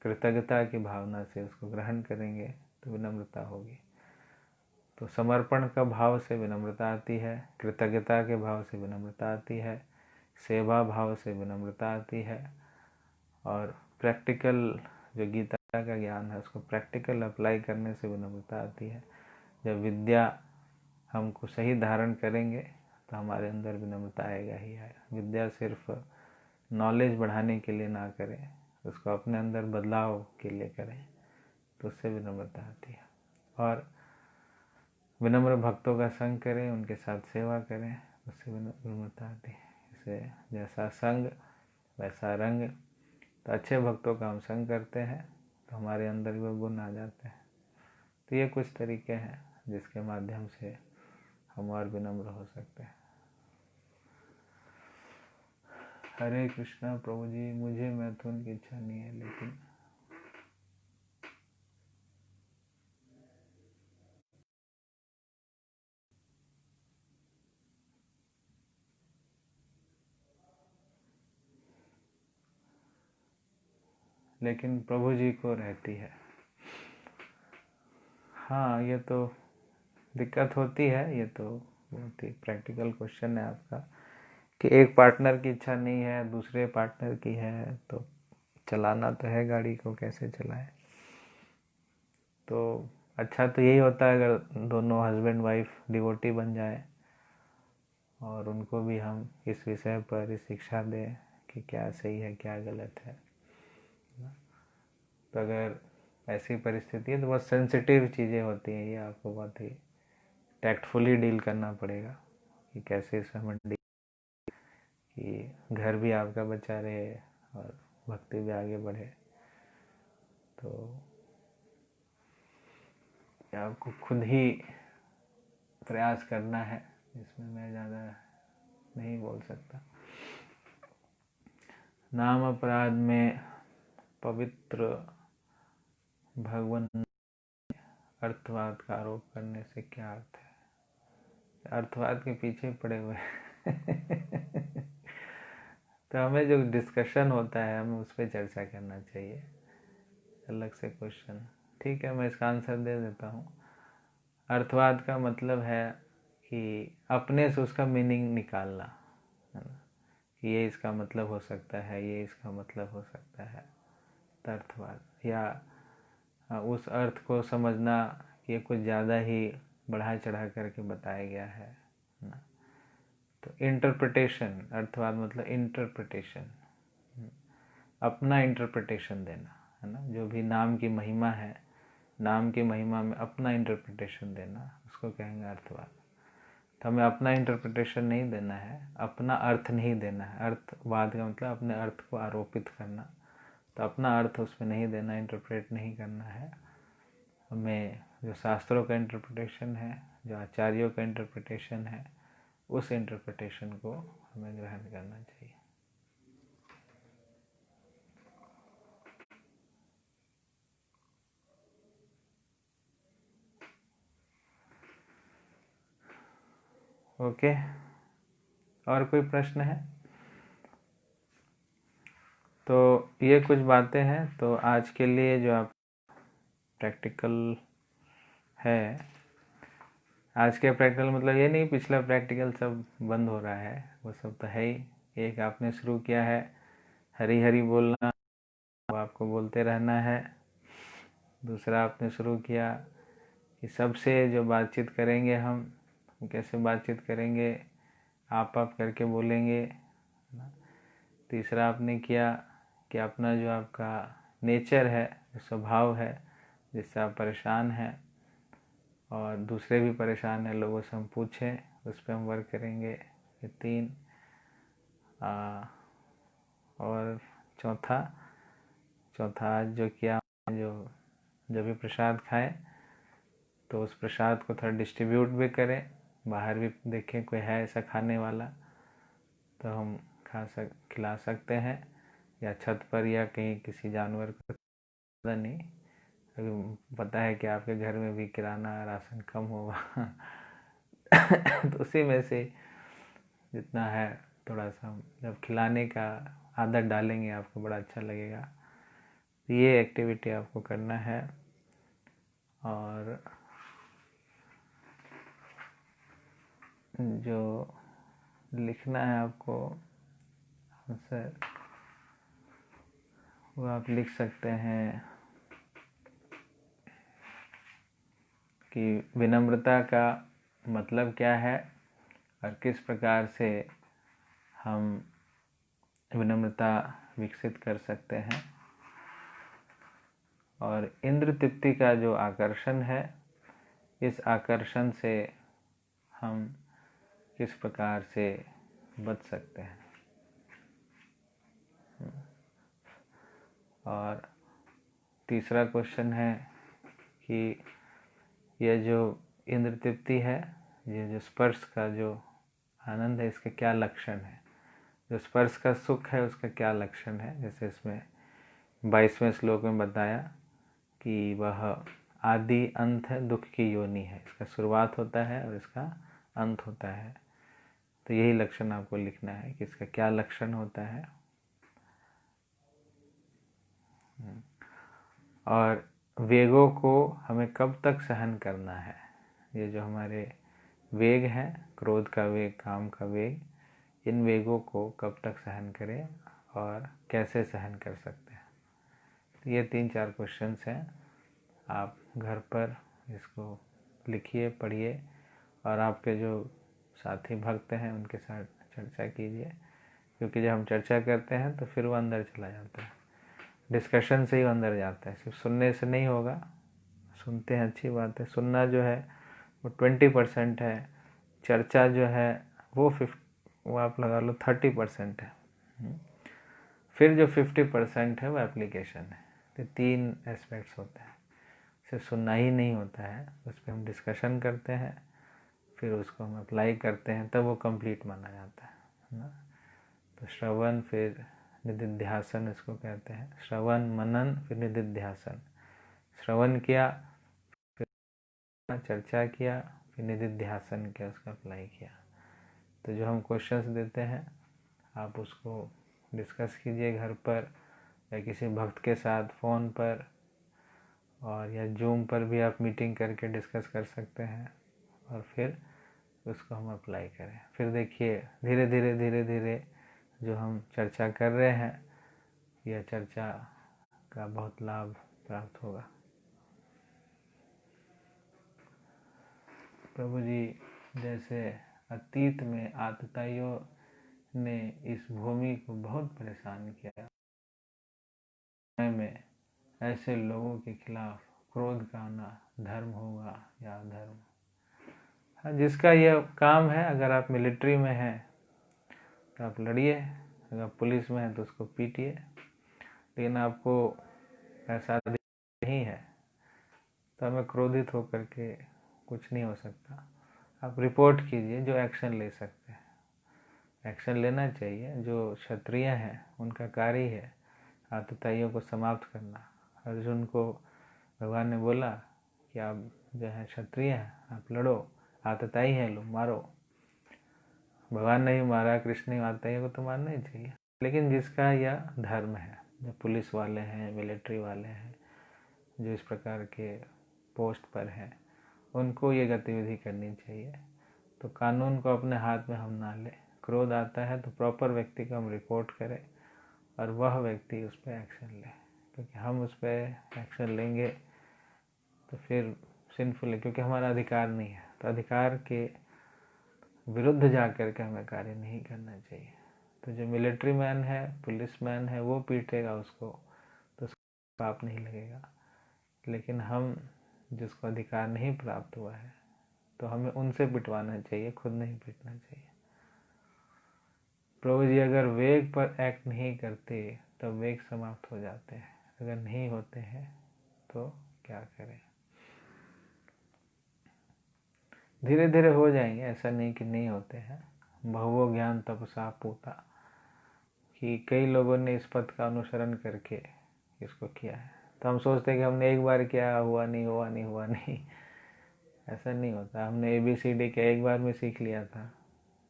A: कृतज्ञता की भावना से उसको ग्रहण करेंगे तो विनम्रता होगी। तो समर्पण का भाव से विनम्रता आती है, कृतज्ञता के भाव से विनम्रता आती है, सेवा भाव से विनम्रता आती है, और प्रैक्टिकल जो गीता का ज्ञान है उसको प्रैक्टिकल अप्लाई करने से विनम्रता आती है। जब विद्या हमको सही धारण करेंगे तो हमारे अंदर विनम्रता आएगा ही आएगा। विद्या सिर्फ नॉलेज बढ़ाने के लिए ना करें, उसको अपने अंदर बदलाव के लिए करें, तो उससे विनम्रता आती है। और विनम्र भक्तों का संग करें, उनके साथ सेवा करें, उससे विनम्रता आती है। इसे जैसा संग वैसा रंग। तो अच्छे भक्तों का हम संग करते हैं तो हमारे अंदर वो गुण आ जाते हैं। तो ये कुछ तरीके हैं जिसके माध्यम से हम और विनम्र हो सकते हैं। हरे कृष्णा प्रभु जी, मुझे मैथुन की इच्छा नहीं है, लेकिन प्रभु जी को रहती है। हाँ, ये तो दिक्कत होती है। ये तो बहुत ही प्रैक्टिकल क्वेश्चन है आपका, कि एक पार्टनर की इच्छा नहीं है, दूसरे पार्टनर की है, तो चलाना तो है, गाड़ी को कैसे चलाएं। तो अच्छा तो यही होता है अगर दोनों हस्बैंड वाइफ डिवोटी बन जाए और उनको भी हम इस विषय पर शिक्षा दें कि क्या सही है क्या गलत है। तो अगर ऐसी परिस्थिति है तो बहुत सेंसिटिव चीज़ें होती हैं, ये आपको बहुत ही टैक्टफुली डील करना पड़ेगा कि कैसे इसमें डील, कि घर भी आपका बचा रहे और भक्ति भी आगे बढ़े। तो आपको खुद ही प्रयास करना है, इसमें मैं ज़्यादा नहीं बोल सकता। नाम अपराध में पवित्र भगवान अर्थवाद का आरोप करने से क्या अर्थ है? अर्थवाद के पीछे पड़े हुए तो हमें जो डिस्कशन होता है हमें उस पर चर्चा करना चाहिए, अलग से क्वेश्चन। ठीक है, मैं इसका आंसर दे देता हूँ। अर्थवाद का मतलब है कि अपने से उसका मीनिंग निकालना, है ना, कि ये इसका मतलब हो सकता है, ये इसका मतलब हो सकता है। तो अर्थवाद, या उस अर्थ को समझना कि ये कुछ ज़्यादा ही बढ़ा चढ़ा करके बताया गया है ना। तो इंटरप्रिटेशन, अर्थवाद मतलब इंटरप्रिटेशन, अपना इंटरप्रिटेशन देना, है ना। जो भी नाम की महिमा है नाम की महिमा में अपना इंटरप्रिटेशन देना, उसको कहेंगे अर्थवाद। तो हमें अपना इंटरप्रिटेशन नहीं देना है, अपना अर्थ नहीं देना है। अर्थवाद का मतलब अपने अर्थ को आरोपित करना, तो अपना अर्थ उसमें नहीं देना, इंटरप्रेट नहीं करना है। हमें जो शास्त्रों का इंटरप्रिटेशन है, जो आचार्यों का इंटरप्रिटेशन है, उस इंटरप्रिटेशन को हमें ग्रहण करना चाहिए। ओके, और कोई प्रश्न है? तो ये कुछ बातें हैं। तो आज के लिए जो आप प्रैक्टिकल है, आज के प्रैक्टिकल मतलब ये नहीं पिछला प्रैक्टिकल सब बंद हो रहा है, वो सब तो है ही। एक आपने शुरू किया है हरी हरी बोलना, वो आपको बोलते रहना है। दूसरा आपने शुरू किया कि सबसे जो बातचीत करेंगे हम कैसे बातचीत करेंगे, आप करके बोलेंगे। तीसरा आपने किया कि अपना जो आपका नेचर है, जो स्वभाव है, जिससे आप परेशान हैं और दूसरे भी परेशान हैं, लोगों से हम पूछें, उस पर हम वर्क करेंगे। ये 3। और चौथा आज जो किया, जो जब भी प्रसाद खाएं तो उस प्रसाद को थोड़ा डिस्ट्रीब्यूट भी करें, बाहर भी देखें कोई है ऐसा खाने वाला तो हम खिला सकते हैं, या छत पर या कहीं किसी जानवर को। पता नहीं, अभी पता है कि आपके घर में भी किराना राशन कम होगा तो उसी में से जितना है थोड़ा सा जब खिलाने का आदत डालेंगे आपको बड़ा अच्छा लगेगा। ये एक्टिविटी आपको करना है। और जो लिखना है आपको आंसर, वो आप लिख सकते हैं कि विनम्रता का मतलब क्या है और किस प्रकार से हम विनम्रता विकसित कर सकते हैं, और इंद्र तृप्ति का जो आकर्षण है, इस आकर्षण से हम किस प्रकार से बच सकते हैं। और तीसरा क्वेश्चन है कि यह जो इंद्र तृप्ति है, ये जो स्पर्श का जो आनंद है, इसके क्या लक्षण है, जो स्पर्श का सुख है उसका क्या लक्षण है। जैसे इसमें 22वें श्लोक में बताया कि वह आदि अंत है, दुख की योनि है, इसका शुरुआत होता है और इसका अंत होता है। तो यही लक्षण आपको लिखना है कि इसका क्या लक्षण होता है। और वेगों को हमें कब तक सहन करना है, ये जो हमारे वेग हैं, क्रोध का वेग, काम का वेग, इन वेगों को कब तक सहन करें और कैसे सहन कर सकते हैं। तो ये 3-4 क्वेश्चंस हैं। आप घर पर इसको लिखिए, पढ़िए और आपके जो साथी भक्त हैं उनके साथ चर्चा कीजिए, क्योंकि जब हम चर्चा करते हैं तो फिर वो अंदर चला जाता है, डिस्कशन से ही अंदर जाता है, सिर्फ सुनने से नहीं होगा। सुनते हैं अच्छी बात है, सुनना जो है वो 20% है, चर्चा जो है वो आप लगा लो 30% है। फिर जो 50% है वो एप्लीकेशन है। तो 3 एस्पेक्ट्स होते हैं, सिर्फ सुनना ही नहीं होता है, उस पर हम डिस्कशन करते हैं, फिर उसको हम अप्लाई करते हैं, तब वो कंप्लीट माना जाता है ना। तो श्रवण फिर निधिध्यासन इसको कहते हैं, श्रवण मनन फिर निधिध्यासन। श्रवण किया, फिर चर्चा किया, फिर निधिध्यासन किया, उसका अप्लाई किया। तो जो हम क्वेश्चंस देते हैं आप उसको डिस्कस कीजिए घर पर या किसी भक्त के साथ फ़ोन पर, और या जूम पर भी आप मीटिंग करके डिस्कस कर सकते हैं, और फिर उसको हम अप्लाई करें। फिर देखिए धीरे धीरे जो हम चर्चा कर रहे हैं, यह चर्चा का बहुत लाभ प्राप्त होगा। प्रभु जी, जैसे अतीत में आतताइयों ने इस भूमि को बहुत परेशान किया, में ऐसे लोगों के खिलाफ क्रोध का आना धर्म होगा या अधर्म। हाँ, जिसका यह काम है, अगर आप मिलिट्री में हैं तो आप लड़िए, अगर पुलिस में है तो उसको पीटिए, लेकिन आपको ऐसा नहीं है तो हमें क्रोधित होकर के कुछ नहीं हो सकता। आप रिपोर्ट कीजिए, जो एक्शन ले सकते हैं एक्शन लेना चाहिए। जो क्षत्रिय हैं उनका कार्य है आतताइयों को समाप्त करना। अर्जुन को भगवान ने बोला कि आप जो है क्षत्रिय हैं, आप लड़ो, आतताई हैं, लो मारो। भगवान ने ही मारा, कृष्ण ने आतताइयों को तो मारना ही चाहिए। लेकिन जिसका यह धर्म है, जो पुलिस वाले हैं, मिलिट्री वाले हैं, जो इस प्रकार के पोस्ट पर हैं, उनको ये गतिविधि करनी चाहिए। तो कानून को अपने हाथ में हम ना लें। क्रोध आता है तो प्रॉपर व्यक्ति को हम रिपोर्ट करें और वह व्यक्ति उस पर एक्शन ले, क्योंकि हम उस पर एक्शन लेंगे तो फिर सिंफुल है, क्योंकि हमारा अधिकार नहीं है। तो अधिकार के विरुद्ध जा कर के हमें कार्य नहीं करना चाहिए। तो जो मिलिट्री मैन है, पुलिस मैन है, वो पीटेगा उसको तो उसको पाप नहीं लगेगा। लेकिन हम जिसको अधिकार नहीं प्राप्त हुआ है तो हमें उनसे पिटवाना चाहिए, खुद नहीं पीटना चाहिए। प्रभु जी अगर वेग पर एक्ट नहीं करते तो वेग समाप्त हो जाते हैं, अगर नहीं होते हैं तो क्या करें। धीरे धीरे हो जाएंगे, ऐसा नहीं कि नहीं होते हैं। बहुओं ज्ञान तपसा पूता, कि कई लोगों ने इस पथ का अनुसरण करके इसको किया है। तो हम सोचते हैं कि हमने एक बार किया, हुआ नहीं हुआ नहीं हुआ नहीं, ऐसा नहीं होता। हमने ABCD क्या एक बार में सीख लिया था,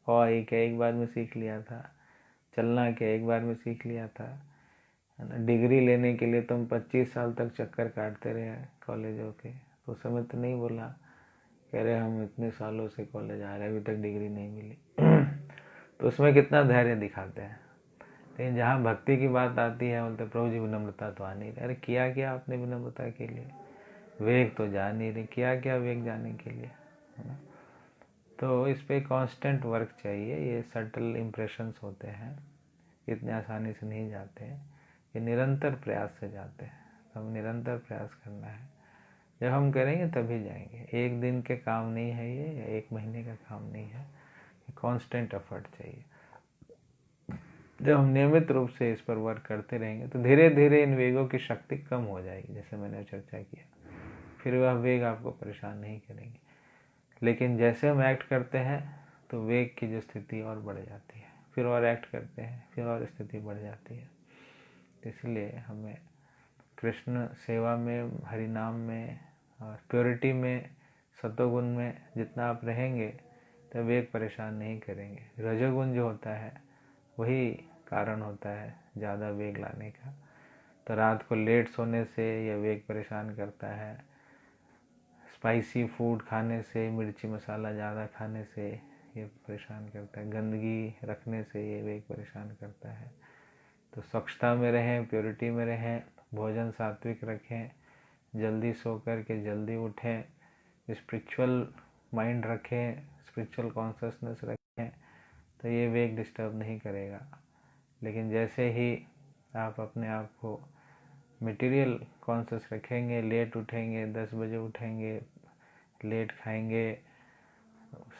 A: और क्या एक बार में सीख लिया था, चलना क्या एक बार में सीख लिया था, है ना। डिग्री लेने के लिए तुम 25 साल तक चक्कर काटते रहे कॉलेजों के, तो उस समय तो नहीं बोला कह रहे हम इतने सालों से कॉलेज आ रहे हैं, अभी तक डिग्री नहीं मिली तो उसमें कितना धैर्य दिखाते हैं। लेकिन जहाँ भक्ति की बात आती है बोलते प्रभु जी विनम्रता तो आ नहीं रही। अरे किया क्या आपने विनम्रता के लिए? वेग तो जा नहीं रही, किया क्या वेग जाने के लिए, है ना। तो इस पे कांस्टेंट वर्क चाहिए। ये सटल इम्प्रेशंस होते हैं, इतने आसानी से नहीं जाते हैं, ये निरंतर प्रयास से जाते हैं। तो हम निरंतर प्रयास करना है, जब हम करेंगे तभी जाएंगे। एक दिन के काम नहीं है ये, या एक महीने का काम नहीं है, कांस्टेंट एफर्ट चाहिए। जब हम नियमित रूप से इस पर वर्क करते रहेंगे तो धीरे धीरे इन वेगों की शक्ति कम हो जाएगी, जैसे मैंने चर्चा किया। फिर वह वेग आपको परेशान नहीं करेंगे। लेकिन जैसे हम एक्ट करते हैं तो वेग की जो स्थिति और बढ़ जाती है, फिर और एक्ट करते हैं, फिर और स्थिति बढ़ जाती है। इसलिए हमें कृष्ण सेवा में, हरि नाम में और प्योरिटी में, सतोगुण में जितना आप रहेंगे तो वेग परेशान नहीं करेंगे। रजोगुण जो होता है वही कारण होता है ज़्यादा वेग लाने का। तो रात को लेट सोने से यह वेग परेशान करता है, स्पाइसी फूड खाने से, मिर्ची मसाला ज़्यादा खाने से ये परेशान करता है, गंदगी रखने से ये वेग परेशान करता है। तो स्वच्छता में रहें, प्योरिटी में रहें, भोजन सात्विक रखें, जल्दी सो कर के जल्दी उठें, स्पिरिचुअल माइंड रखें, स्पिरिचुअल कॉन्शसनेस रखें, तो ये वेग डिस्टर्ब नहीं करेगा। लेकिन जैसे ही आप अपने आप को मटेरियल कॉन्शस रखेंगे, लेट उठेंगे, 10 बजे उठेंगे, लेट खाएंगे,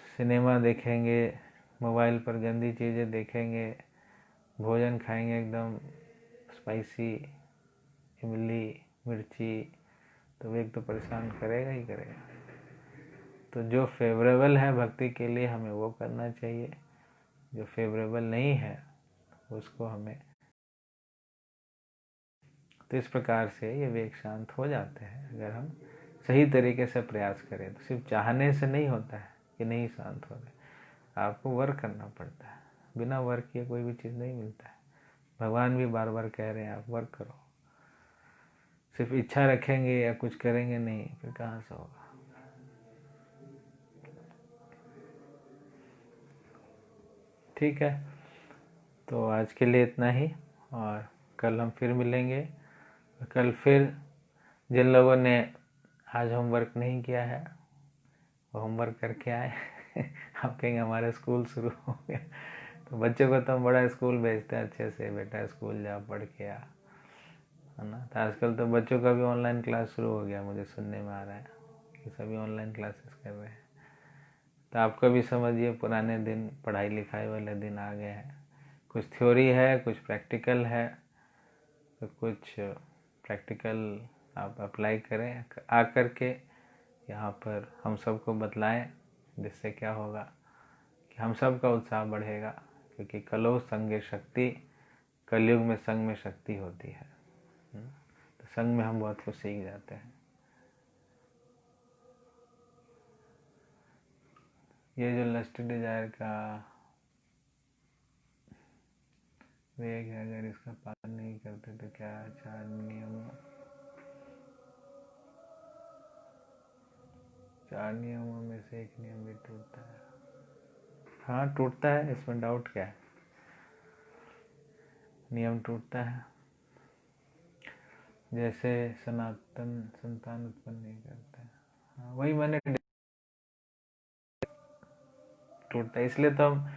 A: सिनेमा देखेंगे, मोबाइल पर गंदी चीज़ें देखेंगे, भोजन खाएंगे एकदम स्पाइसी, इमली, मिर्ची, तो वेग तो परेशान करेगा ही करेगा। तो जो फेवरेबल है भक्ति के लिए हमें वो करना चाहिए, जो फेवरेबल नहीं है उसको हमें। तो इस प्रकार से ये वेग शांत हो जाते हैं अगर हम सही तरीके से प्रयास करें। तो सिर्फ चाहने से नहीं होता है कि नहीं शांत हो रहे, आपको वर्क करना पड़ता है। बिना वर्क किए कोई भी चीज़ नहीं मिलता है। भगवान भी बार बार कह रहे हैं आप वर्क करो। सिर्फ इच्छा रखेंगे या कुछ करेंगे नहीं, फिर कहाँ से होगा। ठीक है, तो आज के लिए इतना ही, और कल हम फिर मिलेंगे। कल फिर जिन लोगों ने आज होमवर्क नहीं किया है वो होमवर्क करके आए आप कहेंगे हमारा स्कूल शुरू हो गया। तो बच्चों को तो हम बड़ा स्कूल भेजते हैं अच्छे से, बेटा स्कूल जा, पढ़ के आ। है ना। तो आजकल तो बच्चों का भी ऑनलाइन क्लास शुरू हो गया, मुझे सुनने में आ रहा है कि सभी ऑनलाइन क्लासेस कर रहे हैं। तो आपका भी समझिए पुराने दिन, पढ़ाई लिखाई वाले दिन आ गए हैं। कुछ थ्योरी है, कुछ प्रैक्टिकल है, तो कुछ प्रैक्टिकल आप अप्लाई करें आकर के यहाँ पर हम सबको बतलाएं, जिससे क्या होगा कि हम सब का उत्साह बढ़ेगा। क्योंकि कलो संगे शक्ति, कलयुग में संग में शक्ति होती है। तो संग में हम बहुत कुछ सीख जाते हैं। ये जो लस्ट डिजायर का वेग है, अगर इसका पालन नहीं करते तो क्या 4 नियमों में से एक नियम भी टूटता है। हाँ टूटता है, इसमें डाउट क्या है, नियम टूटता है। जैसे सनातन संतान उत्पन्न नहीं करते। हाँ वही मैंने टूटता है, इसलिए तो हम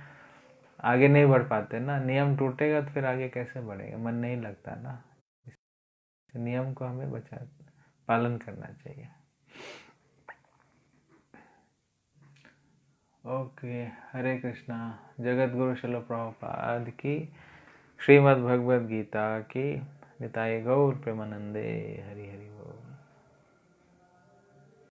A: आगे नहीं बढ़ पाते ना। नियम टूटेगा तो फिर आगे कैसे बढ़ेगा, मन नहीं लगता ना। नियम को हमें पालन करना चाहिए। ओके, हरे कृष्णा। जगत गुरु श्रील प्रभुपाद की, श्रीमद् भगवद गीता की, निताय गौर प्रेमानंदे। हरि हरि।